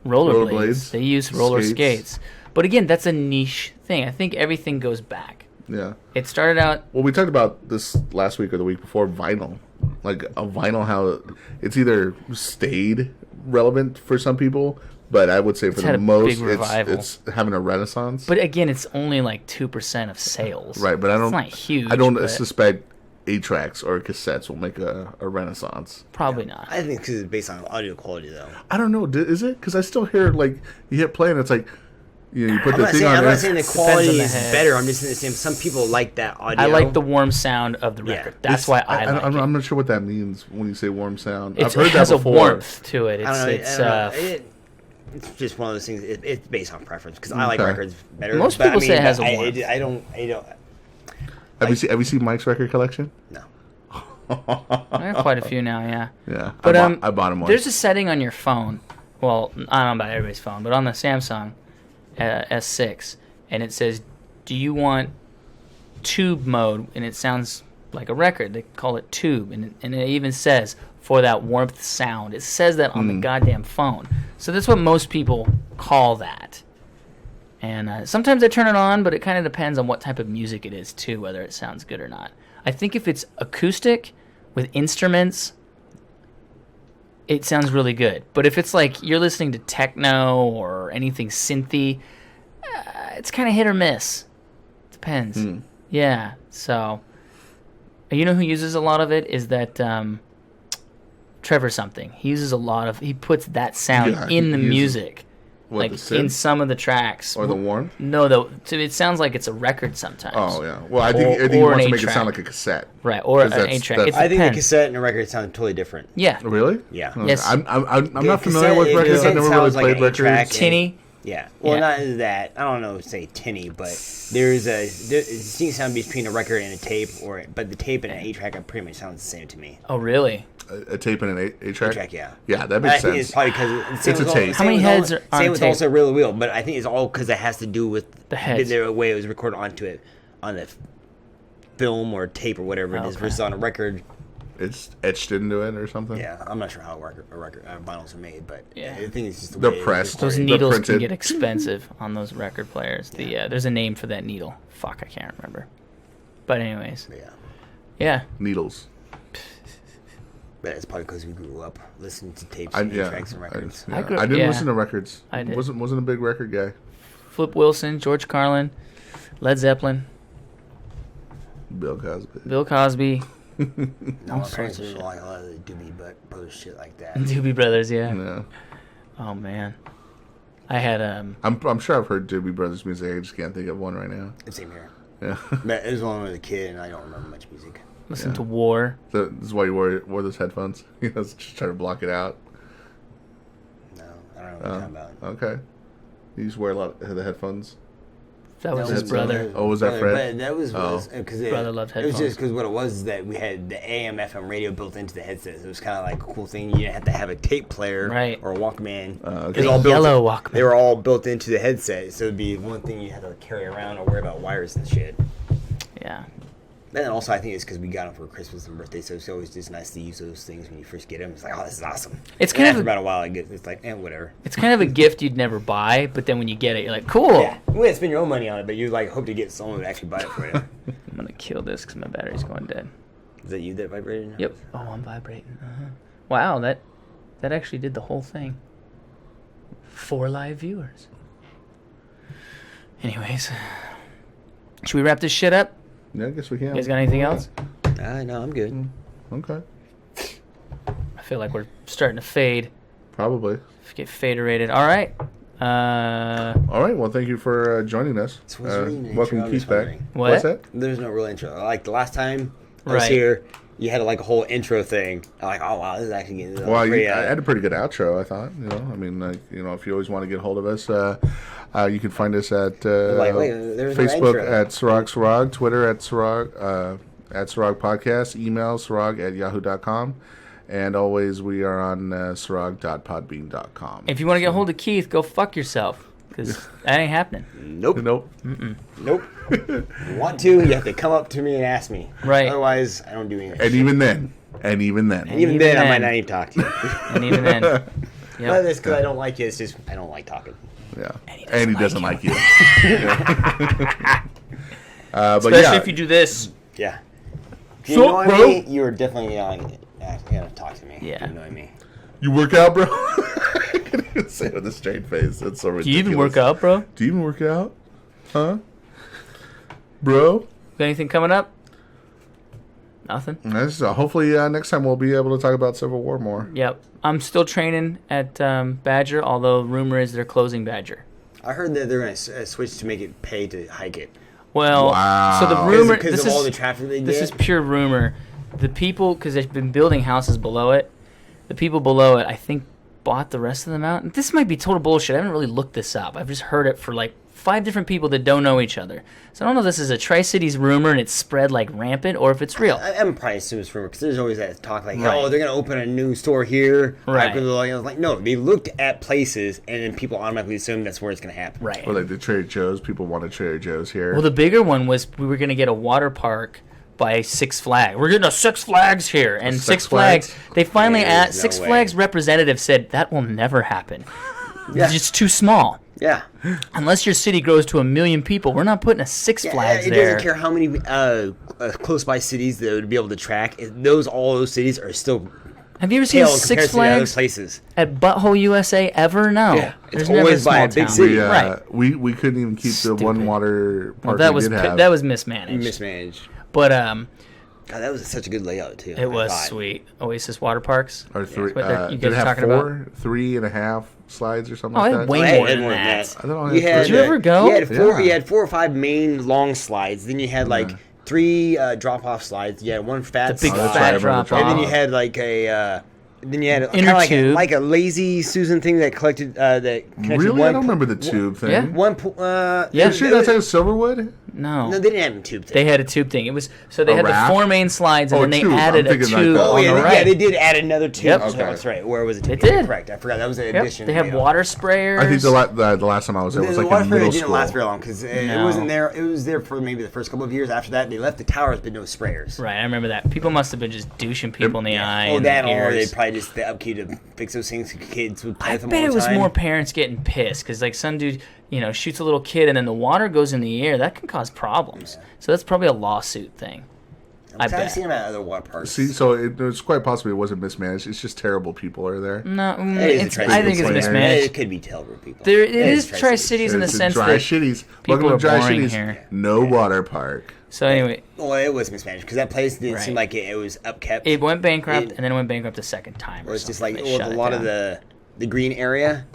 Rollerblades. Rollerblades. They use roller Skates. skates. But again, that's a niche thing. I think everything goes back. Yeah. It started out. Well, we talked about this last week or the week before, vinyl. Like a vinyl, how it's either stayed relevant for some people, but I would say for had the a most, big revival. it's having a renaissance. But again, it's only like 2% of sales. Right, but I don't. It's not huge. I don't but suspect 8-tracks or cassettes will make a renaissance. Probably not. I think because it's based on audio quality, though. I don't know. Is it? Because I still hear like you hit play and it's like you put I'm the not thing saying, on. I'm and not saying the it's- quality on the is head. better. I'm just saying some people like that audio. I like the warm sound of the Yeah. record. That's why I like I'm it. not sure what that means when you say warm sound. It's, I've heard it has that before. a warmth to it. I don't know. It's I don't know. It's just one of those things. It's based on preference because I like Okay. records better. Most but I people mean, say it has a I- warmth. I don't. Have you seen Mike's record collection? No. I have quite a few now, yeah. Yeah, But I bought him one. There's a setting on your phone. Well, I don't know about everybody's phone, but on the Samsung S6, and it says, "Do you want tube mode?" And it sounds like a record. They call it tube, and it even says for that warmth sound. It says that on the goddamn phone. So that's what most people call that. And sometimes I turn it on, but it kind of depends on what type of music it is too, whether it sounds good or not. I think if it's acoustic with instruments, it sounds really good. But if it's like you're listening to techno or anything synthy, it's kind of hit or miss. Depends. Yeah. So, you know who uses a lot of it is that Trevor something. He uses a lot of. He puts that sound Yeah, in the he uses- music. What, Like the synth? in some of the tracks. Or the warmth? No, though. So it sounds like it's a record sometimes. Oh yeah. Well, I think he or an wants to make it 8-track. sound like a cassette. Right, or an 'Cause that's- 8-track. that's- It I think the depends. cassette and the record sound totally different. Yeah. Really? Yeah. Okay. Yes. I'm not The familiar with cassette- records. the I've never cassette really sounds like played an records. 8-track. Tinny. Yeah. Well, Yeah. not that. I don't know. Say tinny, but there's a distinct sound between a record and a tape, but the tape and an 8-track are pretty much sound the same to me. Oh, really? A tape and an 8-track? 8-track, yeah. Yeah, that I makes think sense. it's probably because It's a tape. How many heads are on Same a with tape? also Real to Wheel, but I think it's all because it has to do with The heads. the way it was recorded onto it on the film or tape or whatever it is Okay. versus on a record. It's etched into it or something. Yeah, I'm not sure how vinyls are made, but Yeah. I think it's just the They're way it was pressed. Those recorded. They're needles can printed. get expensive on those record players. There's a name for that needle. Fuck, I can't remember. But anyways, Yeah, yeah. Needles. but it's probably because we grew up listening to tapes I and yeah. tracks and records. I, I grew- I didn't yeah. listen to records. I did. Wasn't a big record guy. Flip Wilson, George Carlin, Led Zeppelin, Bill Cosby. Bill Cosby, No, all my sorts parents of didn't shit. like a lot of the Doobie Brothers shit like that. Doobie Brothers. Yeah. Yeah. Oh man, I had I'm sure I've heard Doobie Brothers music. I just can't think of one right now. Same here. Yeah. But it was when I was a kid, and I don't remember much music. listened to War. So this is why you wore those headphones. You know, just try to block it out. No, I don't know what you're talking about. Okay. You just wear a lot of the headphones. That was his brother. Oh, was that Fred? But that was because Brother loved it was headphones. just because what it was is that we had the AM/FM radio built into the headset. So it was kind of like a cool thing. You didn't have to have a tape player Right. or a Walkman. Okay. It was all built Yellow Walkman. They were all built into the headset, so it'd be one thing you had to carry around or worry about wires and shit. Yeah. And then also, I think it's because we got them for Christmas and birthday, so it's always just nice to use those things when you first get them. It's like, oh, this is awesome. It's And kind after of about a while, it's like, whatever. It's kind of a gift you'd never buy, but then when you get it, you're like, cool. Yeah, you wouldn't spend your own money on it, but you like hope to get someone to actually buy it for you. I'm gonna kill this because my battery's going dead. Is that you that vibrated? Yep. Oh, I'm vibrating. Wow, that actually did the whole thing. 4 live viewers. Anyways, should we wrap this shit up? Yeah, I guess we You can. guys got anything else? No, I'm good. Okay. I feel like we're starting to fade. Probably. Get faderated. All right. All right. Well, thank you for joining us. So what's really an Welcome intro? I'm Keith just back. wondering. What? What's that? There's no real intro. Like the last time I was Right. here, you had like a whole intro thing. I'm like, oh wow, this is actually getting Well, pretty, I had a pretty good outro, I thought. I mean, like, if you always want to get hold of us, you can find us at wait, there's no Facebook intro. at Ceraug, Twitter at Ceraug Podcast, email Ceraug@yahoo.com, and always we are on Ceraug.podbean.com. If you want to get a hold of Keith, go fuck yourself. Because that ain't happening. Nope. Nope. Nope. You want to, you have to come up to me and ask me. Right. Otherwise, I don't do anything. And even then. And even then, I then. might not even talk to you. And even then. Not Yep. this because I don't like you. It's just I don't like talking. Yeah. And he doesn't like like you. But Especially yeah. if you do this. Yeah. If you So, annoy bro. me, you are definitely gonna talk to me. Yeah. If you annoy me. You work out, bro? I couldn't even say it with a straight face. That's so ridiculous. Do you even work out, bro? Do you even work out? Huh? Bro? Got anything coming up? Nothing. Hopefully next time we'll be able to talk about Civil War more. Yep. I'm still training at Badger, although rumor is they're closing Badger. I heard that they're gonna switch to make it pay to hike it. Well, Wow. so the rumor. Because This of all is the traffic they this get. is pure rumor. The people, because they've been building houses below it. The people below it, I think, bought the rest of them out. And this might be total bullshit. I haven't really looked this up. I've just heard it for like 5 different people that don't know each other. So I don't know if this is a Tri-Cities rumor and it's spread like rampant, or if it's real. I'm probably assuming it's rumor because there's always that talk like, Right. oh, they're gonna open a new store here. Right. I was like, no, they looked at places and then people automatically assume that's where it's gonna happen. Right. Or like the Trader Joe's. People want a Trader Joe's here. Well, the bigger one was we were going to get a water park by Six Flags. We're getting a Six Flags here. And Six Flags, they finally There's no Six way. Flags representative said that will never happen. Yeah. It's just too small. Yeah. Unless your city grows to 1 million people, we're not putting a Six Flags it there. doesn't care how many close by cities that would be able to track. All those cities are still Have you ever seen pale in Six comparison to other Flags places. at Butthole USA ever? No. Yeah, it's There's never always a small by a big town. city. Right. We couldn't even keep the one Stupid. water park Well, that we was did have. that was mismanaged. Mismanaged. But God, that was such a good layout too. it was sweet. Oasis Water Parks. Or three, What you did guys it have talking about? 3.5 slides or something Oh, like it that? had way Way more than more than that. that. I don't know. You had, Did you ever go? You had four. Yeah. You had 4 or 5 main long slides. Then you had like 3 drop-off slides. You had 1 fat The big slide. fat drop And then off. you had like a. Then you had Inner kind of tube. like a lazy Susan thing that collected that connected Really? one. I don't remember the tube thing. Yeah. One. Yeah, You sure that's like Silverwood? No. No, they didn't have a tube thing. They had a tube thing. It was so they A had raft? the 4 main slides, and Oh, then they tube. added I'm a thinking like tube the- Oh on yeah, the yeah, right. they did add another tube. Yep. So Okay. that's right. Where was it? They did. Correct. I forgot that was an Yep. addition. They have made on. water sprayers. I think the last time I was there was The like water in sprayer middle didn't school. last very long because it No. wasn't there. It was there for maybe the first couple of years. After that, they left the towers, but no sprayers. Right, I remember that. People must have been just douching people in the eye. Oh, and that the or they ears. probably just the upkeep to fix those things. So kids would play I with them bet all it the was time. more parents getting pissed because, like, some dude, shoots a little kid and then the water goes in the air. That can cause problems. So that's probably a lawsuit thing. I I've bet. seen them at other water parks. See, so it's quite possible it wasn't mismanaged. It's just terrible people are there. No, It is it's, a I think it's Tri-Cities. mismanaged. It could be terrible people. It is Tri-Cities. Tri-Cities in the It's sense dry that shitties. people Welcome to are Dry boring Shitties. here. No water park. So anyway, Well, it was mismanaged because that place didn't Right. seem like it was upkept. it went bankrupt It- and then it went bankrupt a second time. It Or was just something. like They well, shut a it lot of down. the green area.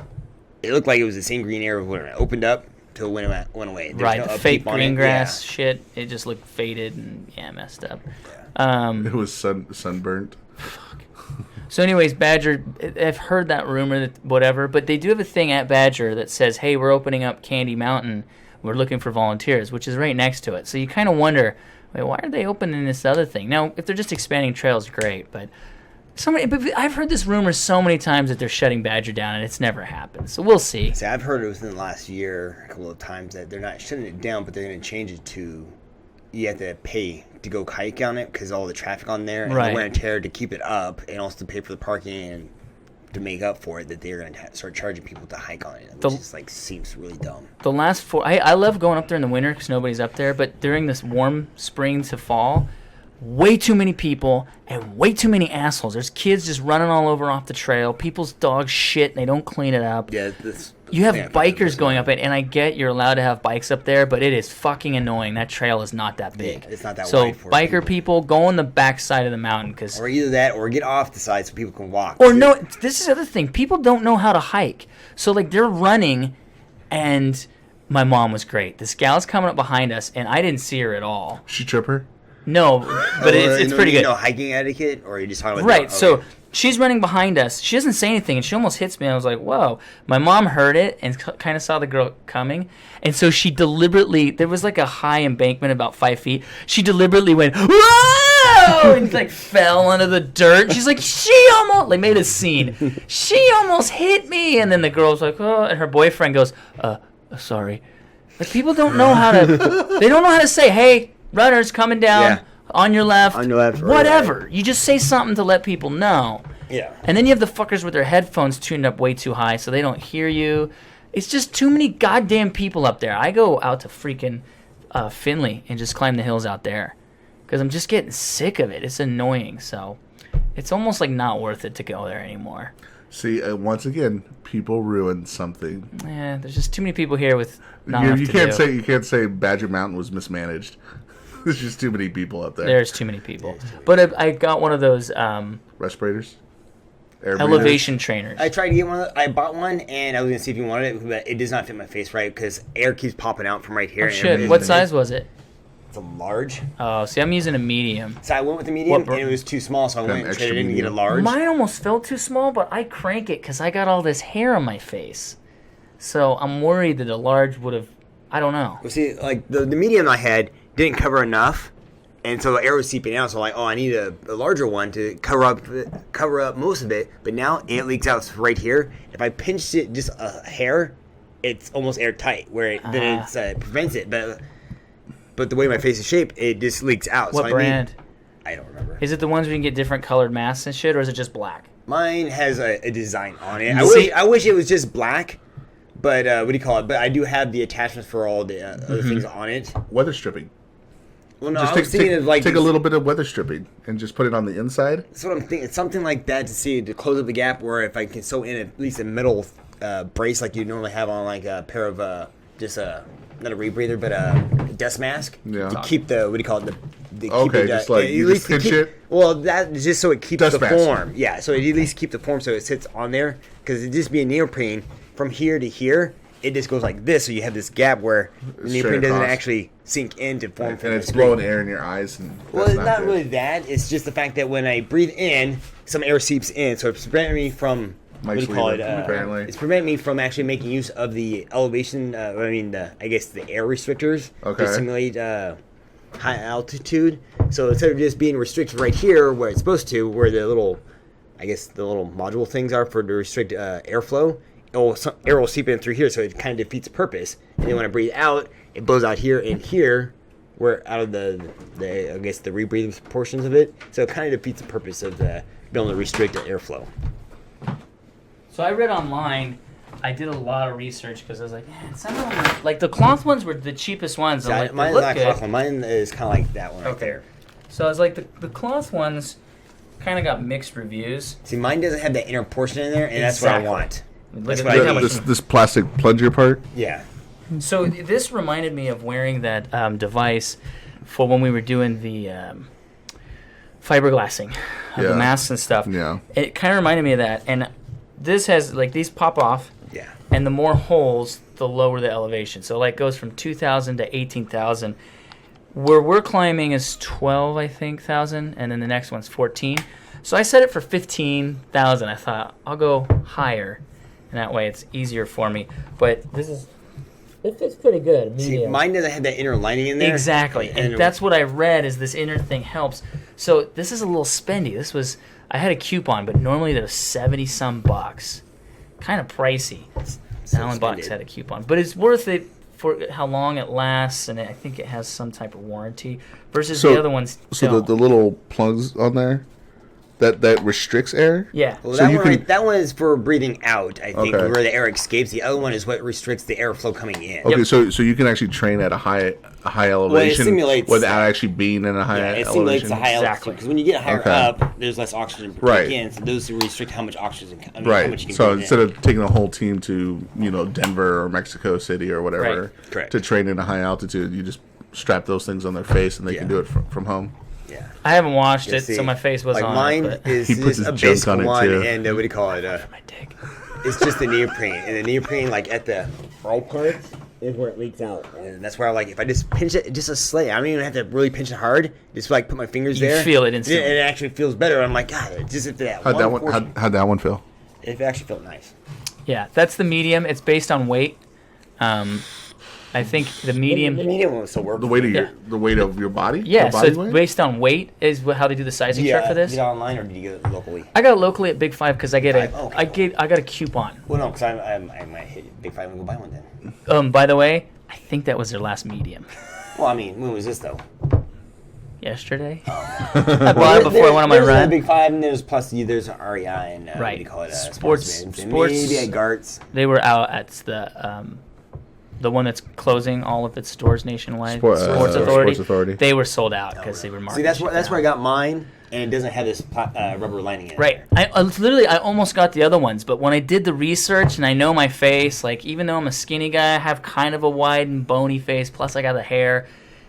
It looked like it was the same green area when it opened up till when it went away. There's Right, no the upkeep fake on green it. grass shit. It just looked faded and messed up. It was sunburnt. So, anyways, Badger, I've heard that rumor that whatever, but they do have a thing at Badger that says, "Hey, we're opening up Candy Mountain," We're looking for volunteers, which is right next to it. So you kind of wonder, wait, why are they opening this other thing? Now, if they're just expanding trails, great, but I've heard this rumor so many times that they're shutting Badger down, and it's never happened. So we'll see. See, I've heard it within the last year a couple of times that they're not shutting it down, but they're going to change it to you have to pay to go hike on it because all the traffic on there and the wear and tear to keep it up, and also to pay for the parking and to make up for it, that they're going to start charging people to hike on it, which is like seems really dumb. The last 4, I love going up there in the winter because nobody's up there, but during this warm spring to fall, way too many people and way too many assholes. There's kids just running all over off the trail. People's dogs shit and they don't clean it up. Yeah, you have bikers going up it, and I get you're allowed to have bikes up there, but it is fucking annoying. That trail is not that big. Yeah, it's not that so wide for biker people go on the back side of the mountain or either that or get off the side so people can walk. Or no, this is the other thing. People don't know how to hike. So like they're running, and my mom was great. This gal's coming up behind us, and I didn't see her at all. She trip her? No, but it's pretty good. You know hiking etiquette, or are you just talking about right? So she's running behind us. She doesn't say anything, and she almost hits me. I was like, "Whoa!" My mom heard it and kind of saw the girl coming, and so she deliberately. There was like a high embankment about 5 feet. She deliberately went, "Whoa!" and like fell into the dirt. She's like, "She almost like made a scene. She almost hit me," and then the girl's like, "Oh," and her boyfriend goes, "Sorry." Like people don't know how to. They don't know how to say, "Hey, runners coming down on your left, whatever." Right. You just say something to let people know. Yeah. And then you have the fuckers with their headphones tuned up way too high so they don't hear you. It's just too many goddamn people up there. I go out to freaking Finley and just climb the hills out there because I'm just getting sick of it. It's annoying. So it's almost like not worth it to go there anymore. See, once again, people ruin something. Yeah, there's just too many people here with not enough to do. You can't say Badger Mountain was mismanaged. There's just too many people up there. There's too many people. But I got one of those respirators, elevation trainers. I tried to get one. I bought one, and I was gonna see if you wanted it, but it does not fit my face right because air keeps popping out from right here. Oh shit! What size was it? It's a large. Oh, see, I'm using a medium. So I went with the medium, and it was too small, so I went and traded in to get a large. Mine almost felt too small, but I crank it because I got all this hair on my face. So I'm worried that a large would have. I don't know. Well, see, like the medium I had didn't cover enough, and so the air was seeping out. So like, I need a larger one to cover up most of it. But now it leaks out right here. If I pinched it just a hair, it's almost airtight, where it prevents it. But the way my face is shaped, it just leaks out. What brand? I don't remember. Is it the ones where you can get different colored masks and shit, or is it just black? Mine has a design on it. I wish it was just black, but what do you call it? But I do have the attachments for all the other things on it. Weather stripping. Well, no, I was thinking of like... Take a little bit of weather stripping and just put it on the inside. That's what I'm thinking. It's something like that to close up the gap, where if I can sew in at least a metal brace like you normally have on like a pair of not a rebreather, but a dust mask to keep the, what do you call it? Just like you just pinch it? Well, that is just so it keeps dust the mask. form. Yeah, so it at least keep the form so it sits on there. Because it just be a neoprene from here to here. It just goes like this, so you have this gap where the neoprene doesn't actually sink in to form. And it's blowing air in your eyes. And well, it's not really that. It's just the fact that when I breathe in, some air seeps in, so it's preventing me from... What do you call it? Apparently. It's preventing me from actually making use of the elevation, I guess the air restrictors to simulate high altitude. So instead of just being restricted right here where it's supposed to, where the little module things are for to restrict airflow, air will seep in through here, so it kind of defeats the purpose. And then when I breathe out, it blows out here and here, where out of the rebreathing portions of it. So it kind of defeats the purpose of being able to restrict the airflow. So I read online. I did a lot of research because I was like, man, some of them, like the cloth ones were the cheapest ones. So like, mine is not cloth one. Mine is kind of like that one right there. So I was like, the cloth ones kind of got mixed reviews. See, mine doesn't have that inner portion in there, and that's what I want. That's what I this plastic plunger part? Yeah. So this reminded me of wearing that device for when we were doing the fiberglassing of the masks and stuff. Yeah. It kind of reminded me of that, and this has, like, these pop off, and the more holes, the lower the elevation. So, like, goes from 2,000 to 18,000. Where we're climbing is 12, I think, thousand, and then the next one's 14. So I set it for 15,000. I thought, I'll go higher, and that way it's easier for me. But this It fits pretty good. See, Medium. mine doesn't have that inner lining in there. Exactly, and that's what I read is this inner thing helps. So this is a little spendy. I had a coupon, but normally they're 70-some bucks. Kind of pricey. So Alan Box had a coupon, but it's worth it for how long it lasts, and I think it has some type of warranty versus the other ones. So the little plugs on there that restricts air. Yeah. Well, So that one is for breathing out, I think, Okay. where the air escapes. The other one is what restricts the airflow coming in. Okay, so you can actually train at a high elevation simulates without actually being in a high Yeah, it elevation. simulates the high Exactly. altitude because when you get higher Okay. up, there's less oxygen Right. in, so those restrict how much oxygen. How Right. much you can So breathe instead in. of taking a whole team to Denver or Mexico City or whatever Right. Correct. to train in a high altitude, you just strap those things on their face and they can Yeah. do it from home. Yeah. I haven't watched Yeah, it, see, so my face was like on mine it. But is He puts just his a junk basic on it, one, too. and what do you call it? my dick. It's just the neoprene, and the neoprene, like at the right part, is where it leaks out, and that's where I like if I just pinch it just a slight. I don't even have to really pinch it hard. Just like put my fingers You there. feel it instantly. It actually feels better. I'm like, God, it's just if that How'd that one? portion- How'd that one feel? it actually felt nice. Yeah, that's the medium. It's based on weight. I think the medium. The medium one still works. The weight of Yeah. the weight of your body. Yeah, Your so body it's weight? based on weight is how they do the sizing chart for this. Did you get it online or did you get it locally? I got it locally at Big Five because I get Five? Oh, okay. I got a coupon. Well, no, because I might hit Big Five and go buy one then. By the way, I think that was their last medium. Well, I mean, when was this though? Yesterday. I bought it before I went on my There's a run. Big Five, and there's plus there's REI and what Right. do you call it? Sports- and sports- maybe at Gart's. They were out at the one that's closing all of its stores nationwide. Sports Authority. They were sold out because they were marketing. See, that's where I got mine, and it doesn't have this rubber lining in it. Right. I almost got the other ones, but when I did the research and I know my face, like even though I'm a skinny guy, I have kind of a wide and bony face, plus I got the hair,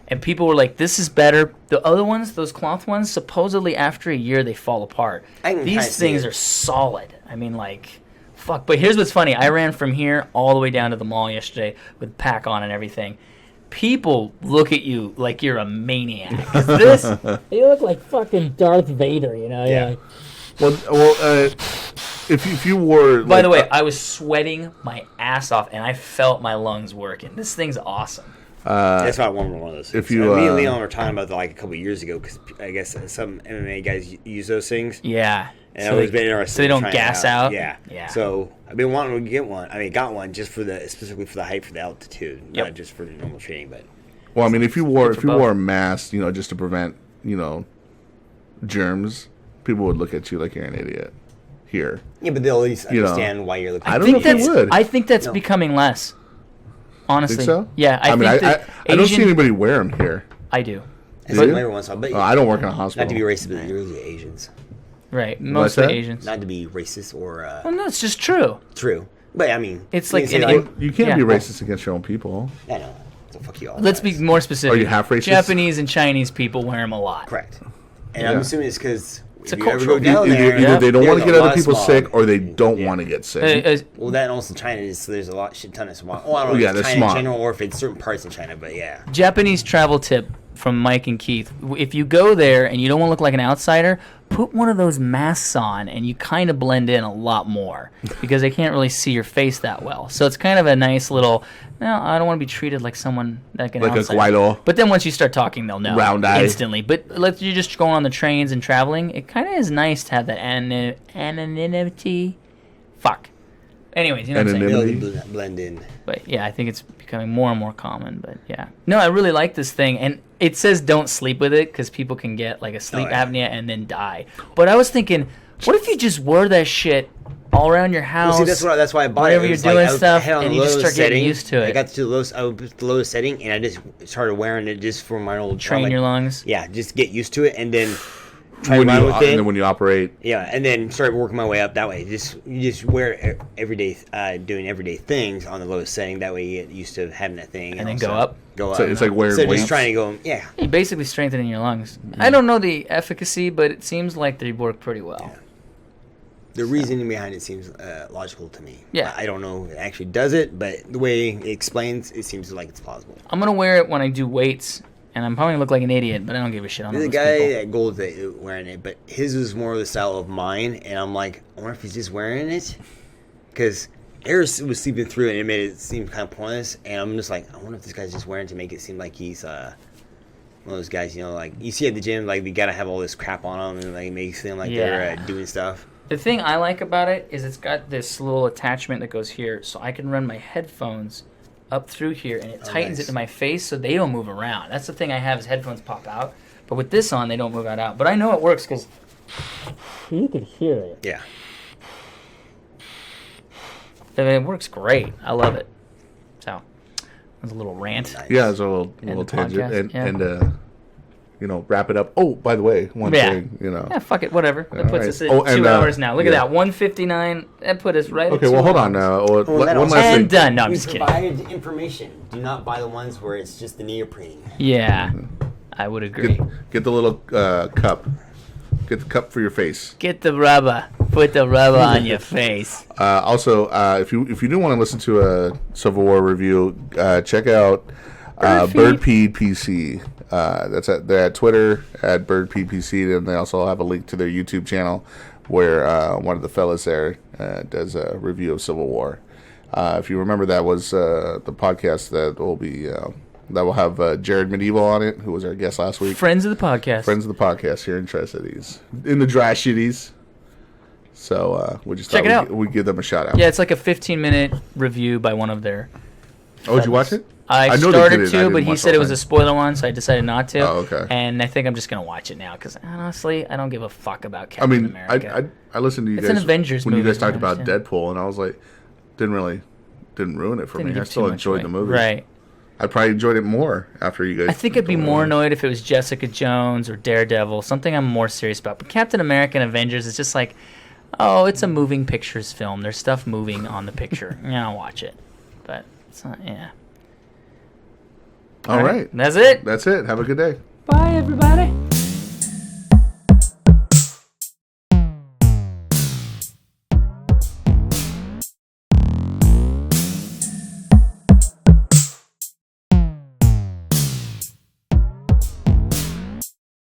and people were like, this is better. The other ones, those cloth ones, supposedly after a year they fall apart. I can kinda These see things it. are solid. I mean, like, fuck. But here's what's funny. I ran from here all the way down to the mall yesterday with pack on and everything. People look at you like you're a maniac. 'Cause you look like fucking Darth Vader, you know? Yeah. If you wore. By the way, I was sweating my ass off, and I felt my lungs working. This thing's awesome. That's why I wanted one of those. if you, me and Leon were talking about that like a couple of years ago because I guess some MMA guys use those things. Yeah. And I've always been interested. So they in don't trying it gas out? Yeah. Yeah. So I've been wanting to get one. I mean, got one just specifically for the height, for the altitude, Yep. not just for the normal training. But well, I mean, if you wore both. a mask, just to prevent germs, people would look at you like you're an idiot. Here, yeah, but they'll at least You know, understand why you're looking. I don't know if they would. I think that's No. becoming less. Honestly. Think so? Yeah, I mean, think that I don't see Asian- anybody wear them here. I do. I Do see you? them every once in a while, but I don't work in a hospital. not to be racist, but you're usually Asians. Right. What's Mostly that? Asians. Not to be racist or Well, no, it's just true. true, but I mean, It's you like can say, an- You can't Yeah. be racist against your own people. I know. So fuck you all. Let's be guys. more specific. Are you half racist? Japanese and Chinese people wear them a lot. correct. And Yeah. I'm assuming it's because It's a if you ever cultural go down Either, there, either they don't want to there's get a lot other of people smog. sick, or they don't Yeah. want to get sick. Well, that and also China is so there's a shit ton of smog. Oh, I don't know. Yeah, if there's it's China smog. in general, or if it's certain parts of China, but yeah. Japanese travel tip from Mike and Keith. If you go there and you don't want to look like an outsider, put one of those masks on and you kind of blend in a lot more because they can't really see your face that well. So it's kind of a nice little, no, I don't want to be treated like someone like an Like a outsider. Guido. But then once you start talking, they'll know Round eye. instantly. But let you just going on the trains and traveling, it kind of is nice to have that anonymity. Fuck. Anyways, you know what I'm saying? Anonymity. They'll blend in. But yeah, I think it's becoming more and more common. But yeah, no, I really like this thing, and it says don't sleep with it because people can get like a sleep Oh, yeah. apnea and then die. But I was thinking, what if you just wore that shit all around your house? Well, see, that's why I bought whenever it. It you're was like, doing I stuff, had it on and the you just lowest start getting setting. used to I it. got to the lowest. I put the lowest setting, and I just started wearing it just for my old Train like, your lungs. Yeah, just get used to it, and then try to When run you, with and it. then when you operate, Yeah, and then start working my way up that way. You just wear it every day, doing everyday things on the lowest setting. That way you get used to having that thing. And then also go up? Go up. So it's like wearing So weights. just trying to go, yeah. You're basically strengthening your lungs. I don't know the efficacy, but it seems like they work pretty well. The reasoning behind it seems logical to me. Yeah. I don't know if it actually does it, but the way it explains, it seems like it's plausible. I'm gonna wear it when I do weights, and I'm probably gonna look like an idiot, but I don't give a shit. I'm There's a those guy people. at Gold that wearing it, but his was more the style of mine, and I'm like, I wonder if he's just wearing it, because Air was sleeping through it, and it made it seem kind of pointless. And I'm just like, I wonder if this guy's just wearing to make it seem like he's one of those guys, you know, like you see at the gym, like they gotta have all this crap on them, and like it makes it seem like they're doing stuff. The thing I like about it is it's got this little attachment that goes here, so I can run my headphones up through here, and it tightens it to my face, so they don't move around. That's the thing I have is headphones pop out, but with this on, they don't move out. But I know it works because you can hear it. Yeah. I mean, it works great. I love it. So, that's a little rant. Nice. Yeah, it's a little tangent, podcast, and you know, wrap it up. Oh, by the way, one thing, you know. Yeah, fuck it, whatever. That puts us at Oh, and, 2 hours now. Look at yeah. that, 1:59. That put us right at 2 Okay, well, hold on hours. now. One last And thing. done. No, I'm We just kidding. provided information. Do not buy the ones where it's just the neoprene. Yeah, I would agree. Get the little cup. Get the cup for your face. Get the rubber. Put the rubber on your face. Also, if you do want to listen to a Civil War review, check out BirdPeed PC. They're at Twitter at BirdPeed PC, and they also have a link to their YouTube channel where one of the fellas there does a review of Civil War. If you remember, that was the podcast that will have Jared Medieval on it, who was our guest last week. Friends of the podcast. Here in Tri-Cities, in the Dry Shitties. So we just Check it out. We'd give them a shout out. Yeah, it's like a 15-minute review by one of their. Oh, did you watch it? I know they started did it, I to, didn't but he watch said the it was whole a spoiler one, so I decided not to. Oh, okay. And I think I'm just gonna watch it now because honestly, I don't give a fuck about Captain America. I listened to you It's guys an Avengers when you movie, guys talked I about understand. Deadpool, and I was like, didn't ruin it for Didn't me. I give too still much enjoyed away. the movie. Right. I probably enjoyed it more after you guys. I think I'd be more annoyed if it was Jessica Jones or Daredevil, something I'm more serious about. But Captain America and Avengers is just like, oh, it's a moving pictures film. There's stuff moving on the picture. Yeah, I'll watch it. But it's not, yeah. All right. That's it. That's it. Have a good day. Bye, everybody.